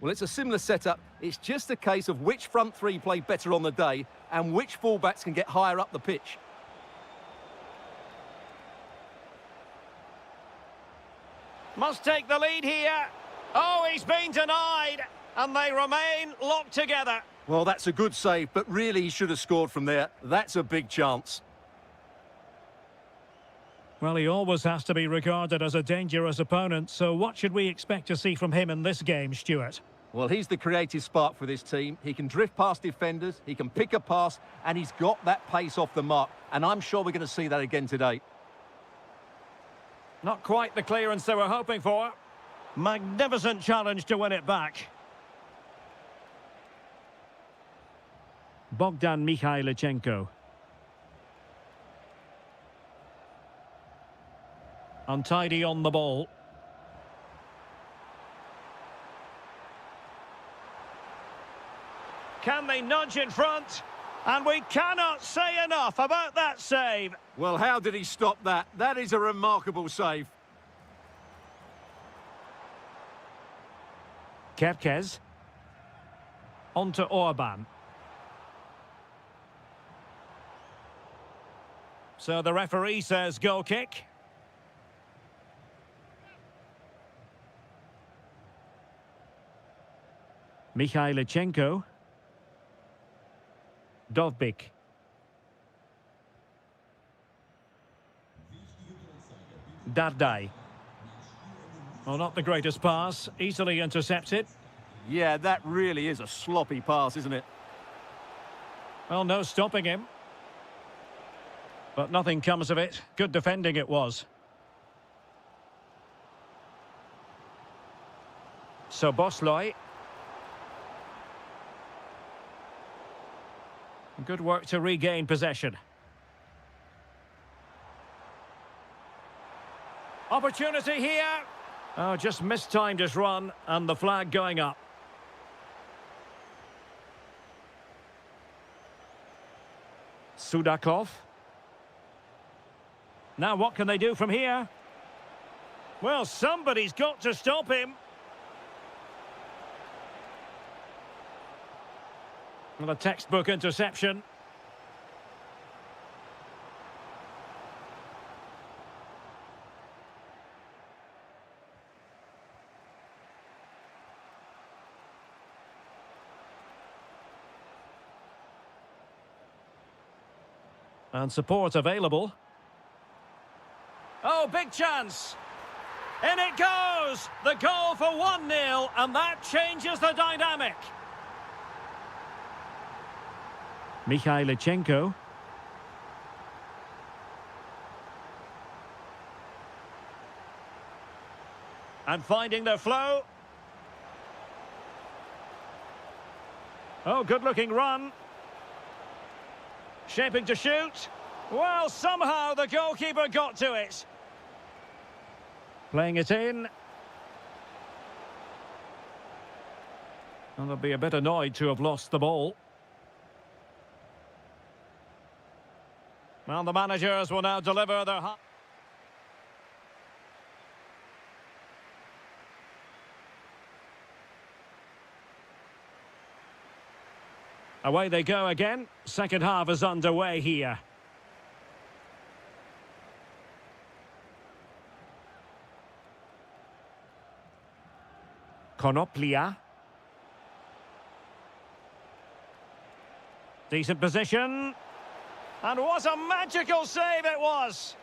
Well, it's a similar setup. It's just a case of which front three play better on the day and which fullbacks can get higher up the pitch. Must take the lead here. Oh, he's been denied. And they remain locked together. Well, that's a good save, but really he should have scored from there. That's a big chance. Well, he always has to be regarded as a dangerous opponent, so what should we expect to see from him in this game, Stuart? Well, he's the creative spark for this team. He can drift past defenders, he can pick a pass, and he's got that pace off the mark. And I'm sure we're going to see that again today. Not quite the clearance they were hoping for. Magnificent challenge to win it back. Bogdan Mikhailichenko. Untidy on the ball. Can they nudge in front? And we cannot say enough about that save. Well, how did he stop that? That is a remarkable save. Kerkez. On to Orban. So the referee says goal kick. Mikhailichenko. Dovbik. Dardai. Well, not the greatest pass. Easily intercepted. Yeah, that really is a sloppy pass, isn't it? Well, no stopping him. But nothing comes of it. Good defending it was. So Bosloy. Good work to regain possession. Opportunity here. Oh, just mistimed his run, and the flag going up. Sudakov. Now what can they do from here? Well, somebody's got to stop him. Well, a textbook interception. And support available. Oh, big chance. In it goes. The goal for 1-0, and that changes the dynamic. Mikhailichenko. And finding their flow. Oh, good-looking run. Shaping to shoot. Well, somehow the goalkeeper got to it. Playing it in. And they'll be a bit annoyed to have lost the ball. Well, the managers will now deliver their... Away they go again. Second half is underway here. Konoplia. Decent position. And what a magical save it was!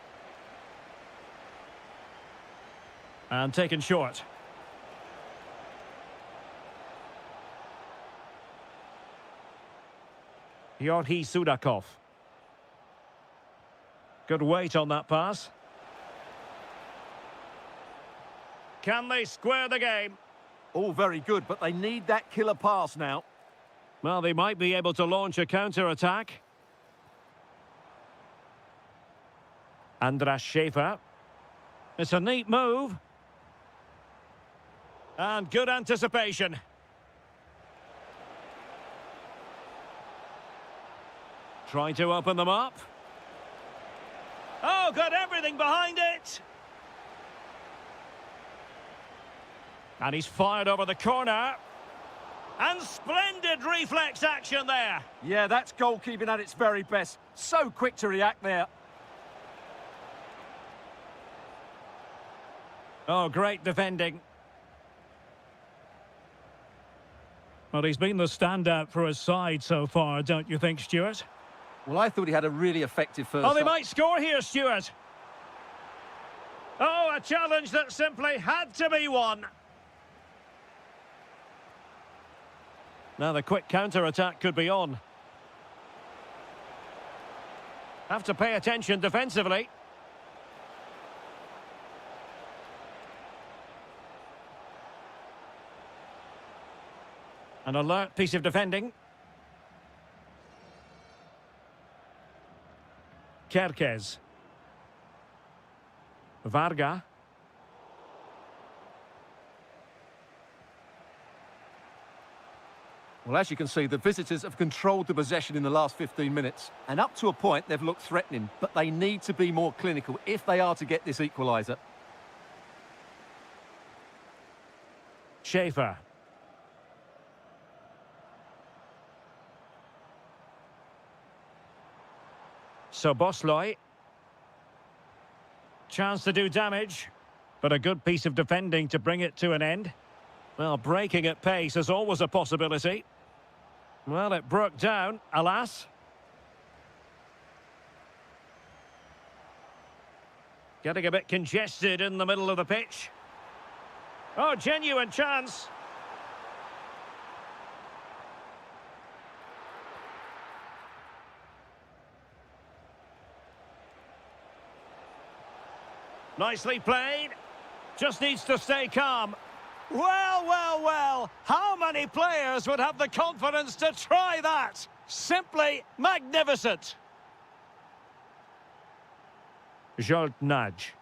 And taken short. Yorhi Sudakov. Good weight on that pass. Can they square the game? All very good, but they need that killer pass now. Well, they might be able to launch a counter-attack. Andras Schäfer. It's a neat move. And good anticipation. Trying to open them up. Oh, got everything behind it. And he's fired over the corner. And splendid reflex action there. Yeah, that's goalkeeping at its very best. So quick to react there. Oh, great defending. Well, he's been the standout for his side so far, don't you think, Stuart? Well, I thought he had a really effective first. Oh, they might score here, Stuart. Oh, a challenge that simply had to be won. Now the quick counter-attack could be on. Have to pay attention defensively. An alert piece of defending. Kerkez. Varga. Well, as you can see, the visitors have controlled the possession in the last 15 minutes. And up to a point, they've looked threatening. But they need to be more clinical if they are to get this equaliser. Schäfer. Sobosloy. Chance to do damage, but a good piece of defending to bring it to an end. Well, breaking at pace is always a possibility. Well, it broke down, alas. Getting a bit congested in the middle of the pitch. Oh, genuine chance. Nicely played. Just needs to stay calm. Well, well, well. How many players would have the confidence to try that? Simply magnificent. Jolt nudge.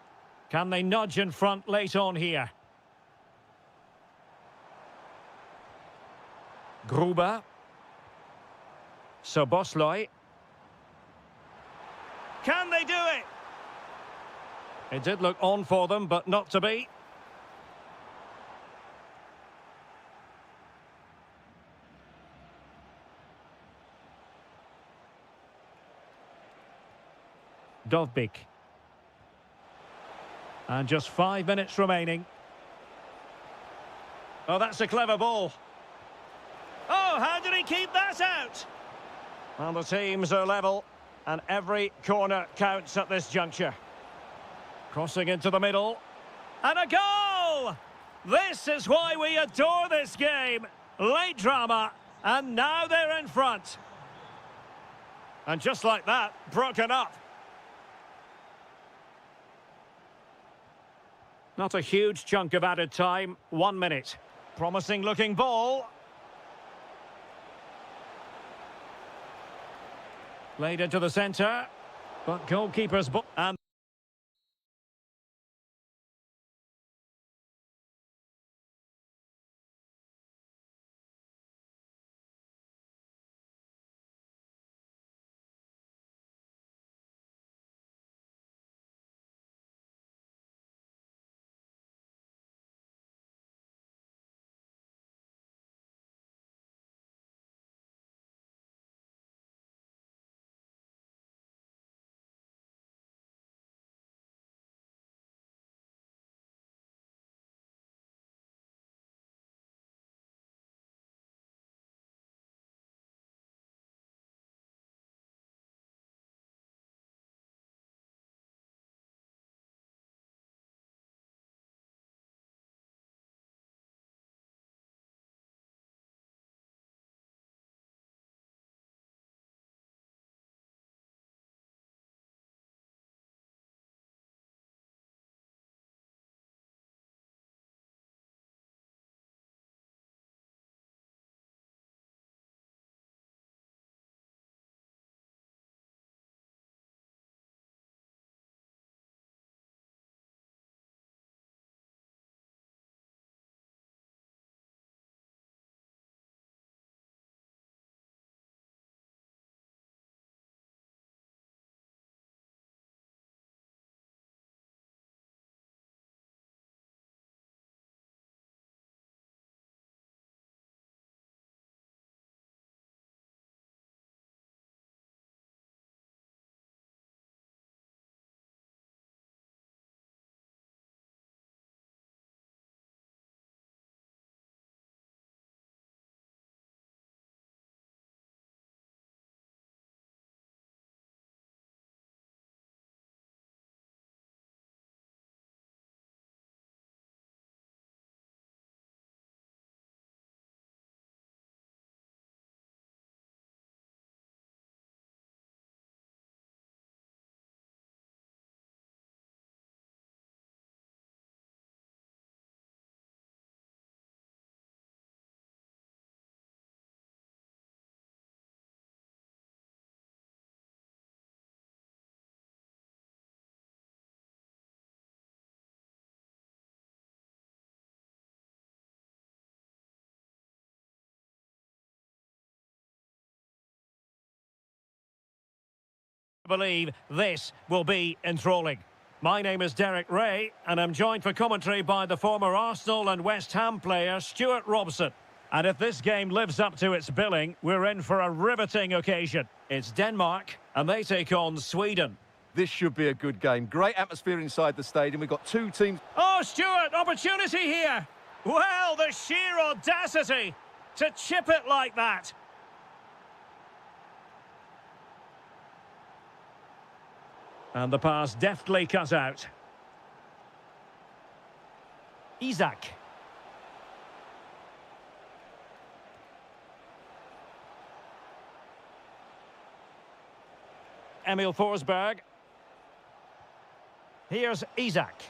Can they nudge in front late on here? Gruber. Sobosloy. Can they do it? It did look on for them, but not to be. Dovbik. And just 5 minutes remaining. Oh, that's a clever ball. Oh, how did he keep that out? Well, the teams are level, and every corner counts at this juncture. Crossing into the middle. And a goal! This is why we adore this game. Late drama, and now they're in front. And just like that, broken up. Not a huge chunk of added time, 1 minute. Promising looking ball. Played into the centre, but goalkeeper's ball. And I believe this will be enthralling. My name is Derek Ray, and I'm joined for commentary by the former Arsenal and West Ham player Stuart Robson. And if this game lives up to its billing, we're in for a riveting occasion. It's Denmark, and they take on Sweden. This should be a good game. Great atmosphere inside the stadium. We've got two teams. Oh, Stuart, opportunity here. Well, the sheer audacity to chip it like that. And the pass deftly cut out. Isak. Emil Forsberg. Here's Isak.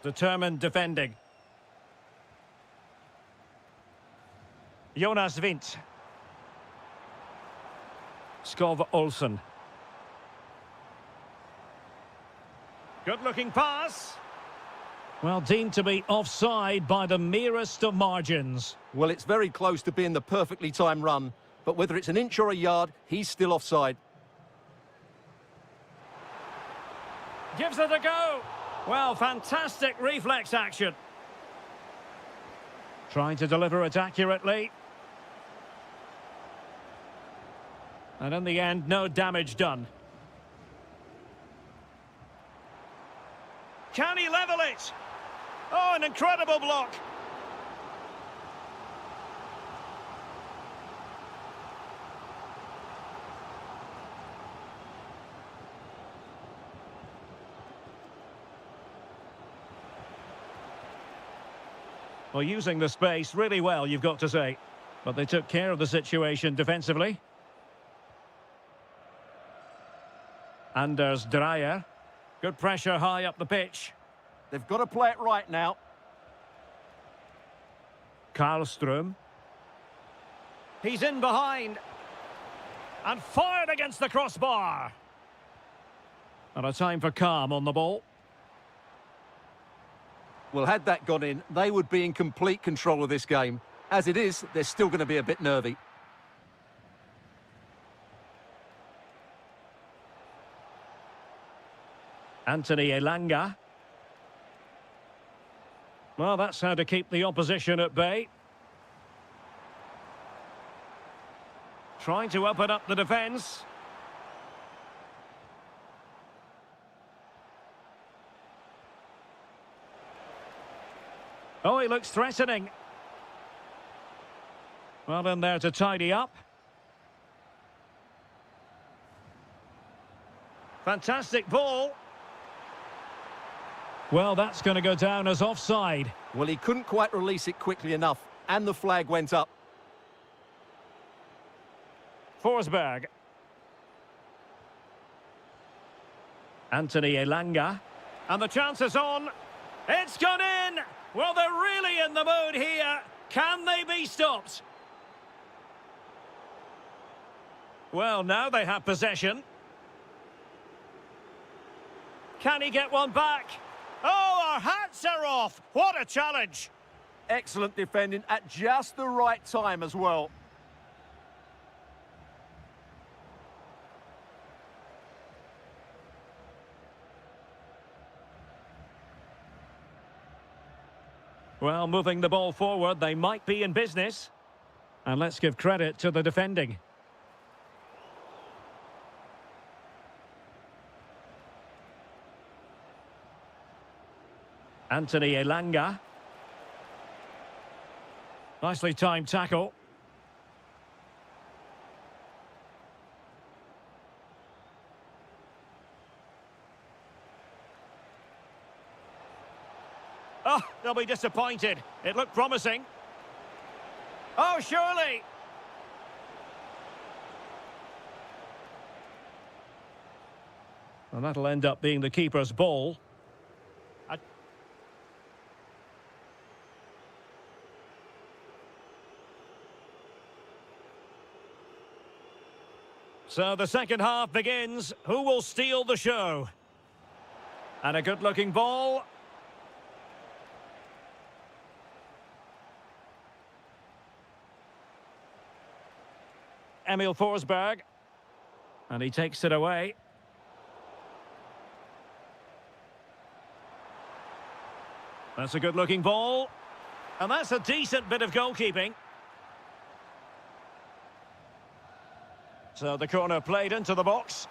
Determined defending. Jonas Vint. Skov Olsen. Good-looking pass. Well, deemed to be offside by the merest of margins. Well, it's very close to being the perfectly timed run, but whether it's an inch or a yard, he's still offside. Gives it a go. Well, fantastic reflex action. Trying to deliver it accurately. And in the end, no damage done. Can he level it? Oh, an incredible block. Well, using the space really well, you've got to say. But they took care of the situation defensively. Anders Dreyer. Good pressure high up the pitch. They've got to play it right now. Karlström. He's in behind. And fired against the crossbar. And a time for calm on the ball. Well, had that gone in, they would be in complete control of this game. As it is, they're still going to be a bit nervy. Anthony Elanga. Well, that's how to keep the opposition at bay. Trying to open up the defence. Oh, he looks threatening. Well, in there to tidy up. Fantastic ball. Well, that's going to go down as offside. Well, he couldn't quite release it quickly enough, and the flag went up. Forsberg. Anthony Elanga. And the chance is on. It's gone in! Well, they're really in the mood here. Can they be stopped? Well, now they have possession. Can he get one back? Oh, our hats are off! What a challenge! Excellent defending at just the right time as well. Well, moving the ball forward, they might be in business. And let's give credit to the defending. Anthony Elanga. Nicely timed tackle. Oh, they'll be disappointed. It looked promising. Oh, surely! And that'll end up being the keeper's ball. So the second half begins. Who will steal the show? And a good-looking ball. Emil Forsberg. And he takes it away. That's a good-looking ball. And that's a decent bit of goalkeeping. So the corner played into the box.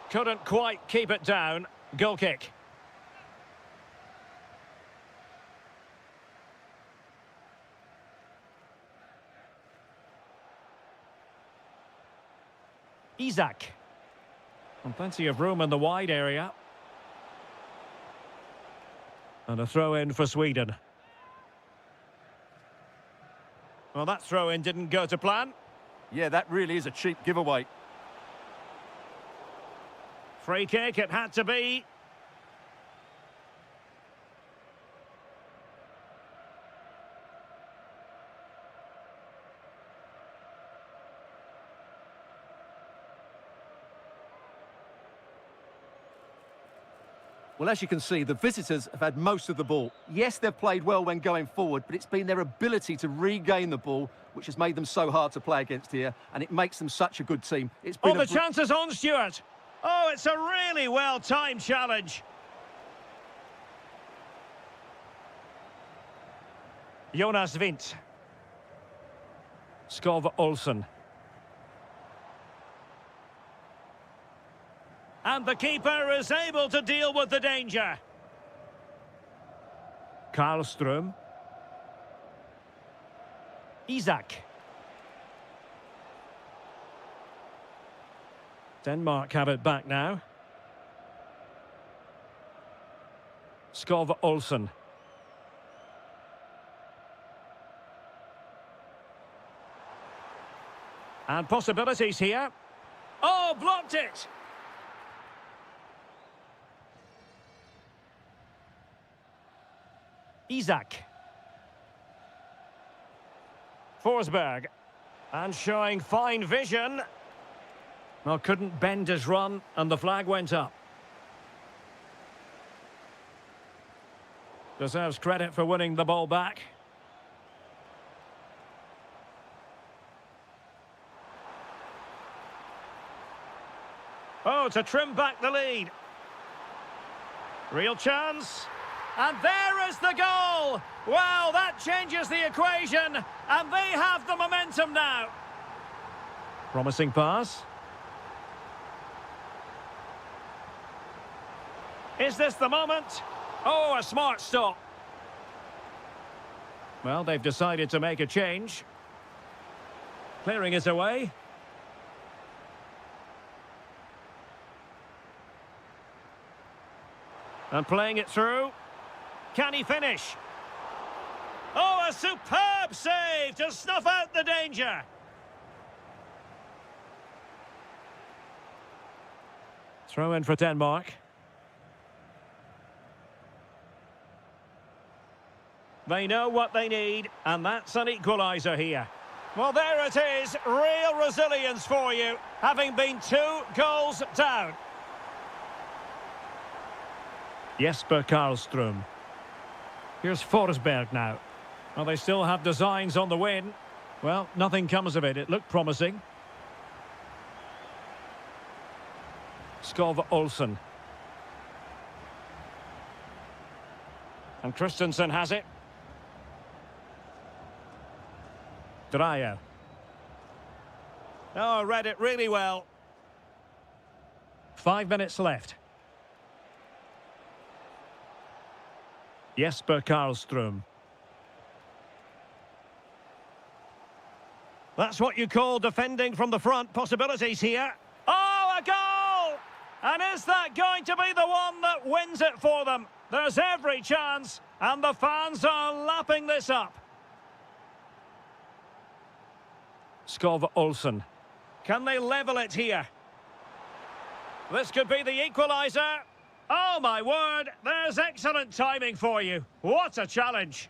Couldn't quite keep it down. Goal kick. Isak. And plenty of room in the wide area. And a throw-in for Sweden. Well, that throw-in didn't go to plan. Yeah, that really is a cheap giveaway. Free kick, it had to be. Well, as you can see, the visitors have had most of the ball. Yes, they've played well when going forward, but it's been their ability to regain the ball which has made them so hard to play against here, and it makes them such a good team. It's been the chances on, Stuart. Oh, it's a really well-timed challenge. Jonas Vint. Skov Olsen. And the keeper is able to deal with the danger. Karlström. Isak. Denmark have it back now. Skov Olsen. And possibilities here. Oh, blocked it! Isak. Forsberg. And showing fine vision. Well, couldn't bend his run, and the flag went up. Deserves credit for winning the ball back. Oh, to trim back the lead. Real chance. And there is the goal! Well, that changes the equation, and they have the momentum now. Promising pass. Is this the moment? Oh, a smart stop. Well, they've decided to make a change. Clearing it away. And playing it through. Can he finish? Oh, a superb save to snuff out the danger. Throw in for Denmark. They know what they need, and that's an equaliser here. Well, there it is, real resilience for you, having been 2 goals down. Jesper Karlström. Here's Forsberg now. Well, they still have designs on the win. Well, nothing comes of it. It looked promising. Skov Olsen. And Christensen has it. Dreyer. Oh, read it really well. 5 minutes left. Jesper Karlström. That's what you call defending from the front. Possibilities here. Oh, a goal! And is that going to be the one that wins it for them? There's every chance, and the fans are lapping this up. Skov Olsen. Can they level it here? This could be the equaliser. Oh, my word, there's excellent timing for you. What a challenge.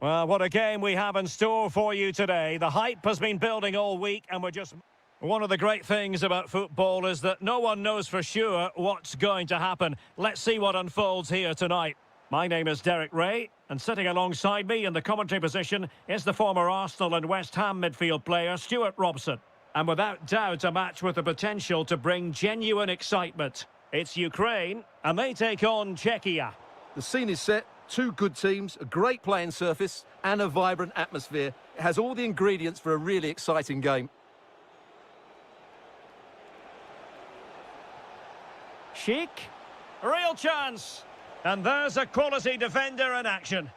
Well, what a game we have in store for you today. The hype has been building all week and we're just... One of the great things about football is that no one knows for sure what's going to happen. Let's see what unfolds here tonight. My name is Derek Ray, and sitting alongside me in the commentary position is the former Arsenal and West Ham midfield player, Stuart Robson. And without doubt, a match with the potential to bring genuine excitement. It's Ukraine, and they take on Czechia. The scene is set. Two good teams, a great playing surface, and a vibrant atmosphere. It has all the ingredients for a really exciting game. Chic, real chance. And there's a quality defender in action.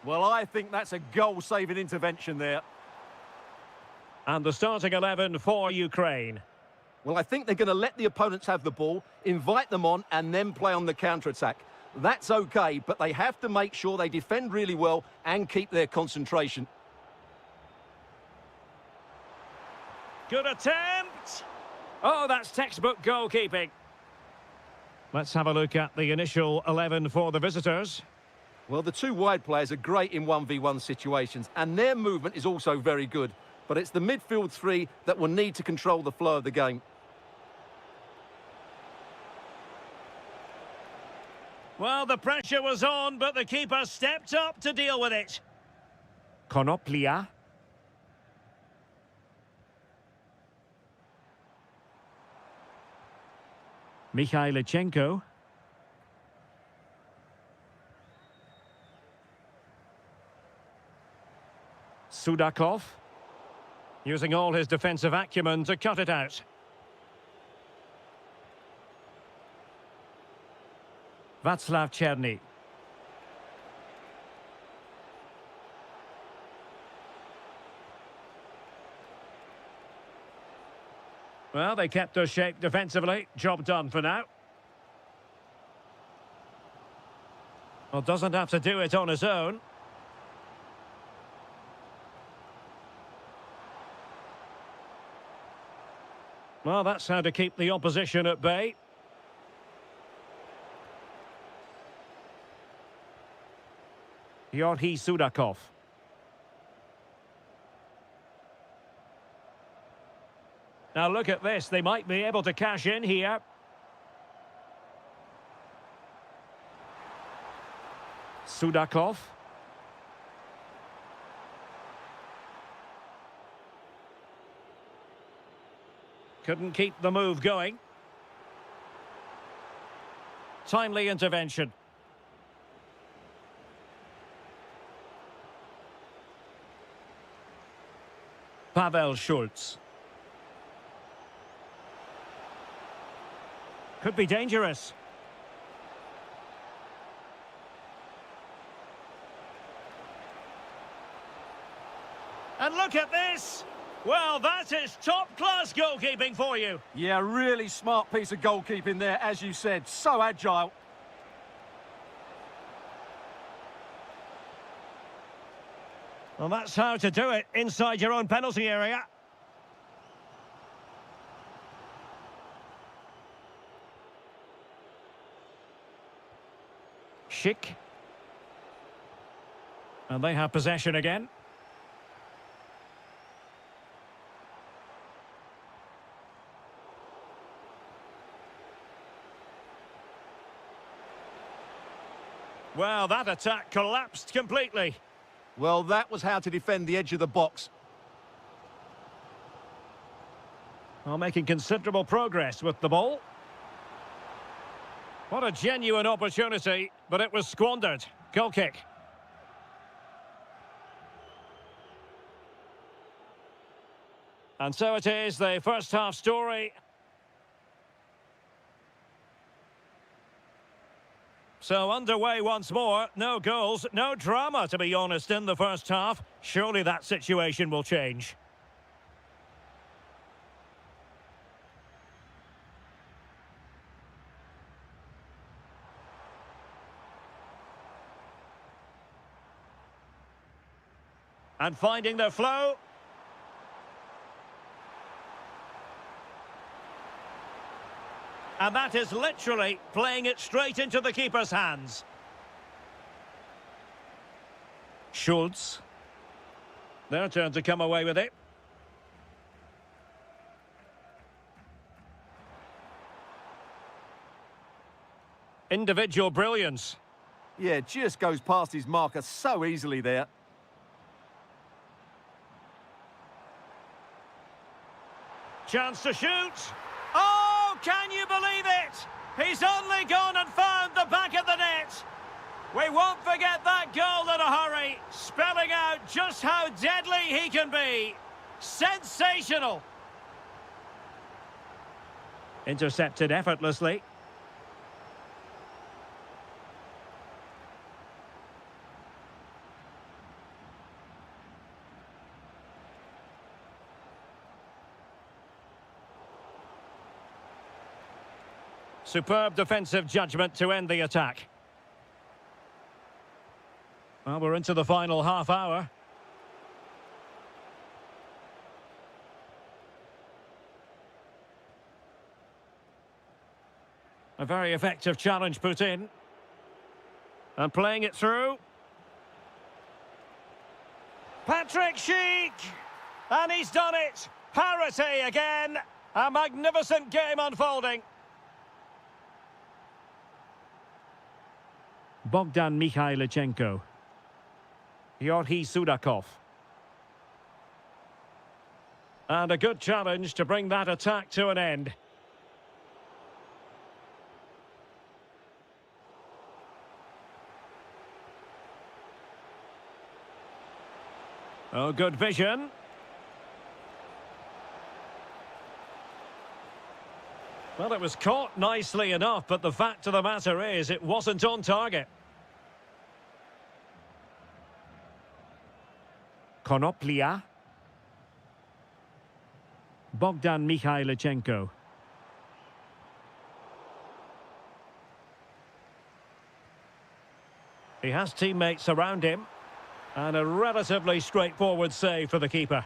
Well, I think that's a goal-saving intervention there. And the starting 11 for Ukraine. Well, I think they're going to let the opponents have the ball, invite them on, and then play on the counter-attack. That's okay, but they have to make sure they defend really well and keep their concentration. Good attempt. Oh, that's textbook goalkeeping. Let's have a look at the initial 11 for the visitors. Well, the two wide players are great in 1v1 situations, and their movement is also very good. But it's the midfield three that will need to control the flow of the game. Well, the pressure was on, but the keeper stepped up to deal with it. Konoplia. Mikhailichenko. Sudakov. Using all his defensive acumen to cut it out. Václav Černý. Well, they kept their shape defensively. Job done for now. Well, doesn't have to do it on his own. Well, that's how to keep the opposition at bay. Georgi Sudakov. Now look at this, they might be able to cash in here. Sudakov. Couldn't keep the move going. Timely intervention. Pavel Schulz. Could be dangerous. And look at this! Well, that is top-class goalkeeping for you. Yeah, really smart piece of goalkeeping there, as you said. So agile. Well, that's how to do it inside your own penalty area. Schick. And they have possession again. Well, that attack collapsed completely. Well, that was how to defend the edge of the box. Well, making considerable progress with the ball. What a genuine opportunity, but it was squandered. Goal kick. And so it is, the first half story. So underway once more, no goals, no drama to be honest in the first half. Surely that situation will change. And finding their flow. And that is literally playing it straight into the keeper's hands. Schultz. Their turn to come away with it. Individual brilliance. Yeah, just goes past his marker so easily there. Chance to shoot. Oh, can you believe it? He's only gone and found the back of the net. We won't forget that goal in a hurry, spelling out just how deadly he can be. Sensational. Intercepted effortlessly. Superb defensive judgment to end the attack. Well, we're into the final half hour. A very effective challenge put in. And playing it through. Patrick Schick! And he's done it! Parity again! A magnificent game unfolding. Bogdan Mikhailichenko. Georgi Sudakov. And a good challenge to bring that attack to an end. Oh, good vision. Well, it was caught nicely enough, but the fact of the matter is it wasn't on target. Konoplia. Bogdan Mikhailichenko. He has teammates around him. And a relatively straightforward save for the keeper.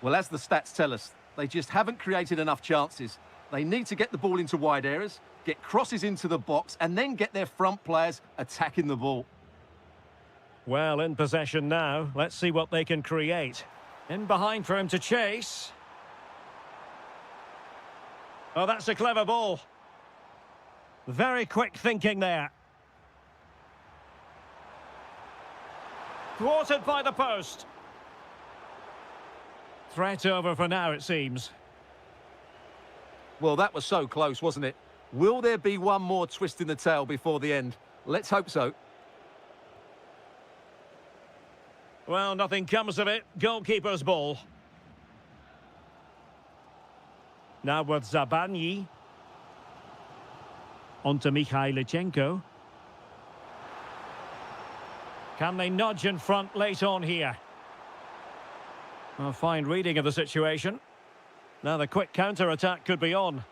Well, as the stats tell us, they just haven't created enough chances. They need to get the ball into wide areas, get crosses into the box, and then get their front players attacking the ball. Well, in possession now. Let's see what they can create. In behind for him to chase. Oh, that's a clever ball. Very quick thinking there. Thwarted by the post. Threat over for now, it seems. Well, that was so close, wasn't it? Will there be one more twist in the tail before the end? Let's hope so. Well, nothing comes of it. Goalkeeper's ball. Now with Zabanyi. On to Mikhailichenko. Can they nudge in front late on here? A fine reading of the situation. Now the quick counter-attack could be on.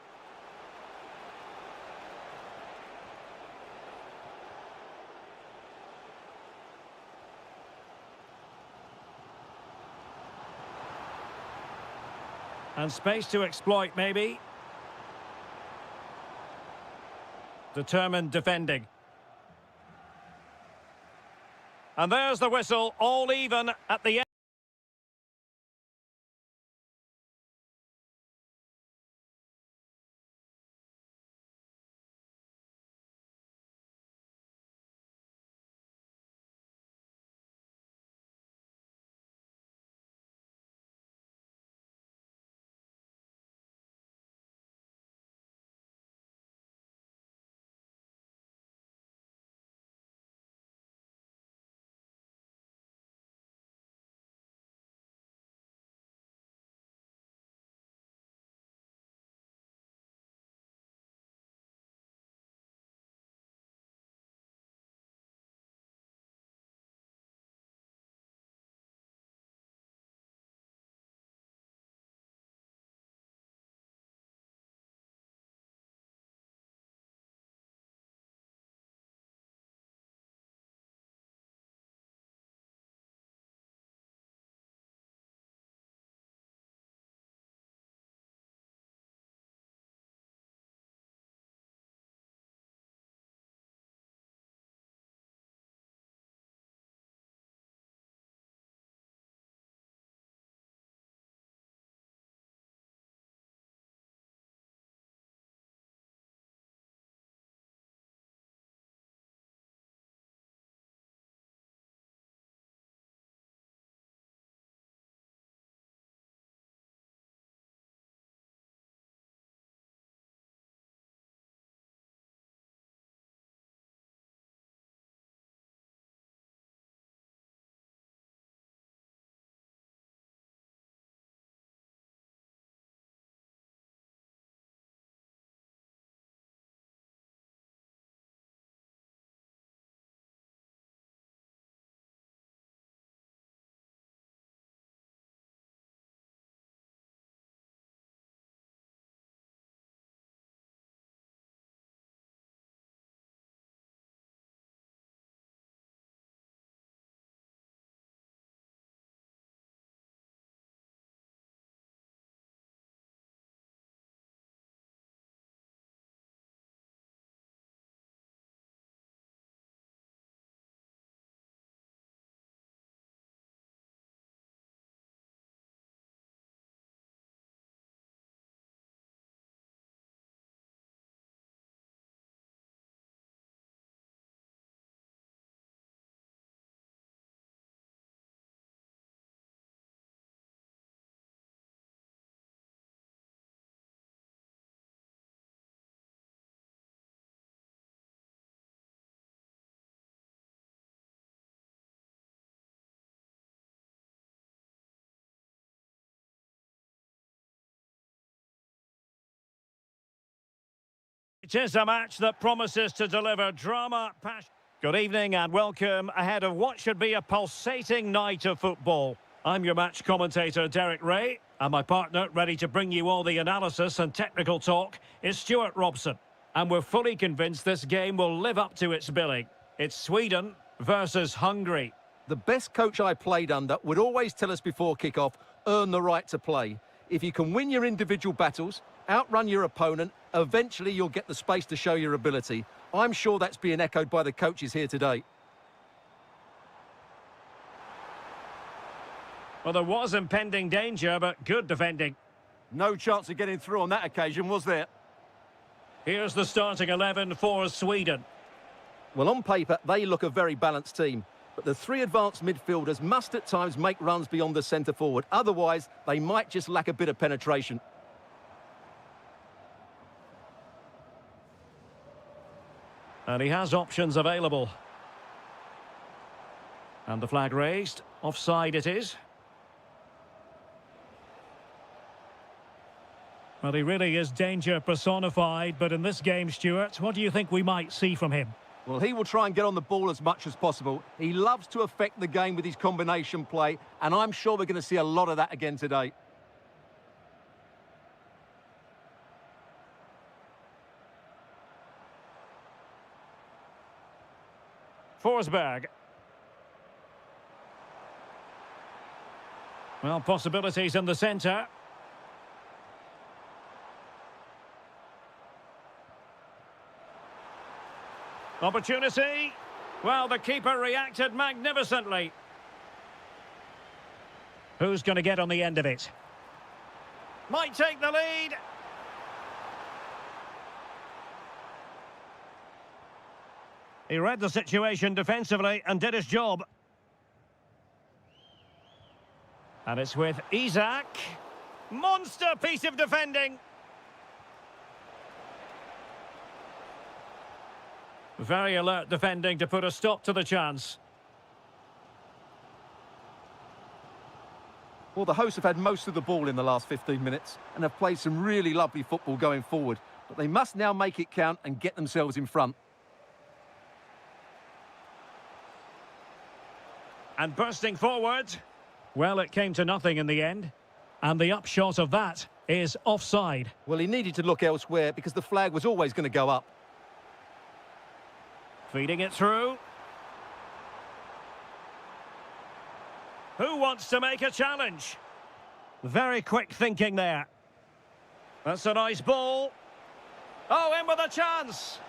And space to exploit, maybe. Determined defending. And there's the whistle, all even at the end. It is a match that promises to deliver drama, passion. Good evening and welcome ahead of what should be a pulsating night of football. I'm your match commentator, Derek Ray, and my partner, ready to bring you all the analysis and technical talk, is Stuart Robson. And we're fully convinced this game will live up to its billing. It's Sweden versus Hungary. The best coach I played under would always tell us before kick-off, earn the right to play. If you can win your individual battles, outrun your opponent, eventually you'll get the space to show your ability. I'm sure that's being echoed by the coaches here today. Well, there was impending danger, but good defending. No chance of getting through on that occasion, was there? Here's the starting 11 for Sweden. Well, on paper, they look a very balanced team. But the three advanced midfielders must at times make runs beyond the centre forward. Otherwise, they might just lack a bit of penetration. And he has options available. And the flag raised. Offside it is. Well, he really is danger personified, but in this game, Stuart, what do you think we might see from him? Well, he will try and get on the ball as much as possible. He loves to affect the game with his combination play, and I'm sure we're going to see a lot of that again today. Forsberg. Well, possibilities in the centre. Opportunity. Well, the keeper reacted magnificently. Who's going to get on the end of it? Might take the lead. He read the situation defensively and did his job. And it's with Isak. Monster piece of defending. Very alert defending to put a stop to the chance. Well, the hosts have had most of the ball in the last 15 minutes and have played some really lovely football going forward. But they must now make it count and get themselves in front. And bursting forward. Well, it came to nothing in the end. And the upshot of that is offside. Well, he needed to look elsewhere because the flag was always going to go up. Feeding it through. Who wants to make a challenge? Very quick thinking there. That's a nice ball. Oh, in with a chance.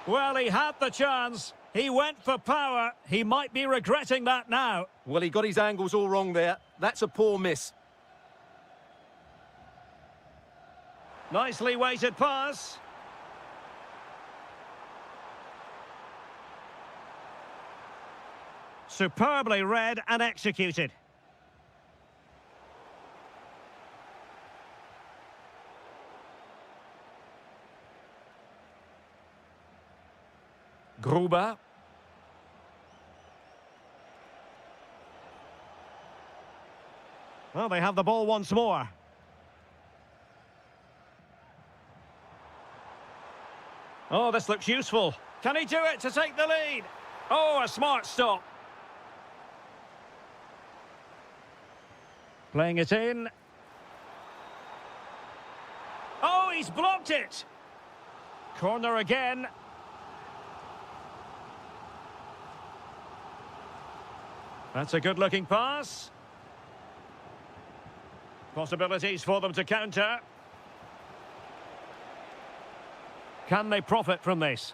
Well, he had the chance. He went for power. He might be regretting that now. Well, he got his angles all wrong there. That's a poor miss. Nicely weighted pass. Superbly read and executed. Gruber. Well, they have the ball once more. Oh, this looks useful. Can he do it to take the lead? Oh, a smart stop. Playing it in. Oh, he's blocked it. Corner again. That's a good-looking pass. Possibilities for them to counter. Can they profit from this?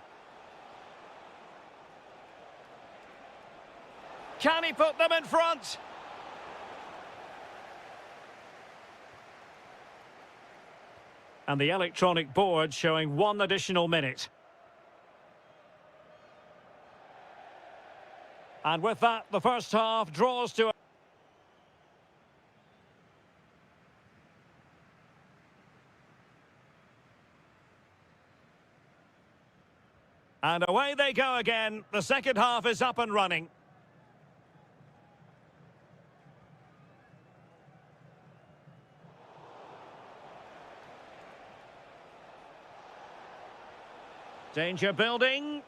Can he put them in front? And the electronic board showing one additional minute. And with that, the first half draws to... And away they go again. The second half is up and running. Danger building.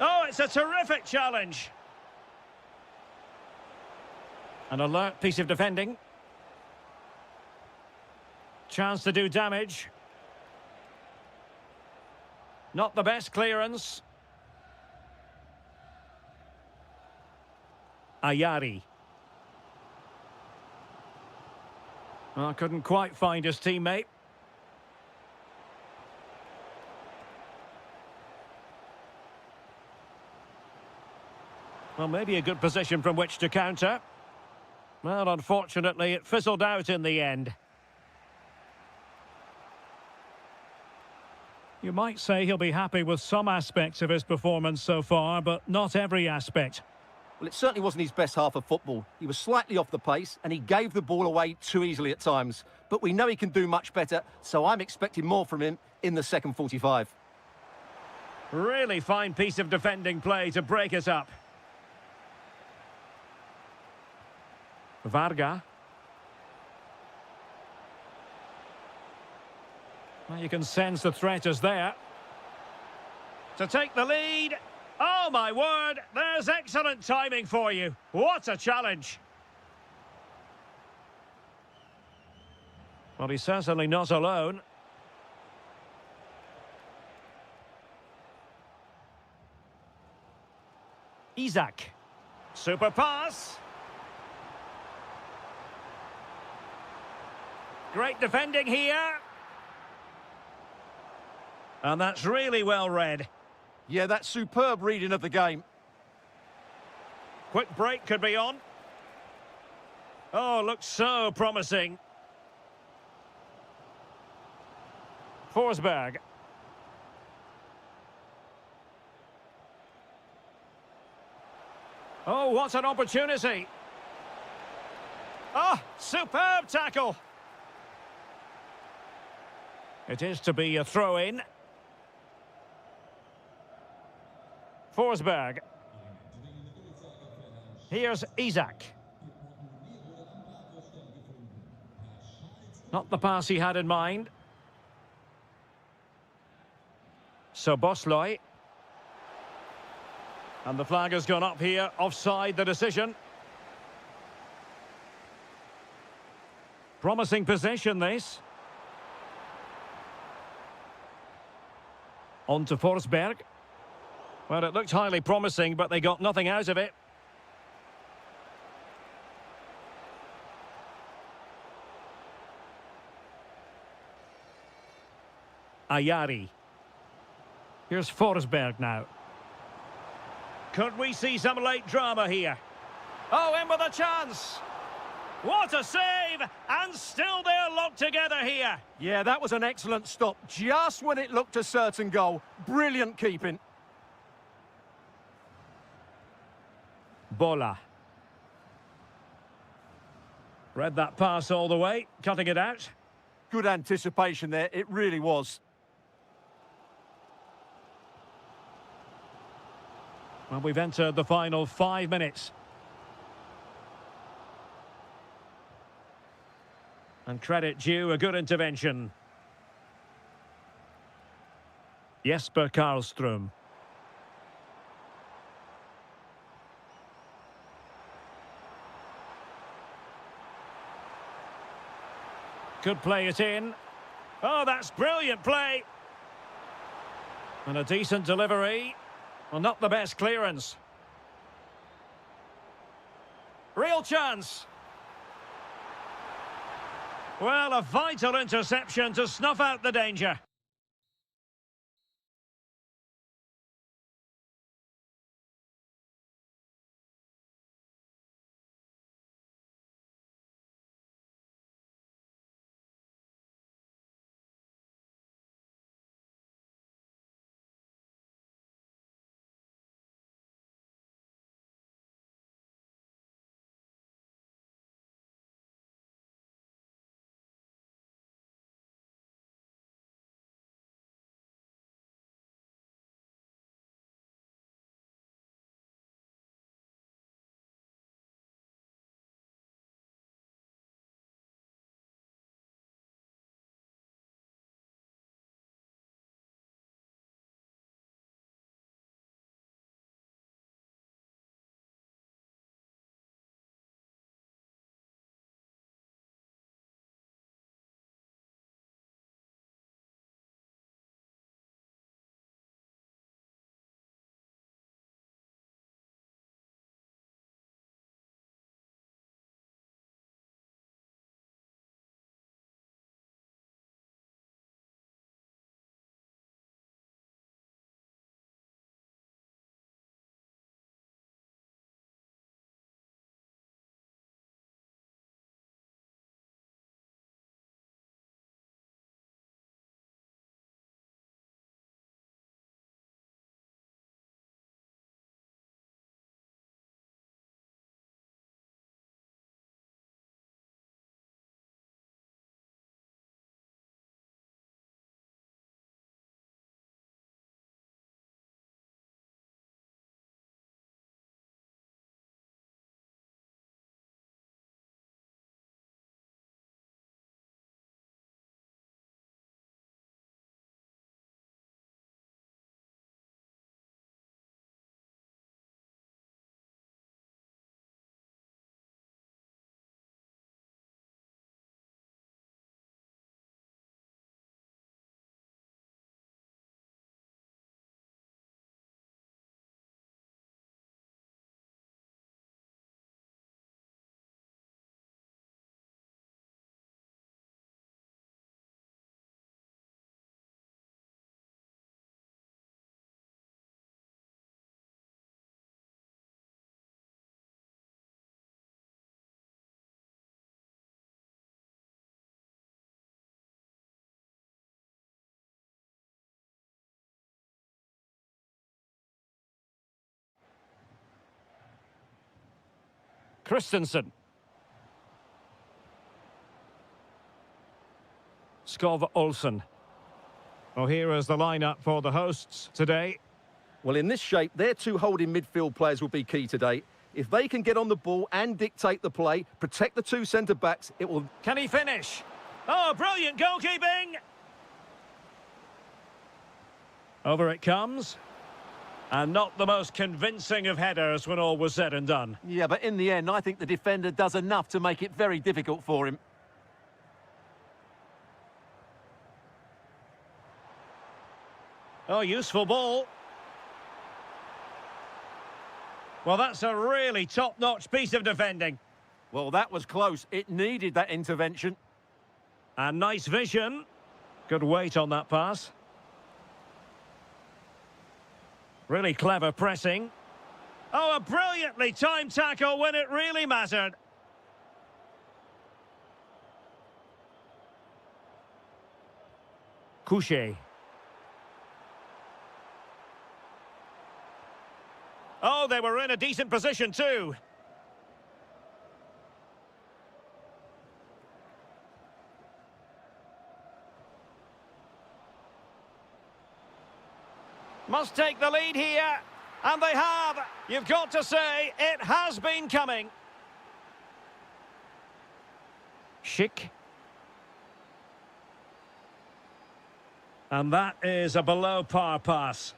Oh, it's a terrific challenge. An alert piece of defending. Chance to do damage. Not the best clearance. Ayari. Oh, couldn't quite find his teammate. Well, maybe a good position from which to counter. Well, unfortunately, it fizzled out in the end. You might say he'll be happy with some aspects of his performance so far, but not every aspect. Well, it certainly wasn't his best half of football. He was slightly off the pace and he gave the ball away too easily at times. But we know he can do much better, so I'm expecting more from him in the second 45. Really fine piece of defending play to break it up. Varga. Well, you can sense the threat is there. To take the lead. Oh, my word. There's excellent timing for you. What a challenge. Well, he's certainly not alone. Isak. Super pass. Great defending here. And that's really well read. Yeah, that's superb reading of the game. Quick break could be on. Oh, looks so promising. Forsberg. Oh, what an opportunity. Ah, superb tackle. It is to be a throw-in. Forsberg. Here's Isak. Not the pass he had in mind. So Bosloy. And the flag has gone up here. Offside the decision. Promising possession this. On to Forsberg. Well, it looked highly promising, but they got nothing out of it. Ayari. Here's Forsberg now. Could we see some late drama here? Oh, in with a chance! What a save! And still they're locked together here. Yeah, that was an excellent stop. Just when it looked a certain goal. Brilliant keeping. Bola. Read that pass all the way, cutting it out. Good anticipation there, it really was. Well, we've entered the final 5 minutes. And credit due, a good intervention. Jesper Karlström. Could play it in. Oh, that's brilliant play. And a decent delivery. Well, not the best clearance. Real chance. Well, a vital interception to snuff out the danger. Christensen. Skov Olsen. Well, here is the lineup for the hosts today. Well, in this shape, their two holding midfield players will be key today. If they can get on the ball and dictate the play, protect the two centre-backs, it will... Can he finish? Oh, brilliant goalkeeping! Over it comes. And not the most convincing of headers when all was said and done. Yeah, but in the end, I think the defender does enough to make it very difficult for him. Oh, useful ball. Well, that's a really top-notch piece of defending. Well, that was close. It needed that intervention. And nice vision. Good weight on that pass. Really clever pressing. Oh, a brilliantly timed tackle when it really mattered. Couché. Oh, they were in a decent position too. Must take the lead here. And they have. You've got to say, it has been coming. Schick. And that is a below-par pass.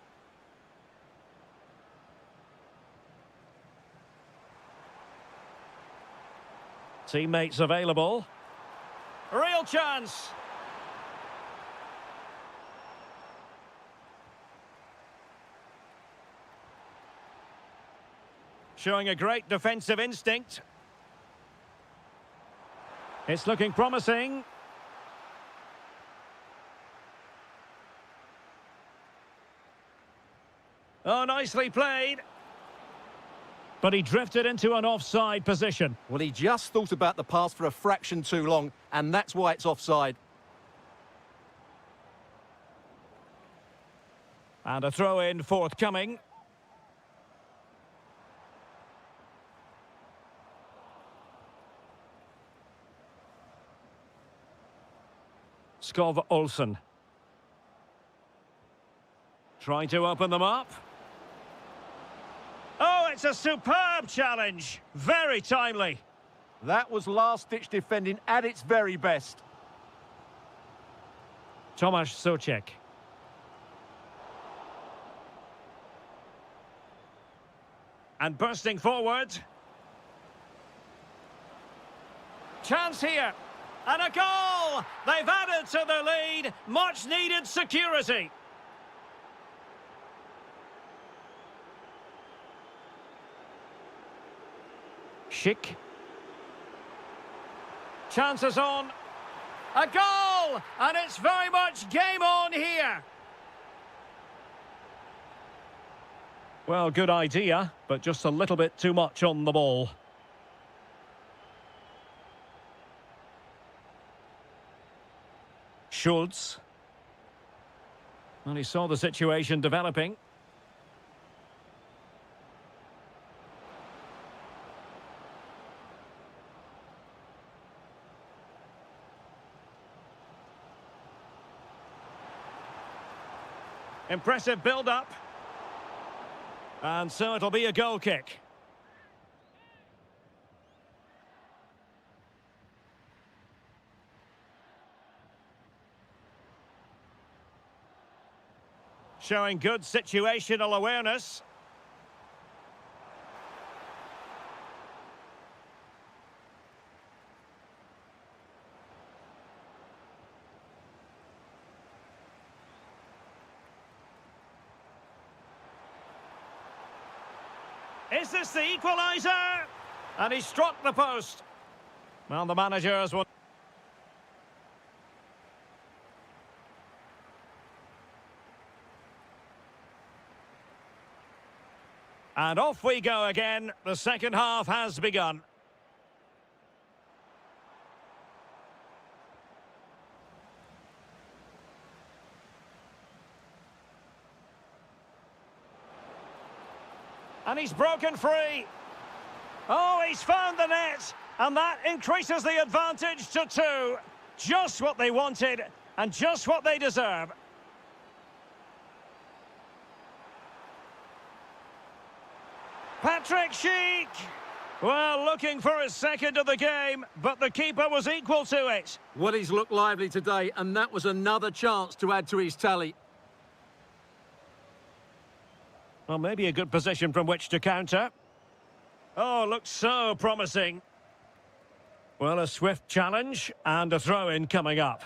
Teammates available. Real chance. Showing a great defensive instinct. It's looking promising. Oh, nicely played. But he drifted into an offside position. Well, he just thought about the pass for a fraction too long, and that's why it's offside. And a throw-in forthcoming. Skov Olsen. Trying to open them up. Oh, it's a superb challenge. Very timely. That was last-ditch defending at its very best. Tomasz Souček. And bursting forward. Chance here. And a goal! They've added to the lead. Much needed security. Schick. Chances on. A goal! And it's very much game on here. Well, good idea, but just a little bit too much on the ball. Schultz. Well, he saw the situation developing. Impressive build-up. And so it'll be a goal kick. Showing good situational awareness. Is this the equaliser? And he struck the post. Well, the managers will... And off we go again. The second half has begun. And he's broken free. Oh, he's found the net, and that increases the advantage to 2. Just what they wanted, and just what they deserve. Patrick Schick! Well, looking for his second of the game, but the keeper was equal to it. Well, he's looked lively today, and that was another chance to add to his tally. Well, maybe a good position from which to counter. Oh, looks so promising. Well, a swift challenge and a throw-in coming up.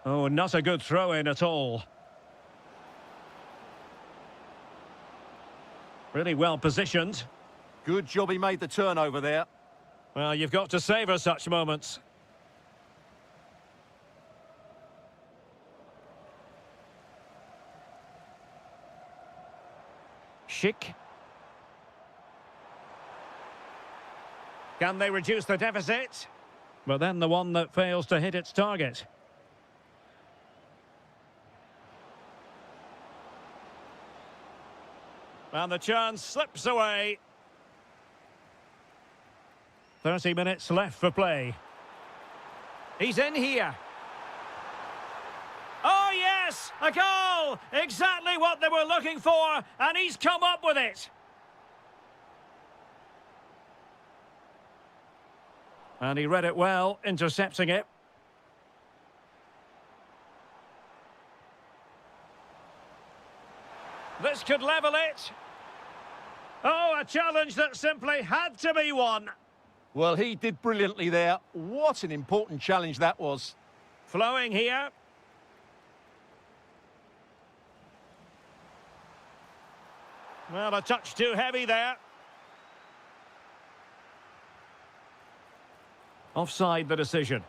Oh, not a good throw-in at all. Really well positioned. Good job he made the turnover there. Well, you've got to savour such moments. Schick. Can they reduce the deficit? But then the one that fails to hit its target. And the chance slips away. 30 minutes left for play. He's in here. Oh, yes! A goal! Exactly what they were looking for, and he's come up with it. And he read it well, intercepting it. This could level it. Oh, a challenge that simply had to be won. Well, he did brilliantly there. What an important challenge that was. Flowing here. Well, a touch too heavy there. Offside the decision.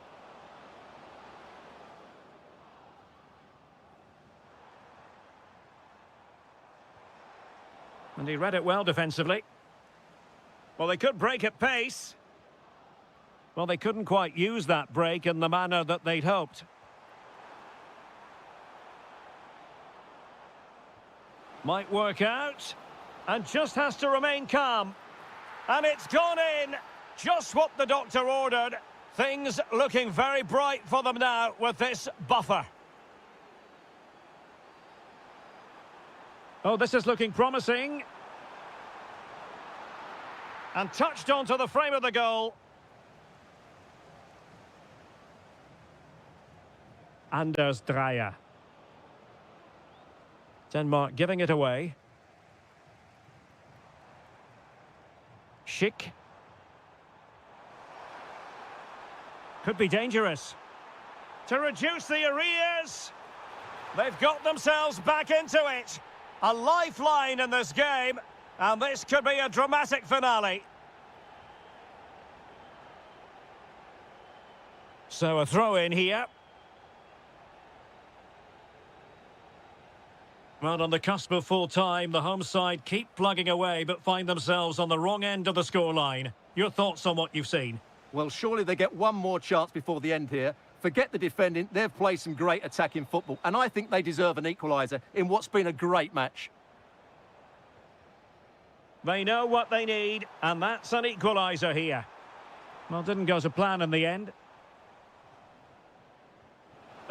And he read it well defensively. Well, they could break at pace. Well, they couldn't quite use that break in the manner that they'd hoped. Might work out. And just has to remain calm. And it's gone in. Just what the doctor ordered. Things looking very bright for them now with this buffer. Oh, this is looking promising. And touched onto the frame of the goal. Anders Dreyer. Denmark giving it away. Schick. Could be dangerous. To reduce the arrears. They've got themselves back into it. A lifeline in this game. And this could be a dramatic finale. So a throw in here. Well, on the cusp of full time, the home side keep plugging away but find themselves on the wrong end of the scoreline. Your thoughts on what you've seen? Well, surely they get one more chance before the end here. Forget the defending, they've played some great attacking football, and I think they deserve an equaliser in what's been a great match. They know what they need, and that's an equaliser here. Well, didn't go to plan in the end.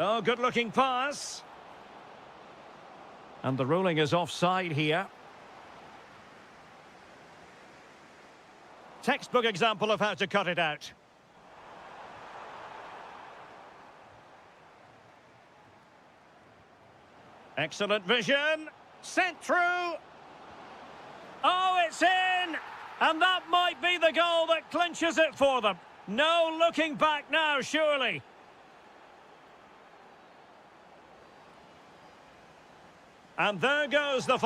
Oh, good-looking pass. And the ruling is offside here. Textbook example of how to cut it out. Excellent vision. Sent through. Oh, it's in! And that might be the goal that clinches it for them. No looking back now, surely. And there goes the